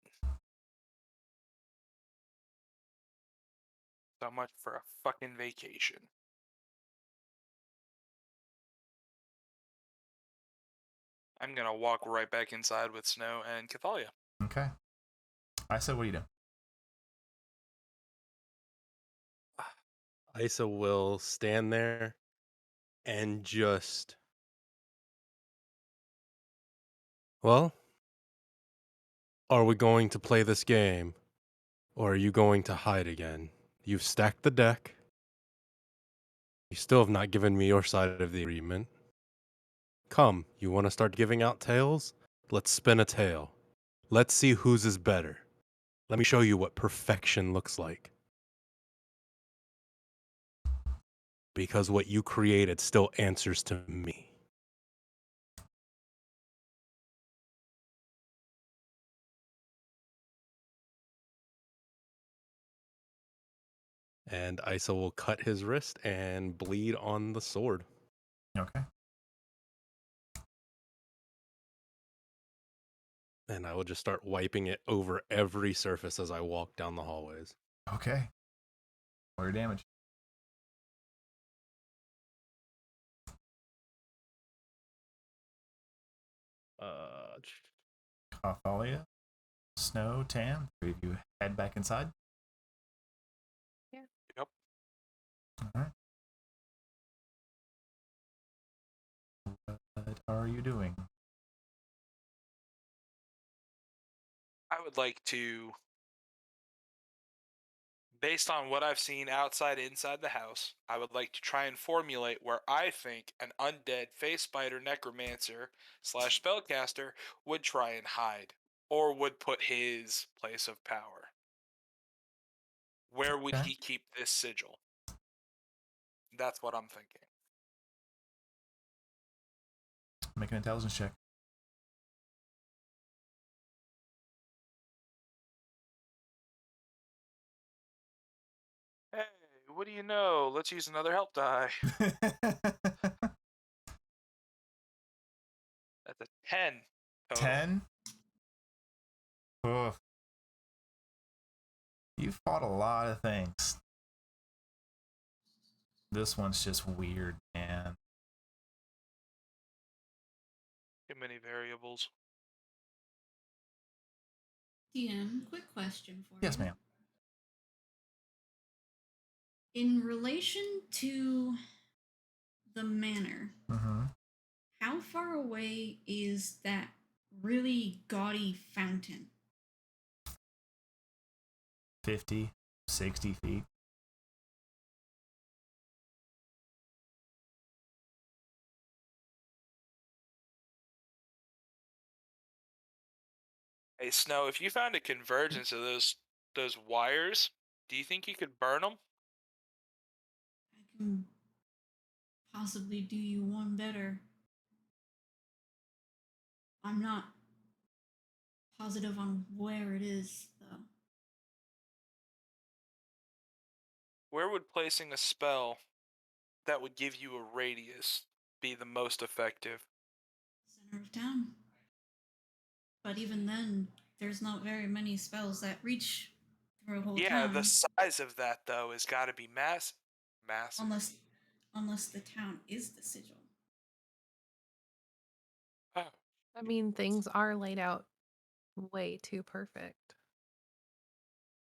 So much for a fucking vacation. I'm gonna walk right back inside with Snow and Cathalia. Okay. I said, what are you doing? Isa will stand there and just... Well, are we going to play this game? Or are you going to hide again? You've stacked the deck. You still have not given me your side of the agreement. Come, you want to start giving out tails? Let's spin a tail. Let's see whose is better. Let me show you what perfection looks like. Because what you created still answers to me. And Isa will cut his wrist and bleed on the sword. Okay. And I will just start wiping it over every surface as I walk down the hallways. Okay. Roll your damage. Cathalia, Snow, Tam, three of you head back inside. Yeah. Yep. All right. What are you doing? I would like to, based on what I've seen outside inside the house, I would like to try and formulate where I think an undead face spider necromancer / spellcaster would try and hide, or would put his place of power. Where would he keep this sigil? That's what I'm thinking. Make an intelligence check. Hey, what do you know? Let's use another help die. That's a 10 total. 10? Oof. You fought a lot of things. This one's just weird, man. Too many variables. DM, quick question for you. Yes, ma'am. In relation to the manor, how far away is that really gaudy fountain? 50, 60 feet. Hey, Snow, if you found a convergence of those wires, do you think you could burn them? I can possibly do you one better. I'm not positive on where it is, though. Where would placing a spell that would give you a radius be the most effective? Center of town. But even then, there's not very many spells that reach through a whole Yeah, town. the size of that, though, has got to be massive. Unless the town is the sigil. Oh. I mean, things are laid out way too perfect.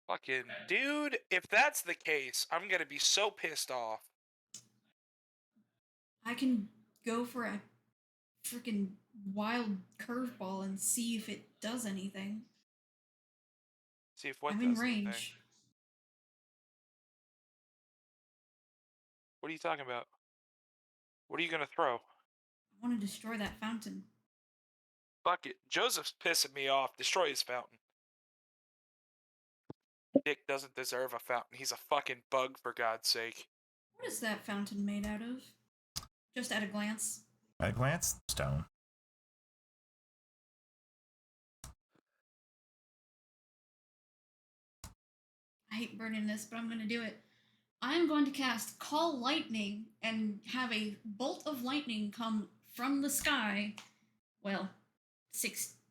Fucking dude, if that's the case, I'm gonna be so pissed off. I can go for a freaking wild curveball and see if it does anything. See if what I'm does in anything. range. What are you talking about? What are you gonna throw? I want to destroy that fountain. Fuck it. Joseph's pissing me off. Destroy his fountain. Dick doesn't deserve a fountain. He's a fucking bug, for God's sake. What is that fountain made out of? Just at a glance. At a glance, stone. I hate burning this, but I'm gonna do it. I'm going to cast Call Lightning and have a bolt of lightning come from the sky. Well,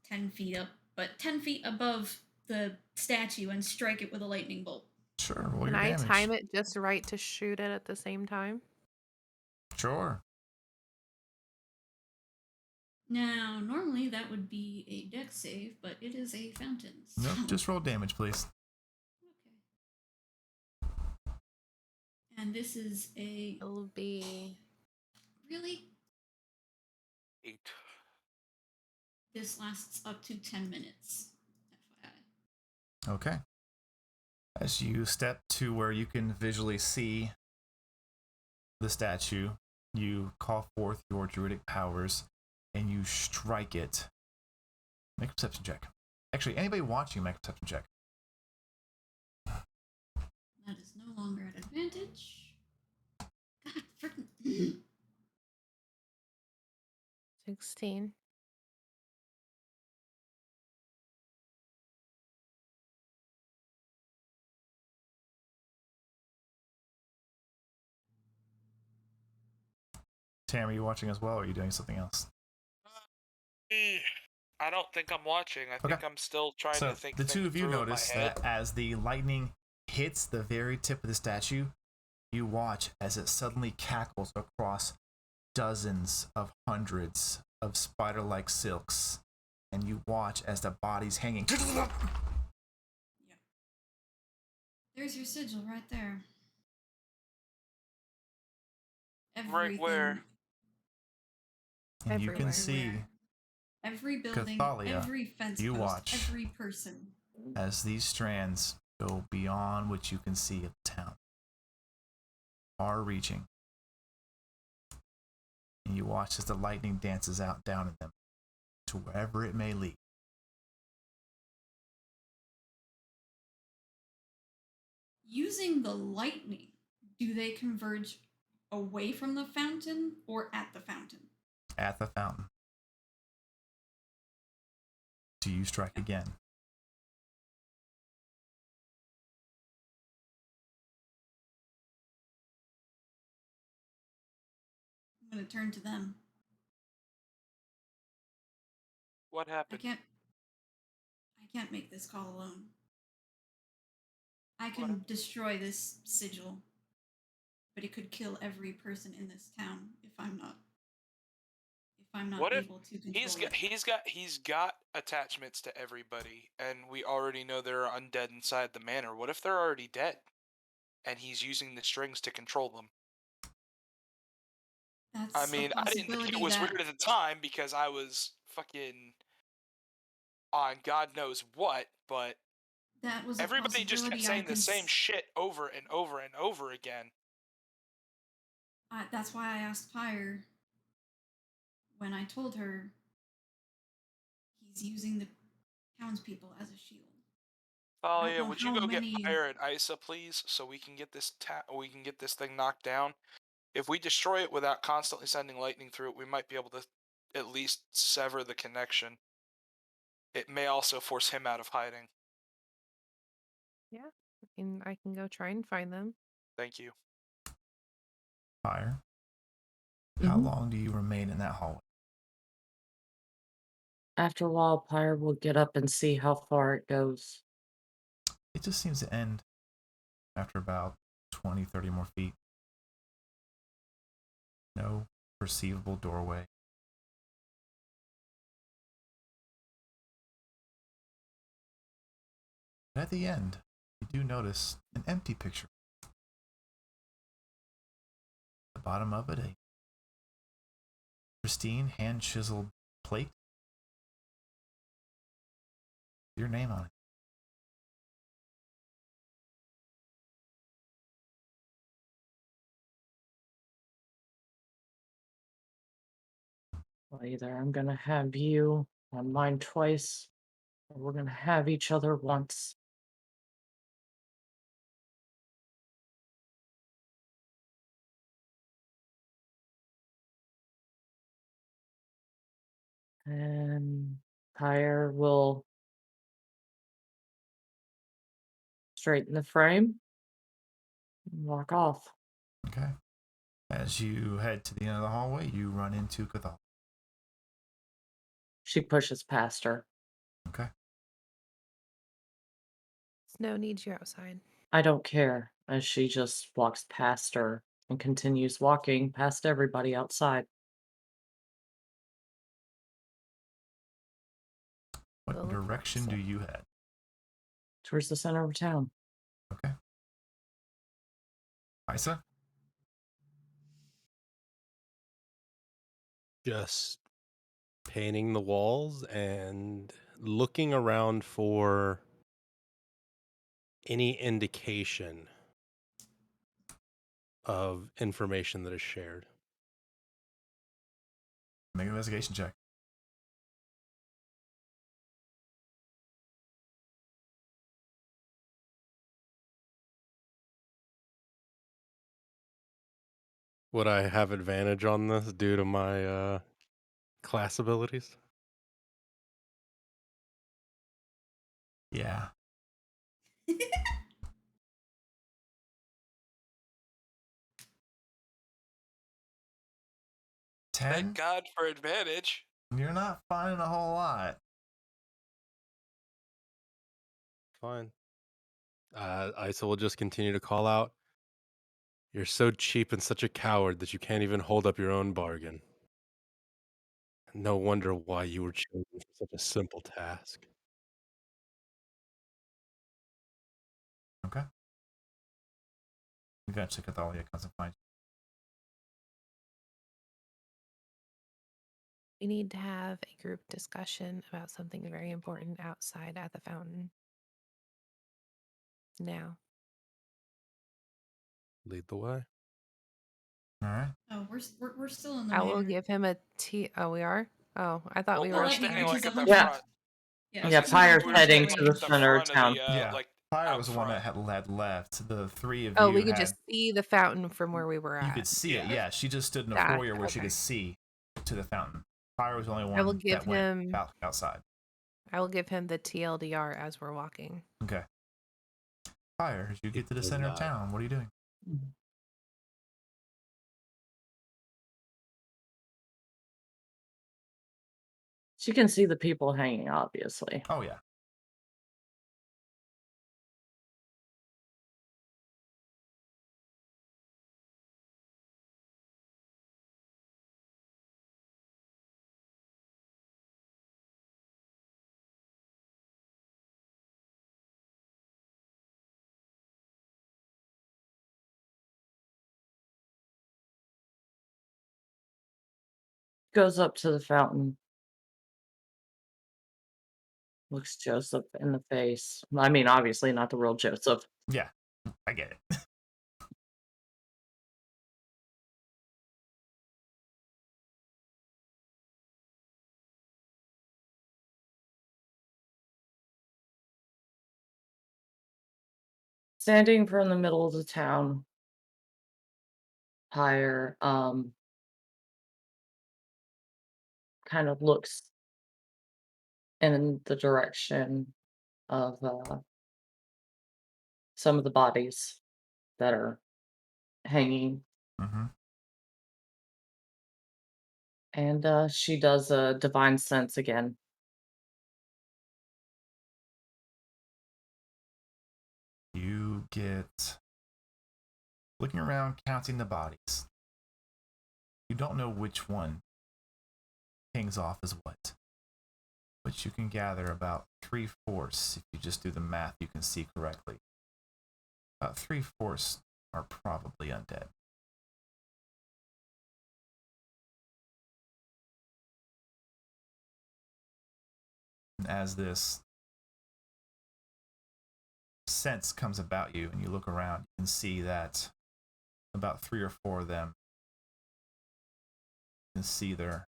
10 feet up, but 10 feet above the statue and strike it with a lightning bolt. Sure, roll Can your I damage. time it just right to shoot it at the same time? Sure. Now, normally that would be a dex save, but it is a fountain. So... Nope, just roll damage, please. Okay. And this is a... It'll be... Really? 8. This lasts up to 10 minutes. FYI. Okay. As you step to where you can visually see the statue, you call forth your druidic powers and you strike it. Make a perception check. Actually, anybody watching, make a perception check. That is no longer at advantage. God freaking. 16. Tam, are you watching as well, or are you doing something else? I don't think I'm watching. I think I'm still trying to think. The two of you through in my notice head. that as the lightning hits the very tip of the statue, you watch as it suddenly cackles across dozens of hundreds of spider-like silks, and you watch as the body's hanging. Yeah. There's your sigil right there. Right where? And you can see every building, Cathalia, every fence you post, watch every person. as these strands go beyond what you can see of the town, far reaching. And you watch as the lightning dances out down in them to wherever it may lead. Using the lightning, do they converge away from the fountain or at the fountain? At the fountain. Do you strike again? I'm going to turn to them. What happened? I can't make this call alone. I can destroy this sigil, but it could kill every person in this town if I'm not able to control it. He's got attachments to everybody, and we already know there are undead inside the manor. What if they're already dead, and he's using the strings to control them? I didn't think it was weird at the time because I was fucking on God knows what, but that was everybody just kept saying the same shit over and over and over again. That's why I asked Pyre when I told her he's using the townspeople as a shield. Thalia, would you go get Pyre and Isa, please, so we can get this thing knocked down? If we destroy it without constantly sending lightning through it, we might be able to at least sever the connection. It may also force him out of hiding. Yeah, I can go try and find them. Thank you. Fire. How long do you remain in that hallway? After a while, Pyre will get up and see how far it goes. It just seems to end after about 20, 30 more feet. No perceivable doorway. But at the end, you do notice an empty picture. At the bottom of it, a pristine hand-chiseled plate. Your name on it. Well, either I'm gonna have you on mine twice, or we're gonna have each other once. And Pyre will straighten the frame Walk off. Okay. As you head to the end of the hallway, you run into Cathal. She pushes past her. Okay. Snow needs you outside. I don't care, as she just walks past her and continues walking past everybody outside. What We'll look direction do opposite. you head? Towards the center of town. Okay. Isa? Just painting the walls and looking around for any indication of information that is shared. Make an investigation check. Would I have advantage on this due to my class abilities? Yeah. Thank 10? God for advantage. You're not finding a whole lot. Fine. Isa will just continue to call out, "You're so cheap and such a coward that you can't even hold up your own bargain. No wonder why you were chosen for such a simple task." Okay. Eventually, Cathalia comes and finds We need to have a group discussion about something very important outside at the fountain. Now. Lead the way. you. All right. Oh, we're still in the I will manor. give him a tea. Oh, we are? Oh, I thought we We're were. let standing Archie's like at the on. Yeah. front. I Yeah, was Yeah, gonna say, Pyre's we were heading standing to like the at the center of front of town. the Yeah. like Pyre out was the one that front. had left. The three of Oh, you we could had. just see the fountain from where we were You at. could see it. Yeah. Yeah. She just stood in a Gotcha, foyer where she okay. could see to the fountain. Pyre was the only I will one give that went him. outside. I will give him the TLDR as we're walking. Okay. Pyre, as you get to the does center of not. town, what are you doing? She can see the people hanging, obviously. Oh, yeah. Goes up to the fountain. Looks Joseph in the face. I mean, obviously not the real Joseph. Yeah. I get it. Standing from the middle of the town. Pyre, kind of looks in the direction of some of the bodies that are hanging. Mm-hmm. And she does a divine sense again. You get looking around, counting the bodies. You don't know which one hangs off as what, but you can gather about 3/4. If you just do the math, you can see correctly. About 3/4 are probably undead. And as this sense comes about you and you look around, you can see that about 3 or 4 of them, you can see their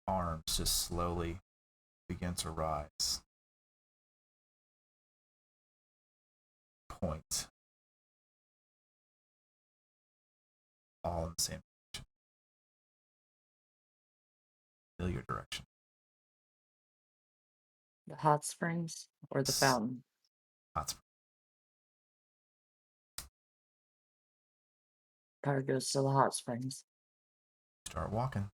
arms just slowly begin to rise. Point. All in the same direction. Familiar direction. The hot springs or the fountain? Hot springs. Pyre goes to the hot springs. Start walking.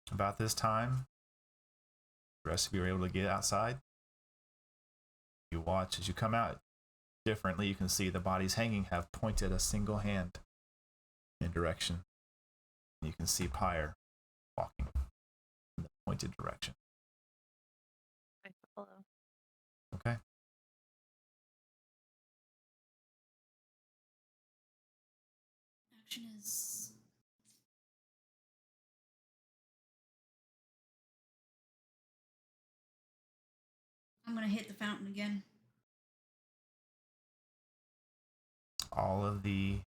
About this time, the rest of you are able to get outside. You watch as you come out. Differently, you can see the bodies hanging have pointed a single hand in direction. You can see Pyre walking in the pointed direction. I follow. Okay. Action is. I'm gonna hit the fountain again. All of the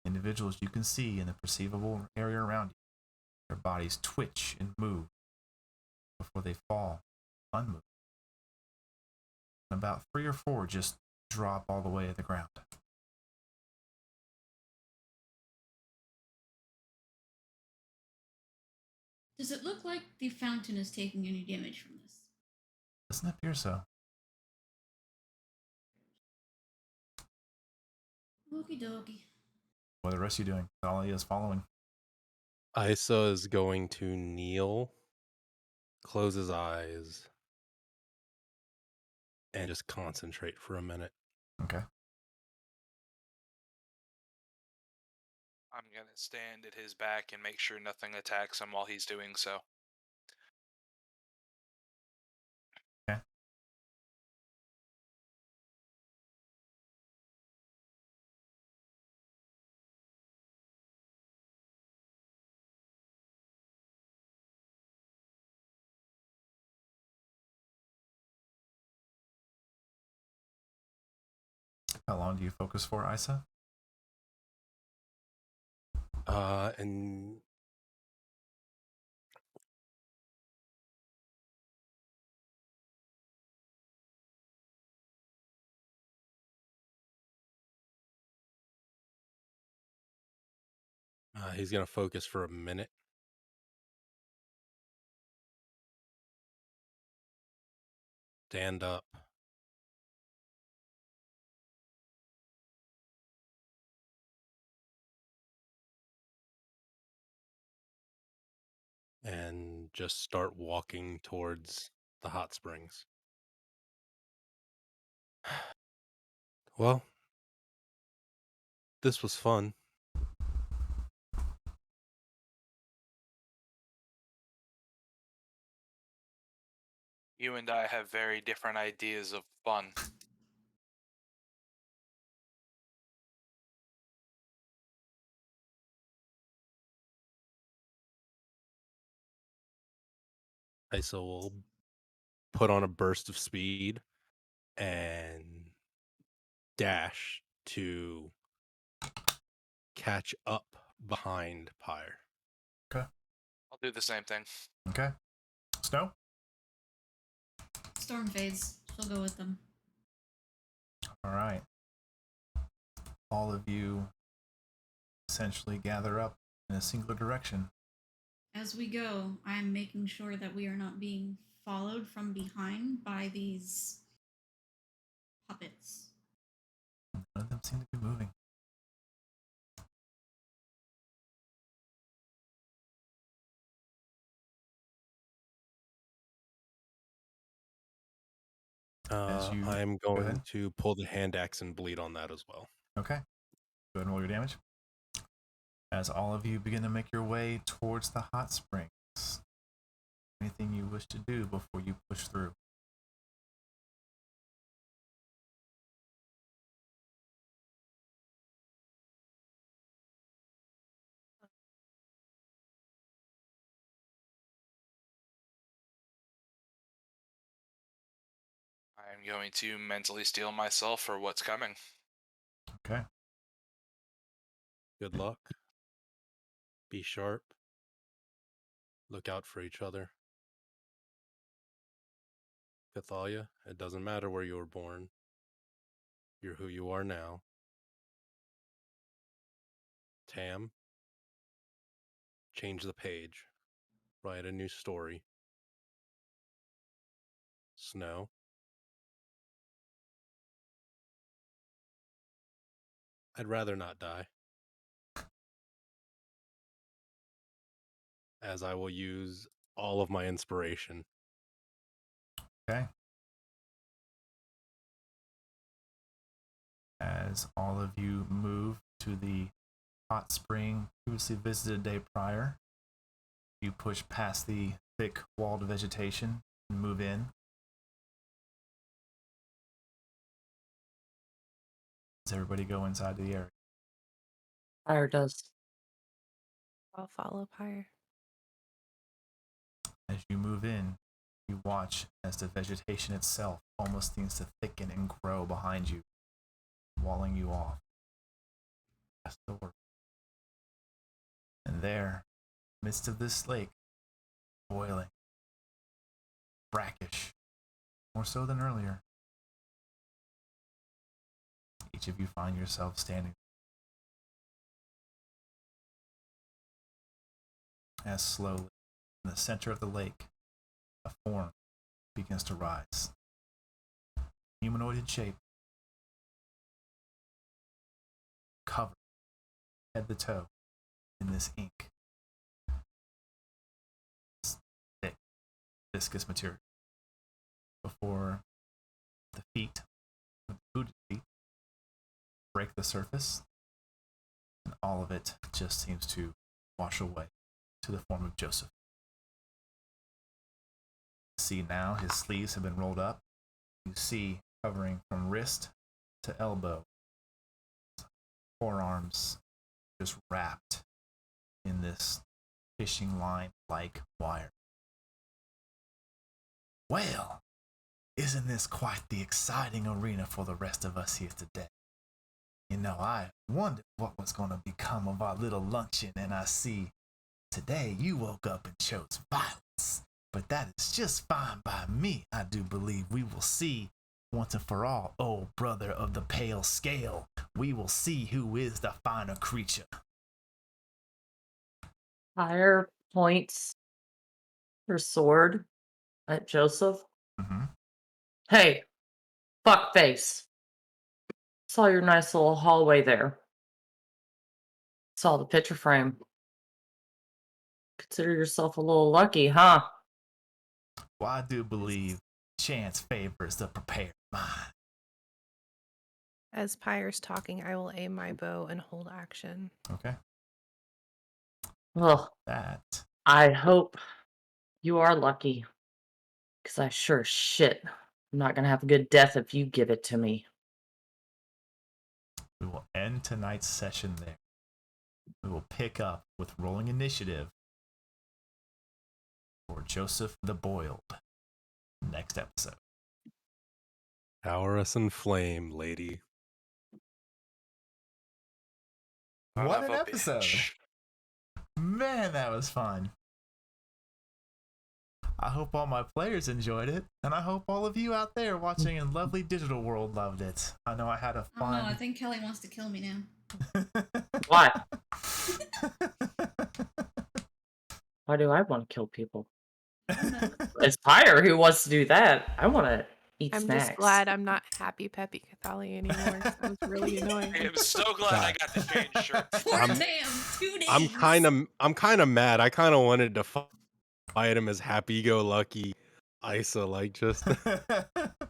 individuals you can see in the perceivable area around you, their bodies twitch and move before they fall unmoved. About 3 or 4 just drop all the way to the ground. Does it look like the fountain is taking any damage from this? Doesn't appear so. Okie dokie. What are the rest of you doing? Thalia is following. Isa is going to kneel, close his eyes, and just concentrate for a minute. Okay. I'm going to stand at his back and make sure nothing attacks him while he's doing so. Okay. How long do you focus for, Isa? And he's going to focus for a minute. Stand up. And just start walking towards the hot springs. Well, this was fun. You and I have very different ideas of fun. Isa will put on a burst of speed and dash to catch up behind Pyre. Okay. I'll do the same thing. Okay. Snow? Storm fades. She'll go with them. All right. All of you essentially gather up in a singular direction. As we go, I'm making sure that we are not being followed from behind by these puppets. None of them seem to be moving. I am going to pull the hand axe and bleed on that as well. Okay. Go ahead and roll your damage. As all of you begin to make your way towards the hot springs, anything you wish to do before you push through? I'm going to mentally steel myself for what's coming. Okay. Good luck. Be sharp. Look out for each other. Cathalia, it doesn't matter where you were born. You're who you are now. Tam, change the page. Write a new story. Snow, I'd rather not die. As I will use all of my inspiration. Okay. As all of you move to the hot spring previously visited a day prior, you push past the thick walled vegetation and move in. Does everybody go inside the area? Fire does. I'll follow Pyre. As you move in, you watch as the vegetation itself almost seems to thicken and grow behind you, walling you off. That's the word. And there, midst of this lake, boiling, brackish, more so than earlier, each of you find yourself standing. As slowly, in the center of the lake, a form begins to rise. Humanoid shape, covered head to toe in this ink. It's thick, viscous material. Before the feet, the booted feet, break the surface, and all of it just seems to wash away to the form of Joseph. See now, his sleeves have been rolled up. You see, covering from wrist to elbow, forearms just wrapped in this fishing line-like wire. Well, isn't this quite the exciting arena for the rest of us here today? You know, I wondered what was going to become of our little luncheon, and I see today you woke up and chose violence. But that is just fine by me. I do believe we will see once and for all, oh brother of the pale scale, we will see who is the finer creature. Fire points her sword at Joseph. Mm-hmm. Hey, fuckface. Saw your nice little hallway there. Saw the picture frame. Consider yourself a little lucky, huh? Well, I do believe chance favors the prepared mind. As Pyre's talking, I will aim my bow and hold action. Okay. Well, That. I hope you are lucky. Because I sure as shit I'm not going to have a good death if you give it to me. We will end tonight's session there. We will pick up with rolling initiative for Joseph the Boiled next episode. Power us in flame, lady. What an episode! Man, that was fun. I hope all my players enjoyed it, and I hope all of you out there watching in lovely digital world loved it. I know I had a fun. Oh no, I think Kelly wants to kill me now. Why? Why do I want to kill people? It's Pyre who wants to do that. I want to eat I'm snacks. just glad I'm not Happy Peppy Cathali anymore. That was really annoying. I am so glad I got to change shirts. Poor damn, 2 days. I'm kind of mad. I kind of wanted to fight him as happy-go-lucky Isa, like just that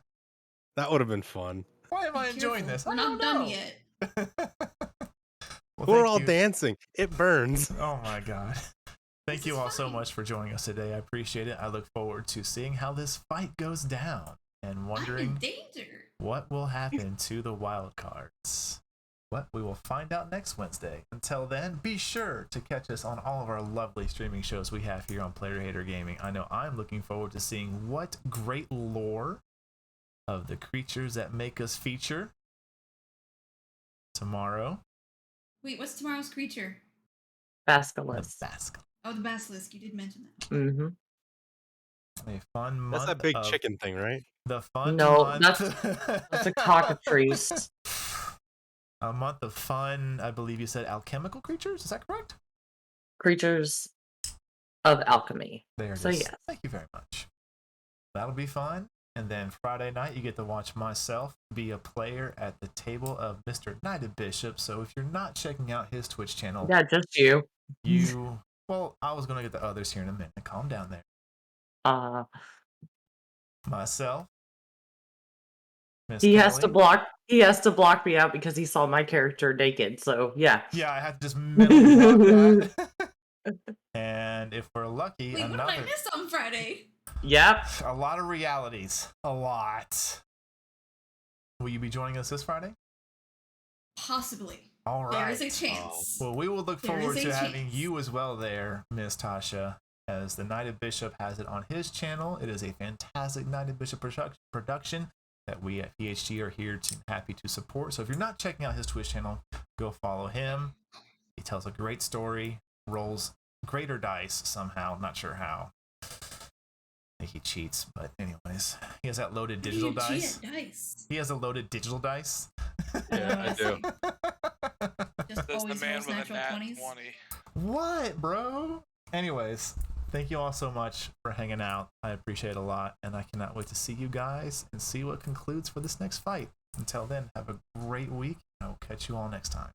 would have been fun. Why am I enjoying this? We're not done yet. Well, we're all dancing. It burns. Oh my god. Thank you all so much for joining us today. I appreciate it. I look forward to seeing how this fight goes down and wondering what will happen to the wild cards. What we will find out next Wednesday. Until then, be sure to catch us on all of our lovely streaming shows we have here on Player Hater Gaming. I know I'm looking forward to seeing what great lore of the creatures that make us feature tomorrow. Wait, what's tomorrow's creature? Basilisk. Oh, the basilisk. You did mention that. Mm-hmm. A fun month. That's that big chicken thing, right? The fun No, month. that's a cockatrice. A month of fun. I believe you said alchemical creatures. Is that correct? Creatures of alchemy. There it so is. yes. Thank you very much. That'll be fun. And then Friday night, you get to watch myself be a player at the table of Mr. Knighted Bishop. So if you're not checking out his Twitch channel, Yeah, just you. Well, I was going to get the others here in a minute. Calm down there. Myself. He has to block me out because he saw my character naked. So yeah. Yeah, I had to just mentally block that. And if we're lucky, wait, what did I miss on Friday? Yep. A lot of realities. A lot. Will you be joining us this Friday? Possibly. All right. There is a chance. Well, we will look forward to having you as well there, Miss Tasha, as the Knighted Bishop has it on his channel. It is a fantastic Knighted Bishop production that we at PHG are here to happy to support. So if you're not checking out his Twitch channel, go follow him. He tells a great story, rolls greater dice somehow, not sure how. I think he cheats, but anyways, he has that loaded digital dice. He has a loaded digital dice. Yeah, I do. Just always the man rolls with natural a nat 20s. 20. What, bro? Anyways, thank you all so much for hanging out. I appreciate it a lot, and I cannot wait to see you guys and see what concludes for this next fight. Until then, have a great week. I will catch you all next time.